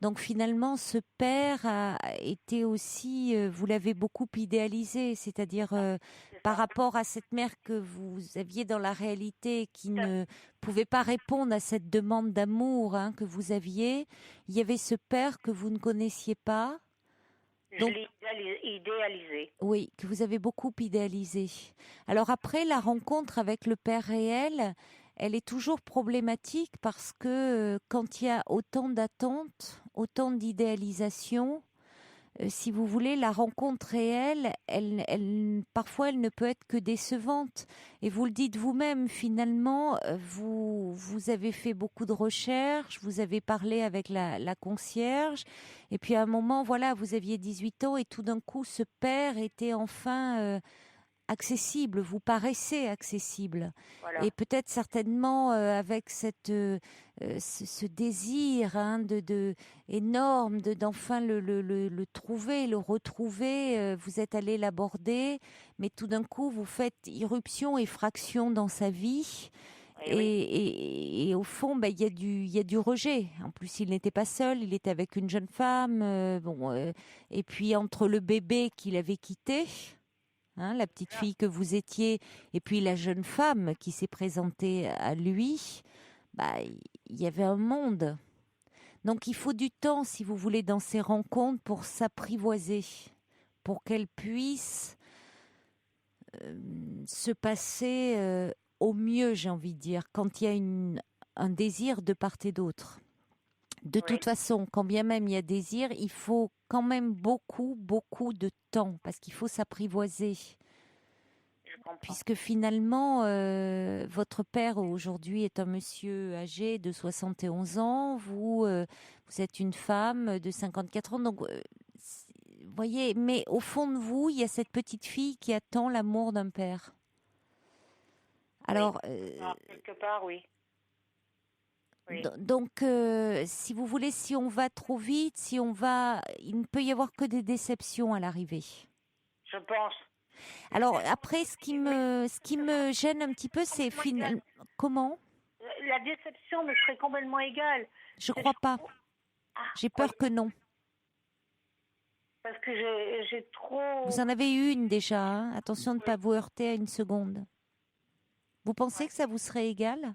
Speaker 1: Donc finalement, ce père a été aussi, vous l'avez beaucoup idéalisé, c'est-à-dire par rapport à cette mère que vous aviez dans la réalité qui ne pouvait pas répondre à cette demande d'amour hein, que vous aviez, il y avait ce père que vous ne connaissiez pas.
Speaker 7: Je l'ai idéalisé.
Speaker 1: Oui, que vous avez beaucoup idéalisé. Alors après, la rencontre avec le père réel, elle est toujours problématique parce que quand il y a autant d'attentes, autant d'idéalisation, si vous voulez, la rencontre réelle, parfois, elle ne peut être que décevante. Et vous le dites vous-même, finalement, vous avez fait beaucoup de recherches, vous avez parlé avec la concierge, et puis à un moment, voilà, vous aviez 18 ans, et tout d'un coup, ce père était enfin accessible, vous paraissez accessible.
Speaker 7: Voilà.
Speaker 1: Et peut-être certainement avec ce désir hein, énorme d'enfin le trouver, le retrouver, vous êtes allé l'aborder, mais tout d'un coup vous faites irruption et fraction dans sa vie. Et au fond, il y a du rejet. En plus, il n'était pas seul, il était avec une jeune femme. Et puis entre le bébé qu'il avait quitté, hein, la petite fille que vous étiez, et puis la jeune femme qui s'est présentée à lui, il y avait un monde. Donc il faut du temps, si vous voulez, dans ces rencontres pour s'apprivoiser, pour qu'elles puissent se passer au mieux, j'ai envie de dire, quand il y a un désir de part et d'autre. De toute façon, quand bien même il y a désir, il faut quand même beaucoup, beaucoup de temps, parce qu'il faut s'apprivoiser.
Speaker 7: Je comprends.
Speaker 1: puisque finalement, votre père aujourd'hui est un monsieur âgé de 71 ans, vous êtes une femme de 54 ans, donc vous voyez, mais au fond de vous, il y a cette petite fille qui attend l'amour d'un père. Alors,
Speaker 7: Quelque part, oui. Oui.
Speaker 1: donc, si vous voulez, si on va trop vite, il ne peut y avoir que des déceptions à l'arrivée.
Speaker 7: Je pense.
Speaker 1: Alors après, ce qui me gêne un petit peu, c'est finalement comment?
Speaker 7: La déception me serait complètement égale.
Speaker 1: Je crois pas. J'ai peur que non.
Speaker 7: Parce que j'ai trop...
Speaker 1: Vous en avez eu une déjà, hein. Attention de ne pas vous heurter à une seconde. Vous pensez que ça vous serait égal?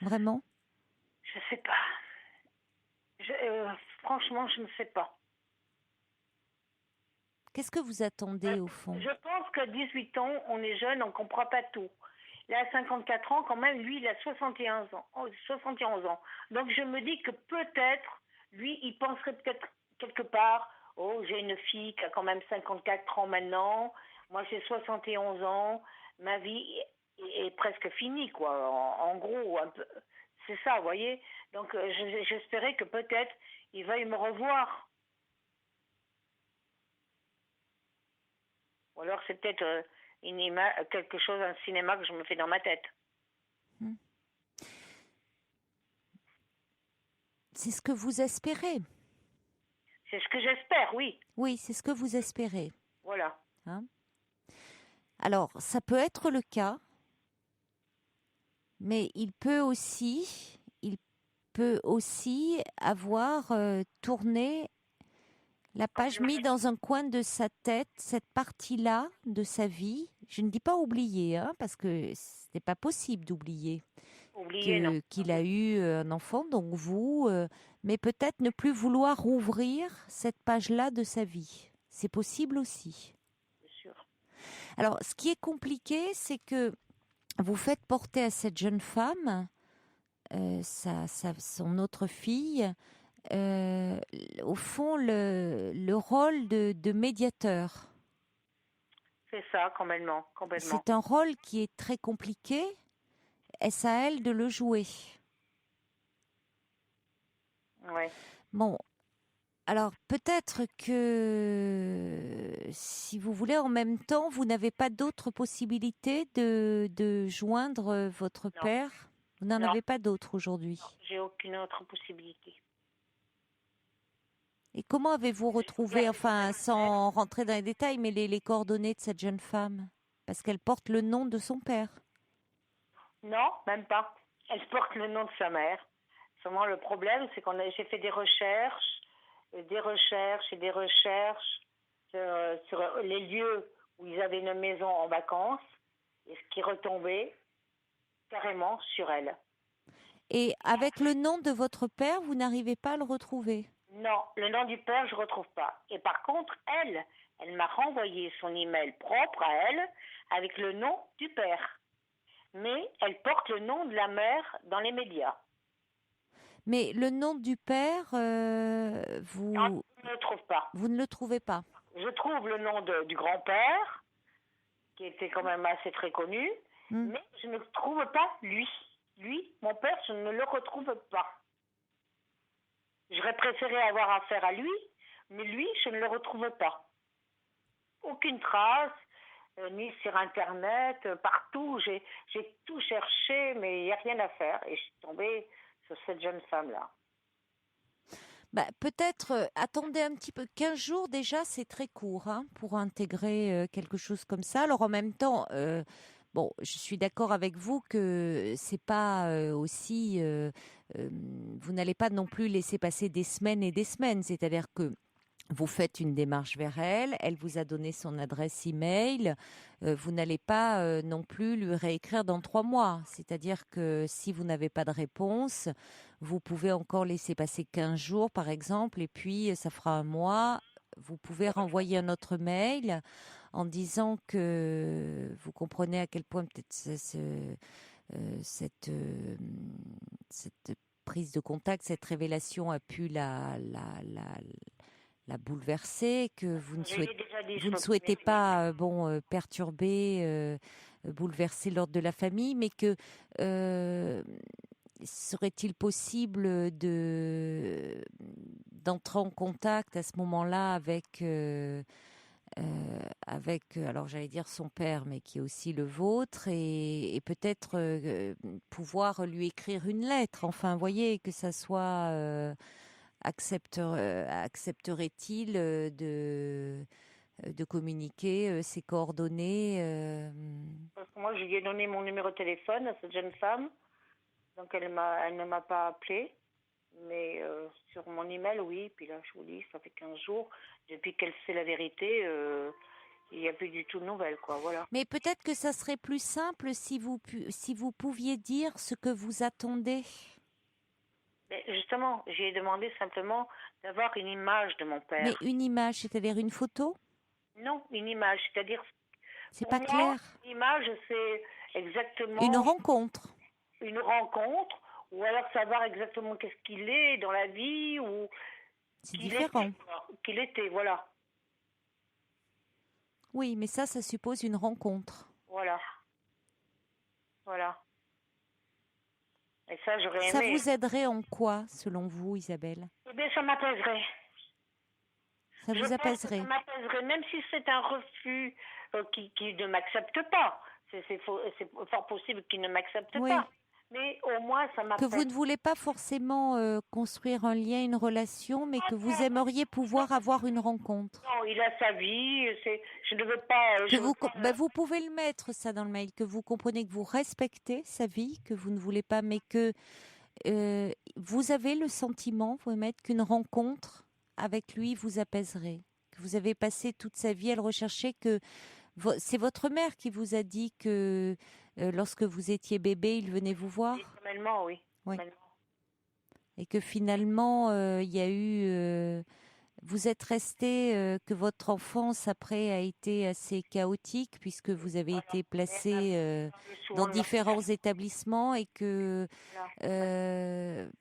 Speaker 1: Vraiment?
Speaker 7: Je sais pas. Franchement, je ne sais pas.
Speaker 1: Qu'est-ce que vous attendez au fond?
Speaker 7: Je pense qu'à 18 ans, on est jeune, on ne comprend pas tout. Là, à 54 ans, quand même, lui, il a 71 ans. 71 ans. Donc, je me dis que peut-être, lui, il penserait peut-être quelque part, oh, j'ai une fille qui a quand même 54 ans maintenant, moi j'ai 71 ans, ma vie est presque finie, quoi. En gros, un peu. C'est ça, vous voyez. Donc, j'espérais que peut-être, il veuille me revoir. Ou alors c'est peut-être quelque chose, un cinéma que je me fais dans ma tête.
Speaker 1: C'est ce que vous espérez.
Speaker 7: C'est ce que j'espère, oui.
Speaker 1: Oui, c'est ce que vous espérez.
Speaker 7: Voilà.
Speaker 1: Hein? Alors, ça peut être le cas, mais il peut aussi avoir tourné la page, mis dans un coin de sa tête, cette partie-là de sa vie. Je ne dis pas oublier, hein, parce que ce n'est pas possible d'oublier qu'il a eu un enfant, donc vous, mais peut-être ne plus vouloir rouvrir cette page-là de sa vie. C'est possible aussi.
Speaker 7: Bien sûr.
Speaker 1: Alors, ce qui est compliqué, c'est que vous faites porter à cette jeune femme, son autre fille, au fond, le rôle de médiateur.
Speaker 7: C'est ça, complètement.
Speaker 1: C'est un rôle qui est très compliqué. Est-ce à elle de le jouer?
Speaker 7: Ouais.
Speaker 1: Bon, alors peut-être que, si vous voulez, en même temps, vous n'avez pas d'autre possibilité de joindre votre père? Vous n'en avez pas d'autre aujourd'hui?
Speaker 7: Non, j'ai aucune autre possibilité.
Speaker 1: Et comment avez-vous retrouvé, enfin, sans rentrer dans les détails, mais les coordonnées de cette jeune femme? Parce qu'elle porte le nom de son père.
Speaker 7: Non, même pas. Elle porte le nom de sa mère. Seulement, le problème, c'est j'ai fait des recherches sur les lieux où ils avaient une maison en vacances, et ce qui retombait carrément sur elle.
Speaker 1: Et avec le nom de votre père, vous n'arrivez pas à le retrouver?
Speaker 7: Non, le nom du père, je ne retrouve pas. Et par contre, elle m'a renvoyé son email propre à elle avec le nom du père. Mais elle porte le nom de la mère dans les médias.
Speaker 1: Mais le nom du père,
Speaker 7: Non, je ne le trouve pas.
Speaker 1: Vous ne le trouvez pas?
Speaker 7: Je trouve le nom du grand-père, qui était quand même assez très connu, mais je ne trouve pas lui. Lui, mon père, je ne le retrouve pas. J'aurais préféré avoir affaire à lui, mais lui, je ne le retrouve pas. Aucune trace, ni sur Internet, partout. J'ai tout cherché, mais il n'y a rien à faire. Et je suis tombée sur cette jeune femme-là.
Speaker 1: Bah, peut-être, attendez un petit peu. 15 jours déjà, c'est très court, hein, pour intégrer quelque chose comme ça. Alors en même temps, bon, je suis d'accord avec vous que c'est pas aussi... vous n'allez pas non plus laisser passer des semaines et des semaines. C'est-à-dire que vous faites une démarche vers elle, elle vous a donné son adresse email, vous n'allez pas non plus lui réécrire dans 3 mois. C'est-à-dire que si vous n'avez pas de réponse, vous pouvez encore laisser passer 15 jours par exemple, et puis ça fera 1 mois. Vous pouvez renvoyer un autre mail en disant que vous comprenez à quel point peut-être cette prise de contact, cette révélation a pu la bouleverser, que vous ne souhaitez...
Speaker 7: Je l'ai déjà dit
Speaker 1: vous
Speaker 7: sur
Speaker 1: ne
Speaker 7: le
Speaker 1: souhaitez
Speaker 7: premier
Speaker 1: pas perturber, bouleverser l'ordre de la famille, mais que serait-il possible d'entrer en contact à ce moment-là avec, alors j'allais dire son père, mais qui est aussi le vôtre, et peut-être pouvoir lui écrire une lettre. Enfin, vous voyez, que ça soit accepterait-il de communiquer ses coordonnées
Speaker 7: Parce que moi, je lui ai donné mon numéro de téléphone à cette jeune femme. Donc, elle ne m'a pas appelé. Mais sur mon email, oui. Puis là, je vous dis, ça fait 15 jours. Depuis qu'elle sait la vérité, il n'y a plus du tout de nouvelles, quoi. Voilà.
Speaker 1: Mais peut-être que ça serait plus simple si vous pouviez dire ce que vous attendez.
Speaker 7: Mais justement, j'ai demandé simplement d'avoir une image de mon père.
Speaker 1: Mais une image, c'est-à-dire une photo?
Speaker 7: Non, une image. C'est-à-dire,
Speaker 1: C'est
Speaker 7: pour
Speaker 1: pas
Speaker 7: moi,
Speaker 1: clair.
Speaker 7: une image, c'est exactement
Speaker 1: Une rencontre.
Speaker 7: une rencontre, ou alors savoir exactement qu'est-ce qu'il est dans la vie, ou
Speaker 1: C'est
Speaker 7: qu'il
Speaker 1: différent.
Speaker 7: qu'il était, voilà.
Speaker 1: Oui, mais ça suppose une rencontre.
Speaker 7: Voilà. Voilà. Et ça, j'aurais
Speaker 1: Ça
Speaker 7: aimé.
Speaker 1: vous aiderait en quoi, selon vous, Isabelle?
Speaker 7: Eh bien, ça m'apaiserait.
Speaker 1: Ça
Speaker 7: Je
Speaker 1: vous
Speaker 7: pense que
Speaker 1: apaiserait?
Speaker 7: ça m'apaiserait, même si c'est un refus qui ne m'accepte pas. C'est fort possible qu'il ne m'accepte
Speaker 1: Oui.
Speaker 7: pas. Mais au moins, ça
Speaker 1: Que
Speaker 7: m'apaise.
Speaker 1: vous ne voulez pas forcément construire un lien, une relation, mais que vous aimeriez pouvoir avoir une rencontre.
Speaker 7: Non, il a sa vie. Je ne veux pas...
Speaker 1: Que vous pouvez le mettre, ça, dans le mail, que vous comprenez que vous respectez sa vie, que vous ne voulez pas, mais que vous avez le sentiment, vous pouvez mettre qu'une rencontre avec lui vous apaiserait. Que vous avez passé toute sa vie à le rechercher, que c'est votre mère qui vous a dit que lorsque vous étiez bébé, il venait vous voir,
Speaker 7: Formellement, oui.
Speaker 1: Oui.
Speaker 7: Formellement.
Speaker 1: et que finalement, il y a eu... vous êtes resté, que votre enfance après a été assez chaotique puisque vous avez été placé dans différents établissements et que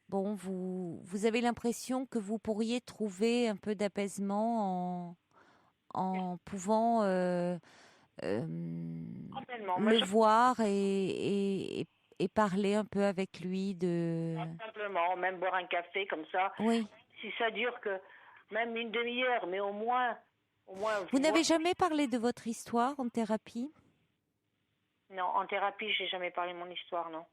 Speaker 1: bon, vous avez l'impression que vous pourriez trouver un peu d'apaisement en pouvant
Speaker 7: Complètement. Moi,
Speaker 1: le voir et parler un peu avec lui de...
Speaker 7: simplement, même boire un café comme ça.
Speaker 1: Oui.
Speaker 7: Si ça dure que même une demi-heure, mais au moins
Speaker 1: Vous n'avez jamais parlé de votre histoire en thérapie?
Speaker 7: Non, en thérapie, j'ai jamais parlé de mon histoire, non.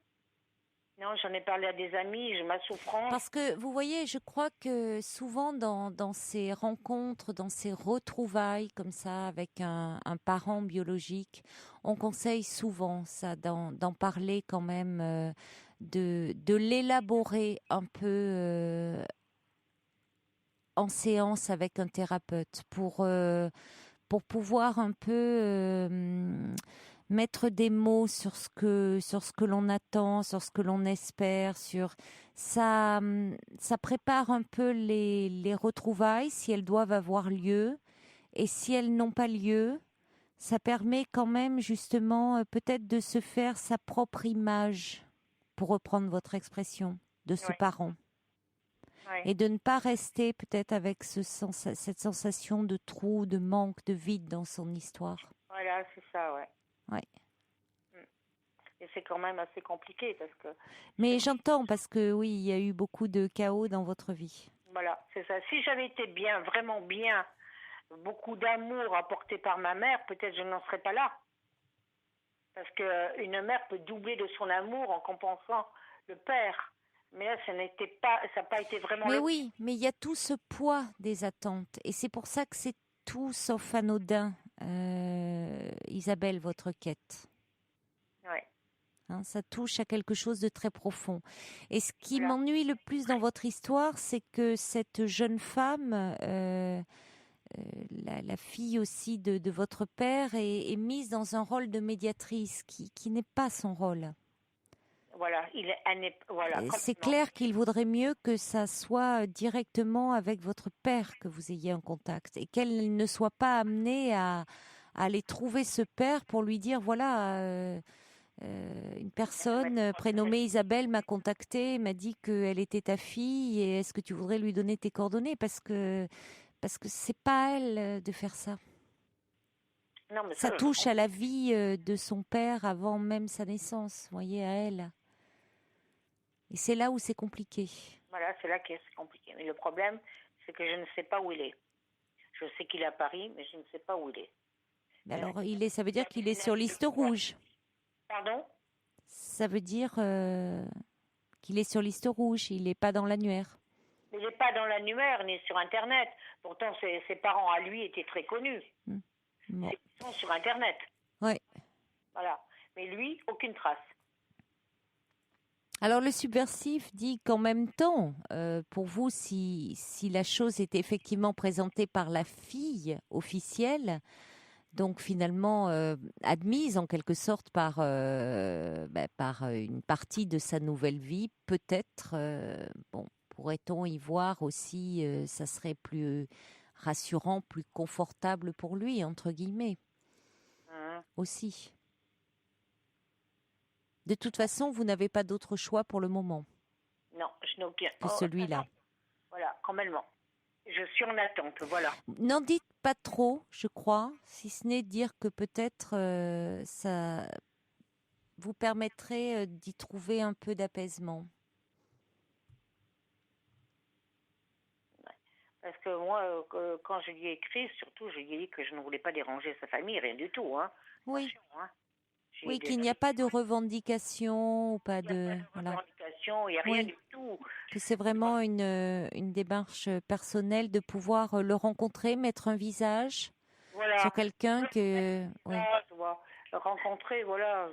Speaker 7: Non, j'en ai parlé à des amis, ma souffrance.
Speaker 1: Parce que vous voyez, je crois que souvent dans ces rencontres, dans ces retrouvailles comme ça avec un parent biologique, on conseille souvent ça, d'en parler quand même, de l'élaborer un peu en séance avec un thérapeute pour pouvoir un peu mettre des mots sur ce que l'on attend, sur ce que l'on espère, sur ça prépare un peu les retrouvailles si elles doivent avoir lieu, et si elles n'ont pas lieu, ça permet quand même justement peut-être de se faire sa propre image, pour reprendre votre expression, de ce parent.
Speaker 7: Ouais.
Speaker 1: Et de ne pas rester peut-être avec cette sensation de trou, de manque, de vide dans son histoire.
Speaker 7: Voilà, c'est ça, ouais.
Speaker 1: Ouais.
Speaker 7: Et c'est quand même assez compliqué parce que...
Speaker 1: Mais j'entends, parce que oui, il y a eu beaucoup de chaos dans votre vie.
Speaker 7: Voilà, c'est ça. Si j'avais été bien, vraiment bien, beaucoup d'amour apporté par ma mère, peut-être je n'en serais pas là. Parce qu'une mère peut doubler de son amour en compensant le père. Mais là, ça n'a pas été vraiment...
Speaker 1: Mais oui, mais il y a tout ce poids des attentes. Et c'est pour ça que c'est tout sauf anodin, Isabelle, votre quête.
Speaker 7: Ouais.
Speaker 1: Hein, ça touche à quelque chose de très profond. Et ce qui m'ennuie le plus dans votre histoire, c'est que cette jeune femme, la fille aussi de votre père, est mise dans un rôle de médiatrice qui n'est pas son rôle.
Speaker 7: Voilà, voilà.
Speaker 1: C'est clair qu'il vaudrait mieux que ça soit directement avec votre père que vous ayez un contact, et qu'elle ne soit pas amenée à aller trouver ce père pour lui dire voilà, une personne prénommée Isabelle m'a contactée, m'a dit qu'elle était ta fille, et est-ce que tu voudrais lui donner tes coordonnées, parce que c'est pas à elle de faire ça.
Speaker 7: Non, mais
Speaker 1: Ça
Speaker 7: je
Speaker 1: touche à la vie de son père avant même sa naissance, vous voyez, à elle. Et c'est là où c'est compliqué.
Speaker 7: Voilà, c'est là que c'est compliqué. Mais le problème, c'est que je ne sais pas où il est. Je sais qu'il est à Paris, mais je ne sais pas où il est.
Speaker 1: Mais alors, ça veut dire qu'il est sur liste rouge.
Speaker 7: Pardon?
Speaker 1: Ça veut dire qu'il est sur liste rouge, il n'est pas dans l'annuaire.
Speaker 7: Il n'est pas dans l'annuaire ni sur Internet. Pourtant, ses parents à lui étaient très connus.
Speaker 1: Bon.
Speaker 7: Ils sont sur Internet.
Speaker 1: Ouais.
Speaker 7: Voilà. Mais lui, aucune trace.
Speaker 1: Alors le subversif dit qu'en même temps, pour vous, si la chose est effectivement présentée par la fille officielle, donc finalement admise en quelque sorte par une partie de sa nouvelle vie, peut-être, pourrait-on y voir aussi, ça serait plus rassurant, plus confortable pour lui, entre guillemets, aussi. De toute façon, vous n'avez pas d'autre choix pour le moment
Speaker 7: Non, je n'ai aucun.
Speaker 1: que celui-là.
Speaker 7: Voilà, complètement. Je suis en attente, voilà.
Speaker 1: N'en dites pas trop, je crois, si ce n'est dire que peut-être ça vous permettrait d'y trouver un peu d'apaisement.
Speaker 7: Parce que moi, quand je lui ai écrit, surtout, je lui ai dit que je ne voulais pas déranger sa famille, rien du tout. Hein.
Speaker 1: Oui.
Speaker 7: Attention, hein.
Speaker 1: Oui, qu'il n'y a pas de revendication ou pas de... Voilà.
Speaker 7: Revendication, il n'y a rien du tout.
Speaker 1: Que c'est vraiment une démarche personnelle de pouvoir le rencontrer, mettre un visage sur quelqu'un que... Oui.
Speaker 7: Le rencontrer, voilà.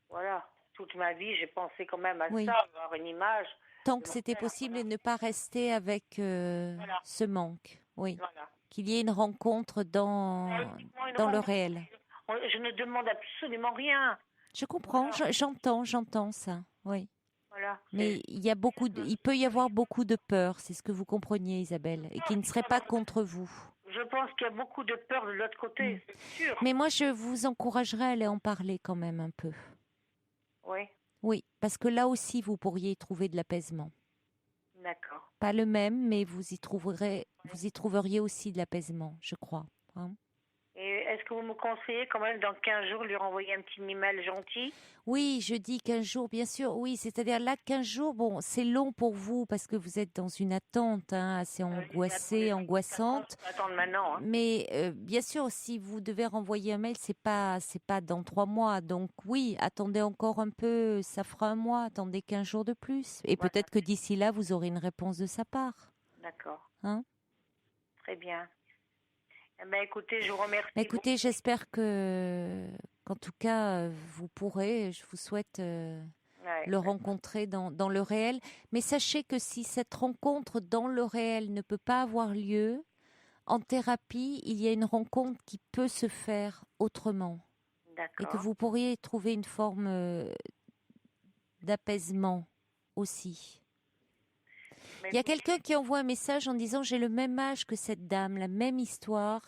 Speaker 7: Voilà. Toute ma vie, j'ai pensé quand même à
Speaker 1: Oui.
Speaker 7: ça, avoir une image.
Speaker 1: Tant que c'était possible et ne pas rester avec ce manque. Oui.
Speaker 7: Voilà.
Speaker 1: Qu'il y ait une rencontre dans le réel.
Speaker 7: Je ne demande absolument rien.
Speaker 1: Je comprends, j'entends ça, oui.
Speaker 7: Voilà.
Speaker 1: Mais il peut y avoir beaucoup de peur, c'est ce que vous compreniez, Isabelle, et qui ne serait pas contre vous.
Speaker 7: Je pense qu'il y a beaucoup de peur de l'autre côté, c'est sûr.
Speaker 1: Mais moi, je vous encouragerais à aller en parler quand même un peu.
Speaker 7: Oui.
Speaker 1: Oui, parce que là aussi, vous pourriez y trouver de l'apaisement.
Speaker 7: D'accord.
Speaker 1: Pas le même, mais vous y trouveriez aussi de l'apaisement, je crois. Hein.
Speaker 7: Et est-ce que vous me conseillez quand même dans 15 jours lui renvoyer un petit email gentil?
Speaker 1: Oui, je dis 15 jours, bien sûr, oui, c'est-à-dire là, 15 jours, bon, c'est long pour vous parce que vous êtes dans une attente assez angoissante.
Speaker 7: Attendre maintenant. Hein.
Speaker 1: Mais bien sûr, si vous devez renvoyer un mail, c'est pas dans 3 mois. Donc oui, attendez encore un peu, ça fera un mois, attendez 15 jours de plus. Et peut-être que d'ici là, vous aurez une réponse de sa part.
Speaker 7: D'accord.
Speaker 1: Hein?
Speaker 7: Très bien. Eh ben, écoutez, je vous remercie.
Speaker 1: Écoutez, j'espère qu'en tout cas, vous pourrez, je vous souhaite le rencontrer dans le réel. Mais sachez que si cette rencontre dans le réel ne peut pas avoir lieu, en thérapie, il y a une rencontre qui peut se faire autrement.
Speaker 7: D'accord.
Speaker 1: Et que vous pourriez trouver une forme d'apaisement aussi. Il y a quelqu'un qui envoie un message en disant « J'ai le même âge que cette dame, la même histoire.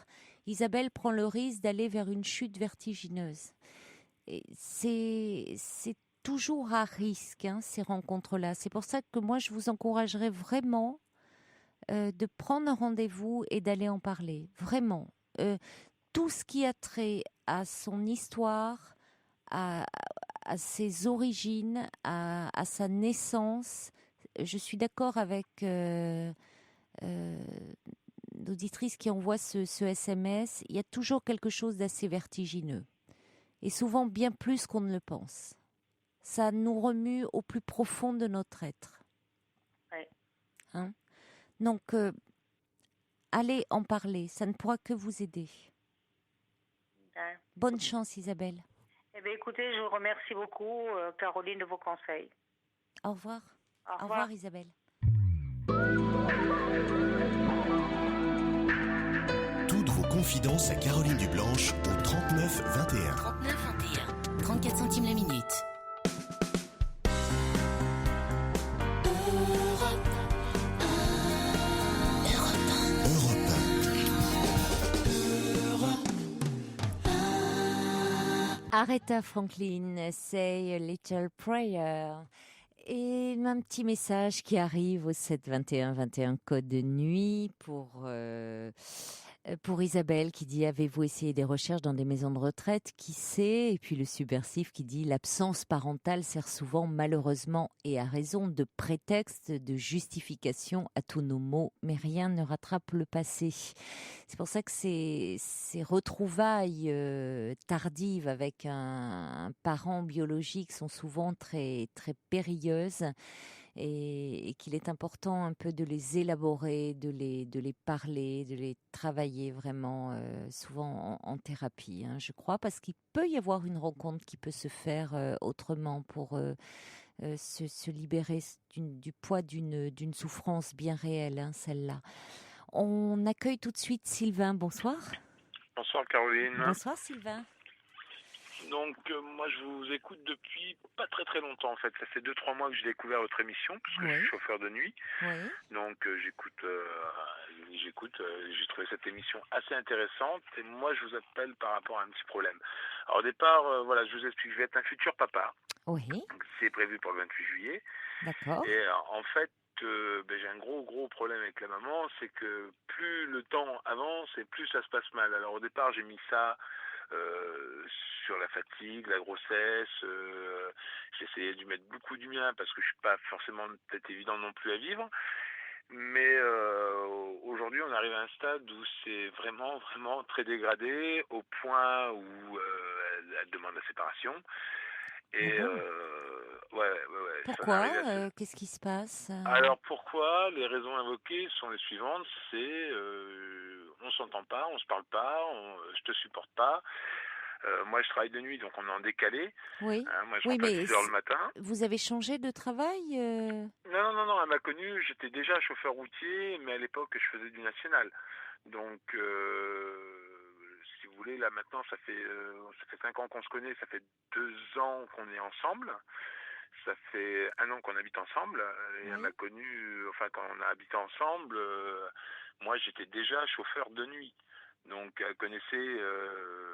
Speaker 1: Isabelle prend le risque d'aller vers une chute vertigineuse. » C'est toujours à risque, hein, ces rencontres-là. C'est pour ça que moi, je vous encouragerais vraiment de prendre un rendez-vous et d'aller en parler. Vraiment. Tout ce qui a trait à son histoire, à ses origines, à sa naissance. Je suis d'accord avec l'auditrice qui envoie ce SMS. Il y a toujours quelque chose d'assez vertigineux. Et souvent bien plus qu'on ne le pense. Ça nous remue au plus profond de notre être.
Speaker 7: Oui.
Speaker 1: Hein? Donc, allez en parler. Ça ne pourra que vous aider.
Speaker 7: Ouais.
Speaker 1: Bonne chance, Isabelle.
Speaker 7: Eh bien, écoutez, je vous remercie beaucoup, Caroline, de vos conseils.
Speaker 1: Au revoir.
Speaker 7: Au revoir.
Speaker 1: Au revoir, Isabelle.
Speaker 5: Toutes vos confidences à Caroline Dublanche au 39 21.
Speaker 2: 39 21. 34 centimes la minute.
Speaker 1: Aretha Franklin, Say a Little Prayer. Et un petit message qui arrive au 7 21 21 code de nuit pour Pour Isabelle qui dit: avez-vous essayé des recherches dans des maisons de retraite? Qui sait? Et puis le subversif qui dit: l'absence parentale sert souvent, malheureusement et à raison, de prétexte, de justification à tous nos maux, mais rien ne rattrape le passé. C'est pour ça que ces retrouvailles tardives avec un parent biologique sont souvent très, très périlleuses. Et qu'il est important un peu de les élaborer, de les parler, de les travailler vraiment, souvent en thérapie, hein, je crois, parce qu'il peut y avoir une rencontre qui peut se faire autrement pour se libérer du poids d'une souffrance bien réelle, hein, celle-là. On accueille tout de suite Sylvain. Bonsoir.
Speaker 8: Bonsoir Caroline.
Speaker 1: Bonsoir Sylvain.
Speaker 8: Donc moi je vous écoute depuis pas très très longtemps en fait. Ça fait 2-3 mois que j'ai découvert votre émission parce que je suis chauffeur de nuit.
Speaker 1: Oui.
Speaker 8: Donc j'écoute, j'ai trouvé cette émission assez intéressante et moi je vous appelle par rapport à un petit problème. Alors au départ, voilà, je vous explique, je vais être un futur papa.
Speaker 1: Oui.
Speaker 8: Donc, c'est prévu pour le 28 juillet.
Speaker 1: D'accord.
Speaker 8: Et en fait, j'ai un gros problème avec la maman, c'est que plus le temps avance et plus ça se passe mal. Alors au départ j'ai mis ça sur la fatigue, la grossesse. J'ai essayé de mettre beaucoup du mien parce que je suis pas forcément peut-être évident non plus à vivre. Mais aujourd'hui, on arrive à un stade où c'est vraiment très dégradé au point où elle demande la séparation. Et ouais.
Speaker 1: Pourquoi? Qu'est-ce qui se passe?
Speaker 8: Alors pourquoi? Les raisons invoquées sont les suivantes. C'est on s'entend pas, on se parle pas, je te supporte pas. Moi, je travaille de nuit, donc on est en décalé.
Speaker 1: Oui.
Speaker 8: Moi, je
Speaker 1: Oui,
Speaker 8: rentre à
Speaker 1: mais
Speaker 8: 6 heures le matin.
Speaker 1: vous avez changé de travail?
Speaker 8: Non, elle m'a connu. J'étais déjà chauffeur routier, mais à l'époque, je faisais du national. Donc, si vous voulez, là maintenant, ça fait 5 ans qu'on se connaît, ça fait 2 ans qu'on est ensemble. Ça fait 1 an qu'on habite ensemble. Et elle m'a connu, enfin, quand on a habité ensemble, moi, j'étais déjà chauffeur de nuit. Donc, elle connaissait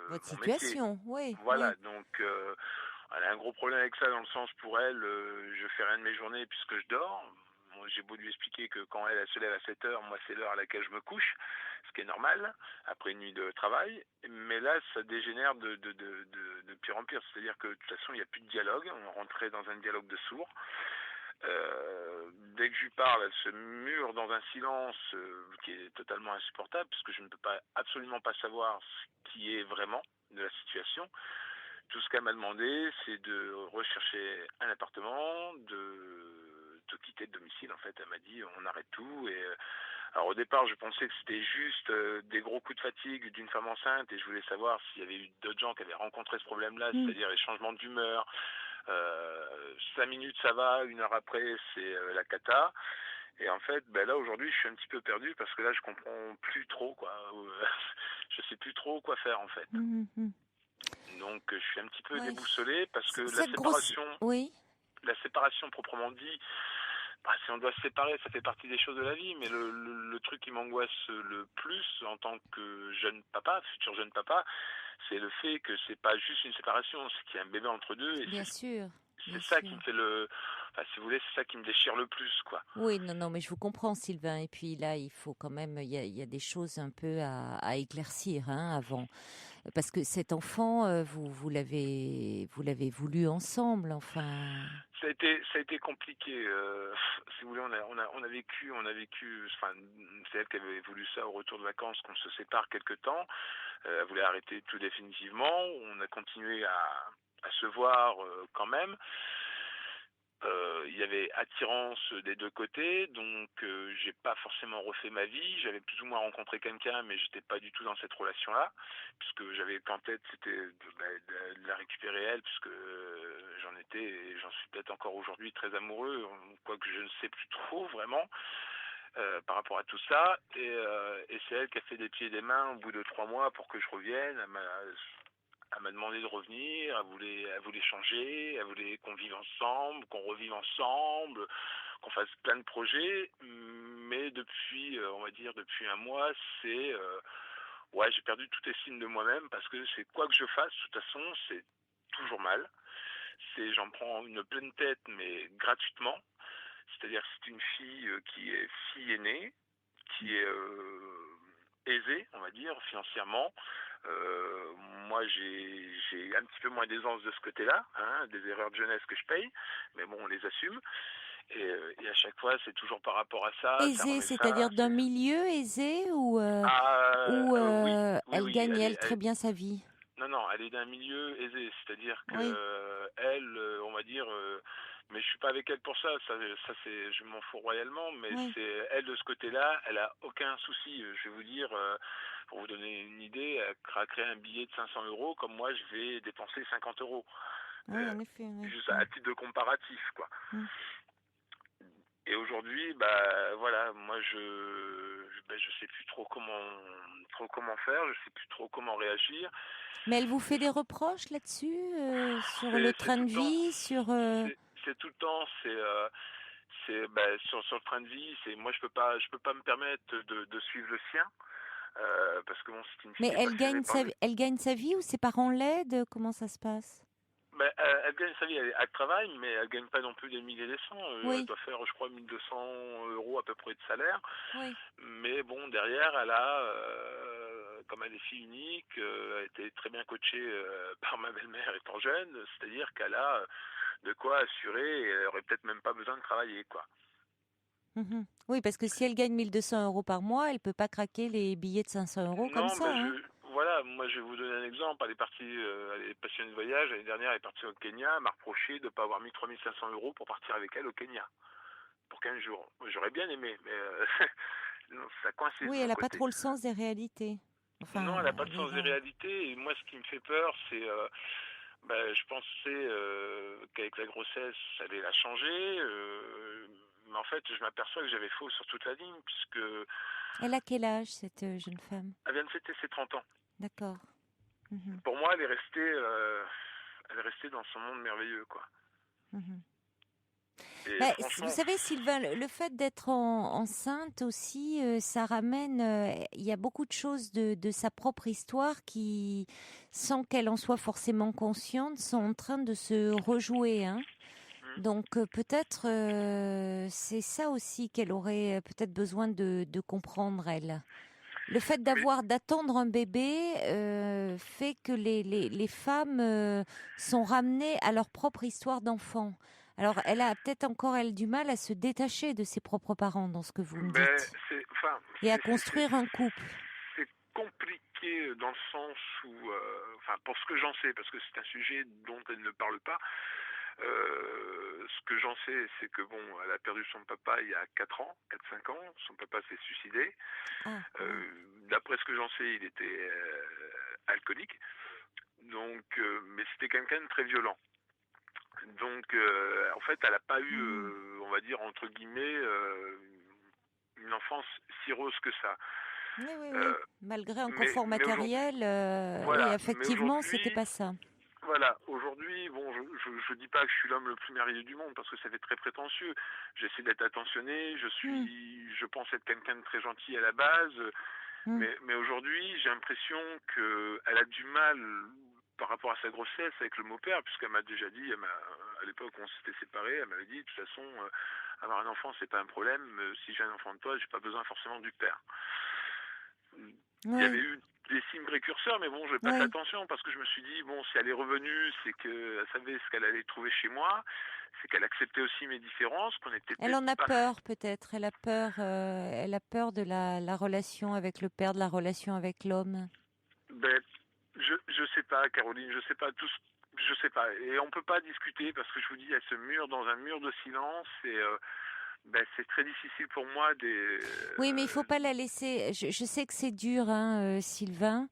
Speaker 1: Votre
Speaker 8: mon métier.
Speaker 1: situation, oui.
Speaker 8: Voilà,
Speaker 1: Oui.
Speaker 8: donc elle a un gros problème avec ça dans le sens pour elle, je fais rien de mes journées puisque je dors. Moi, j'ai beau lui expliquer que quand elle se lève à 7 heures, moi c'est l'heure à laquelle je me couche, ce qui est normal après une nuit de travail. Mais là, ça dégénère de pire en pire. C'est-à-dire que de toute façon, il n'y a plus de dialogue. On rentrait dans un dialogue de sourds. Dès que je lui parle, elle se mure dans un silence qui est totalement insupportable puisque je ne peux absolument pas savoir ce qui est vraiment de la situation. Tout ce qu'elle m'a demandé, c'est de rechercher un appartement, de quitter le domicile. En fait, elle m'a dit on arrête tout. Et alors au départ, je pensais que c'était juste des gros coups de fatigue d'une femme enceinte et je voulais savoir s'il y avait eu d'autres gens qui avaient rencontré ce problème-là, c'est-à-dire les changements d'humeur. 5 minutes ça va, 1 heure après c'est la cata. Et en fait, là aujourd'hui, je suis un petit peu perdu parce que là, je comprends plus trop quoi. Je sais plus trop quoi faire en fait. Donc, je suis un petit peu déboussolé parce que la séparation proprement dit, si on doit se séparer, ça fait partie des choses de la vie. Mais le truc qui m'angoisse le plus en tant que jeune papa, futur jeune papa, c'est le fait que c'est pas juste une séparation, c'est qu'il y a un bébé entre deux. Et
Speaker 1: Bien sûr.
Speaker 8: C'est ça qui me fait si vous voulez, c'est ça qui me déchire le plus, quoi.
Speaker 1: Oui, non, mais je vous comprends, Sylvain. Et puis là, il faut quand même, il y a des choses un peu à éclaircir, hein, avant, parce que cet enfant, vous l'avez voulu ensemble, enfin.
Speaker 8: Ça a été compliqué. Si vous voulez, on a vécu. Enfin, c'est elle qui avait voulu ça au retour de vacances, qu'on se sépare quelque temps. Elle voulait arrêter tout définitivement. On a continué à se voir quand même. Il y avait attirance des deux côtés, donc j'ai pas forcément refait ma vie. J'avais plus ou moins rencontré quelqu'un, mais j'étais pas du tout dans cette relation-là, puisque j'avais qu'en tête c'était de la récupérer elle, puisque j'en étais et j'en suis peut-être encore aujourd'hui très amoureux, quoique je ne sais plus trop vraiment par rapport à tout ça. Et c'est elle qui a fait des pieds et des mains au bout de 3 mois pour que je revienne. Elle m'a demandé de revenir, elle voulait changer, elle voulait qu'on vive ensemble, qu'on revive ensemble, qu'on fasse plein de projets. Mais depuis, on va dire, depuis 1 mois, c'est... j'ai perdu toute estime de moi-même parce que c'est quoi que je fasse, de toute façon, c'est toujours mal. J'en prends une pleine tête, mais gratuitement. C'est-à-dire que c'est une fille qui est fille aînée, qui est aisée, on va dire, financièrement. Moi, j'ai un petit peu moins d'aisance de ce côté-là, hein, des erreurs de jeunesse que je paye, mais bon, on les assume. Et à chaque fois, c'est toujours par rapport à ça. Ça
Speaker 1: Aisée,
Speaker 8: remet
Speaker 1: c'est-à-dire
Speaker 8: ça.
Speaker 1: d'un milieu aisé ou
Speaker 8: Oui, oui,
Speaker 1: elle gagne
Speaker 8: elle
Speaker 1: elle
Speaker 8: est,
Speaker 1: très bien sa vie?
Speaker 8: non, elle est d'un milieu aisé, c'est-à-dire que
Speaker 1: Oui,
Speaker 8: elle, on va dire, mais je suis pas avec elle pour ça, c'est, je m'en fous royalement, mais
Speaker 1: oui.
Speaker 8: c'est elle de ce côté-là, elle a aucun souci. Je vais vous dire, pour vous donner une idée, elle craquerait un billet de 500 euros, comme moi je vais dépenser 50 euros,
Speaker 1: Oui, en effet, oui.
Speaker 8: juste à titre de comparatif, quoi.
Speaker 1: Mm.
Speaker 8: Et aujourd'hui, bah voilà, moi je sais plus trop comment faire, je sais plus trop comment réagir.
Speaker 1: Mais elle vous fait des reproches là-dessus, sur le
Speaker 8: C'est
Speaker 1: train
Speaker 8: tout
Speaker 1: de
Speaker 8: le temps,
Speaker 1: vie, sur...
Speaker 8: c'est tout le temps, sur le train de vie, c'est moi je peux pas me permettre de suivre le sien parce que bon c'est une fille
Speaker 1: Mais
Speaker 8: qui est passionnée par lui.
Speaker 1: elle gagne sa vie ou ses parents l'aident? Comment ça se passe?
Speaker 8: Ben, elle gagne sa vie, elle travaille, mais elle gagne pas non plus des milliers et des cents. Elle
Speaker 1: Oui,
Speaker 8: doit faire, je crois, 1 200 € à peu près de salaire.
Speaker 1: oui.
Speaker 8: Mais bon, derrière, elle a, comme elle est fille unique, elle a été très bien coachée par ma belle-mère étant jeune, c'est-à-dire qu'elle a de quoi assurer et elle aurait peut-être même pas besoin de travailler, quoi.
Speaker 1: Mhm. Oui, parce que si elle gagne 1 200 € par mois, elle peut pas craquer les billets de 500 € comme
Speaker 8: Non,
Speaker 1: ça, hein.
Speaker 8: voilà, moi je vais vous donner un exemple. Elle est partie, elle est passionnée de voyage. L'année dernière, elle est partie au Kenya. Elle m'a reproché de ne pas avoir mis 3 500 € pour partir avec elle au Kenya pour 15 jours. Moi, j'aurais bien aimé, mais non, ça coincait de
Speaker 1: Oui,
Speaker 8: mon
Speaker 1: elle a pas
Speaker 8: côté.
Speaker 1: trop le sens des réalités.
Speaker 8: Non, elle
Speaker 1: Enfin,
Speaker 8: n'a pas de sens des réalités. Et moi, ce qui me fait peur, c'est, je pensais qu'avec la grossesse, ça allait la changer. Mais en fait, je m'aperçois que j'avais faux sur toute la ligne, puisque
Speaker 1: elle a quel âge, cette jeune femme?
Speaker 8: elle vient de fêter ses 30 ans.
Speaker 1: D'accord. Mhm,
Speaker 8: Pour moi, elle est restée dans son monde merveilleux, quoi.
Speaker 1: mhm.
Speaker 8: Et
Speaker 1: Bah, vous
Speaker 8: franchement,
Speaker 1: savez, Sylvain, le fait d'être enceinte aussi, ça ramène. Il y a beaucoup de choses de sa propre histoire qui, sans qu'elle en soit forcément consciente, sont en train de se rejouer, hein. Donc peut-être c'est ça aussi qu'elle aurait peut-être besoin de comprendre, elle. Le fait
Speaker 8: mais,
Speaker 1: d'attendre un bébé fait que les femmes sont ramenées à leur propre histoire d'enfant. Alors, elle a peut-être encore, elle, du mal à se détacher de ses propres parents, dans ce que vous me dites, et à construire un couple.
Speaker 8: c'est compliqué dans le sens où, pour ce que j'en sais, parce que c'est un sujet dont elle ne parle pas, ce que j'en sais, c'est que bon, elle a perdu son papa il y a 4-5 ans, son papa s'est suicidé.
Speaker 1: Ah,
Speaker 8: D'après ce que j'en sais, il était alcoolique, donc, mais c'était quelqu'un de très violent. Donc, en fait, elle n'a pas eu, on va dire, entre guillemets, une enfance si rose que ça.
Speaker 1: oui, oui, oui.
Speaker 8: Euh,
Speaker 1: Malgré un
Speaker 8: mais
Speaker 1: confort matériel, oui,
Speaker 8: voilà,
Speaker 1: effectivement,
Speaker 8: mais
Speaker 1: c'était pas ça.
Speaker 8: voilà, aujourd'hui, bon, je dis pas que je suis l'homme le plus merveilleux du monde parce que ça fait très prétentieux. J'essaie d'être attentionné, je pense être quelqu'un de très gentil à la base, mais aujourd'hui, j'ai l'impression qu'elle a du mal par rapport à sa grossesse avec le mot-père, puisqu'elle m'a déjà dit, à l'époque où on s'était séparés, elle m'avait dit, de toute façon, avoir un enfant, c'est pas un problème, si j'ai un enfant de toi, j'ai pas besoin forcément du père. Il y avait eu des signes précurseurs, mais bon, je pas fait attention parce que je me suis dit, bon, si elle est revenue, c'est qu'elle savait ce qu'elle allait trouver chez moi, c'est qu'elle acceptait aussi mes différences, qu'on était
Speaker 1: Elle en a
Speaker 8: pas...
Speaker 1: peur, peut-être. Elle a peur de la relation avec le père, de la relation avec l'homme.
Speaker 8: Ben, je sais pas, Caroline, je sais pas tous. Je sais pas. Et on peut pas discuter parce que je vous dis, elle se mure dans un mur de silence et c'est très difficile pour moi
Speaker 1: Oui, mais il faut pas la laisser. Je sais que c'est dur, hein, Sylvain,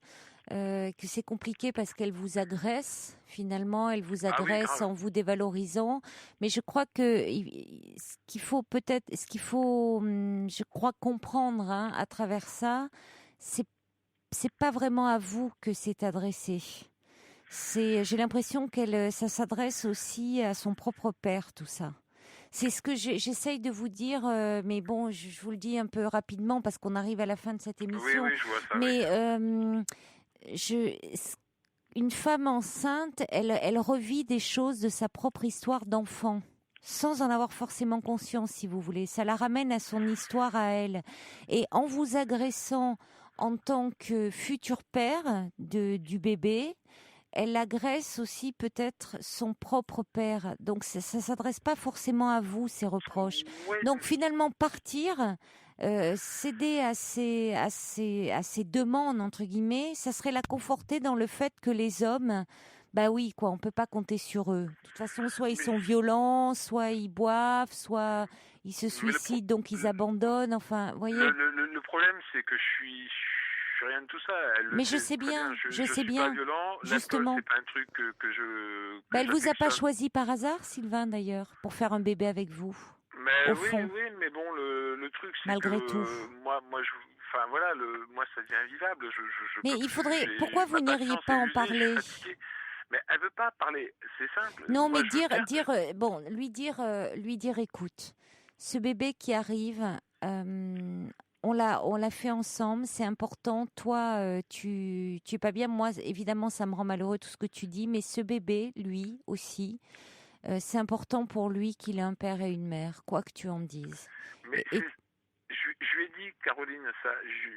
Speaker 1: que c'est compliqué parce qu'elle vous agresse. Finalement, elle vous agresse en vous dévalorisant. Mais je crois que ce qu'il faut, je crois comprendre, hein, à travers ça, c'est pas vraiment à vous que c'est adressé. J'ai l'impression ça s'adresse aussi à son propre père, tout ça. C'est ce que j'essaye de vous dire, mais bon, je vous le dis un peu rapidement parce qu'on arrive à la fin de cette émission.
Speaker 8: Oui, je vois ça.
Speaker 1: Mais une femme enceinte, elle revit des choses de sa propre histoire d'enfant, sans en avoir forcément conscience, si vous voulez. Ça la ramène à son histoire à elle. Et en vous agressant, en tant que futur père du bébé, elle agresse aussi peut-être son propre père. Donc ça s'adresse pas forcément à vous, ces reproches.
Speaker 8: Ouais,
Speaker 1: Donc finalement, partir, céder à ses demandes, entre guillemets, ça serait la conforter dans le fait que les hommes, bah oui, quoi, on peut pas compter sur eux. De toute façon, soit ils sont violents, soit ils boivent, soit ils se suicident, donc ils abandonnent. Enfin, vous voyez.
Speaker 8: Le problème, c'est que je suis rien de tout ça.
Speaker 1: Mais je sais bien, je sais
Speaker 8: suis
Speaker 1: bien.
Speaker 8: pas violent.
Speaker 1: Justement.
Speaker 8: L'alcool, c'est pas un truc que je.
Speaker 1: Bah, elle vous a pas
Speaker 8: j'affectionne.
Speaker 1: choisi par hasard, Sylvain, d'ailleurs, pour faire un bébé avec vous.
Speaker 8: Mais
Speaker 1: au
Speaker 8: oui,
Speaker 1: fond.
Speaker 8: oui, mais bon, le truc, c'est
Speaker 1: Malgré
Speaker 8: que
Speaker 1: tout.
Speaker 8: moi, enfin voilà, moi, ça devient invivable.
Speaker 1: Mais
Speaker 8: peux
Speaker 1: il
Speaker 8: plus,
Speaker 1: faudrait. Pourquoi vous
Speaker 8: ma
Speaker 1: n'iriez
Speaker 8: patience
Speaker 1: pas
Speaker 8: est
Speaker 1: en
Speaker 8: usée,
Speaker 1: parler?
Speaker 8: je suis fatigué. Mais elle veut pas parler, c'est simple.
Speaker 1: Non,
Speaker 8: Moi,
Speaker 1: mais
Speaker 8: je veux bien-
Speaker 1: lui dire, écoute, ce bébé qui arrive, on l'a fait ensemble, c'est important. Toi, tu es pas bien. Moi, évidemment, ça me rend malheureux tout ce que tu dis, mais ce bébé, lui aussi, c'est important pour lui qu'il ait un père et une mère, quoi que tu en dises.
Speaker 8: Mais
Speaker 1: Et-
Speaker 8: je lui ai dit, Caroline, ça, je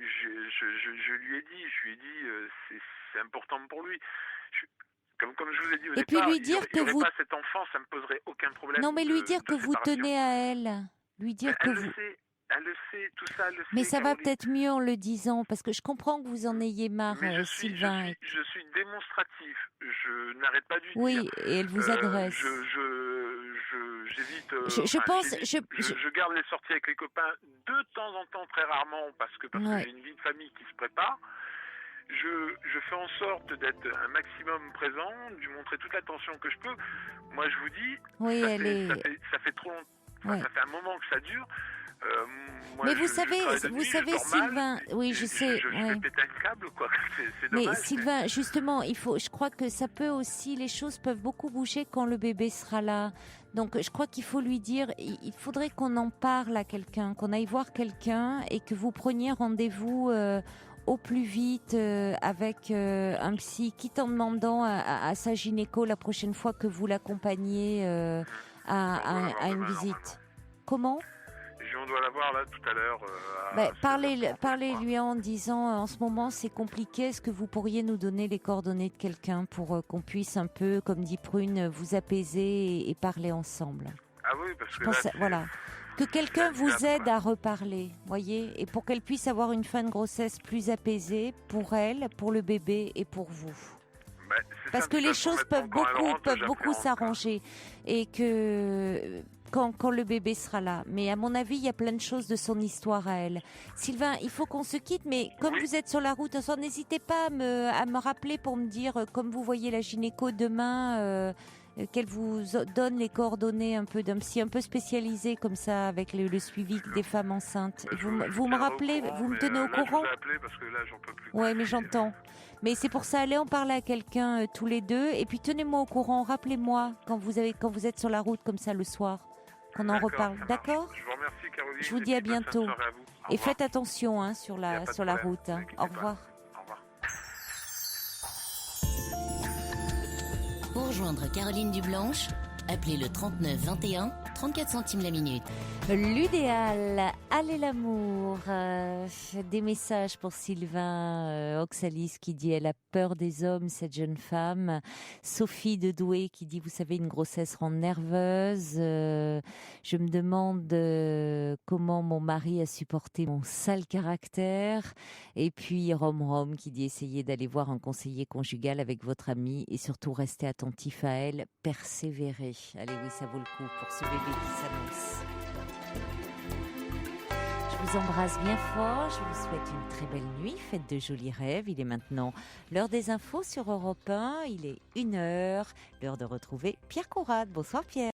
Speaker 8: lui ai dit, c'est important pour lui. Comme je vous ai dit au
Speaker 1: Et puis
Speaker 8: départ,
Speaker 1: lui dire
Speaker 8: il y
Speaker 1: que
Speaker 8: aurait
Speaker 1: vous.
Speaker 8: pas cet enfant, ça me poserait aucun problème.
Speaker 1: Non, mais lui dire
Speaker 8: de
Speaker 1: que vous
Speaker 8: séparation.
Speaker 1: tenez à elle. Lui dire
Speaker 8: Mais
Speaker 1: que
Speaker 8: elle
Speaker 1: vous.
Speaker 8: elle le sait, tout ça, elle le
Speaker 1: Mais
Speaker 8: sait,
Speaker 1: ça va
Speaker 8: Caroline.
Speaker 1: peut-être mieux en le disant, parce que je comprends que vous en ayez marre,
Speaker 8: Mais
Speaker 1: Sylvain.
Speaker 8: je suis démonstratif. Je n'arrête pas de lui
Speaker 1: Oui,
Speaker 8: dire.
Speaker 1: et elle vous agresse.
Speaker 8: J'évite.
Speaker 1: Je pense,
Speaker 8: Je garde les sorties avec les copains de temps en temps, très rarement, parce que
Speaker 1: Ouais.
Speaker 8: j'ai une vie de famille qui se prépare. Je fais en sorte d'être un maximum présent, de lui montrer toute l'attention que je peux. Moi, je vous dis,
Speaker 1: Oui,
Speaker 8: ça fait trop longtemps,
Speaker 1: Ouais.
Speaker 8: ça fait un moment que ça dure. Moi,
Speaker 1: Mais vous
Speaker 8: je
Speaker 1: savez,
Speaker 8: travaille de nuit, je dors mal,
Speaker 1: Sylvain, oui, je sais.
Speaker 8: Je
Speaker 1: ouais.
Speaker 8: fais péter un câble, quoi. C'est
Speaker 1: Mais
Speaker 8: dommage.
Speaker 1: Sylvain, justement, je crois que ça peut aussi, les choses peuvent beaucoup bouger quand le bébé sera là. Donc, je crois qu'il faut lui dire, il faudrait qu'on en parle à quelqu'un, qu'on aille voir quelqu'un et que vous preniez rendez-vous au plus vite avec un psy, quitte en demandant à sa gynéco la prochaine fois que vous l'accompagnez à une visite. Comment ?
Speaker 8: On doit la voir là tout à l'heure.
Speaker 1: Parlez-lui en disant en ce moment c'est compliqué, est-ce que vous pourriez nous donner les coordonnées de quelqu'un pour qu'on puisse un peu, comme dit Prune, vous apaiser et parler ensemble.
Speaker 8: Ah oui, parce que
Speaker 1: voilà. Que quelqu'un vous aide à reparler, voyez, et pour qu'elle puisse avoir une fin de grossesse plus apaisée pour elle, pour le bébé et pour vous. Parce que les choses peuvent beaucoup s'arranger et que quand le bébé sera là. Mais à mon avis, il y a plein de choses de son histoire à elle. Sylvain, il faut qu'on se quitte, mais comme vous êtes sur la route, n'hésitez pas à me rappeler pour me dire, comme vous voyez la gynéco demain, qu'elle vous donne les coordonnées un peu d'un psy un peu spécialisé comme ça avec le suivi des femmes enceintes. Vous me rappelez, vous me tenez au courant.
Speaker 8: Je vous ai appelé parce que là, j'en peux plus.
Speaker 1: Ouais, mais j'entends. Mais c'est pour ça, allez en parler à quelqu'un tous les deux et puis tenez-moi au courant. Rappelez-moi quand vous êtes sur la route comme ça le soir, qu'on en reparle. D'accord ?
Speaker 8: Je vous remercie, Caroline.
Speaker 1: Je vous dis à bientôt. Et faites attention sur la route. Au revoir.
Speaker 2: Pour rejoindre Caroline Dublanche, appelez le 39 21, 34 centimes la minute.
Speaker 1: L'idéal, allez l'amour. Des messages pour Sylvain Oxalis qui dit elle a peur des hommes, cette jeune femme. Sophie de Douai qui dit vous savez une grossesse rend nerveuse. Je me demande comment mon mari a supporté mon sale caractère. Et puis Rome qui dit essayez d'aller voir un conseiller conjugal avec votre ami et surtout restez attentif à elle, persévérez. Allez oui ça vaut le coup pour ce bébé qui s'annonce. Je vous embrasse bien fort, je vous souhaite une très belle nuit, faites de jolis rêves. Il est maintenant l'heure des infos sur Europe 1, il est 1h, l'heure de retrouver Pierre Conrad. Bonsoir Pierre.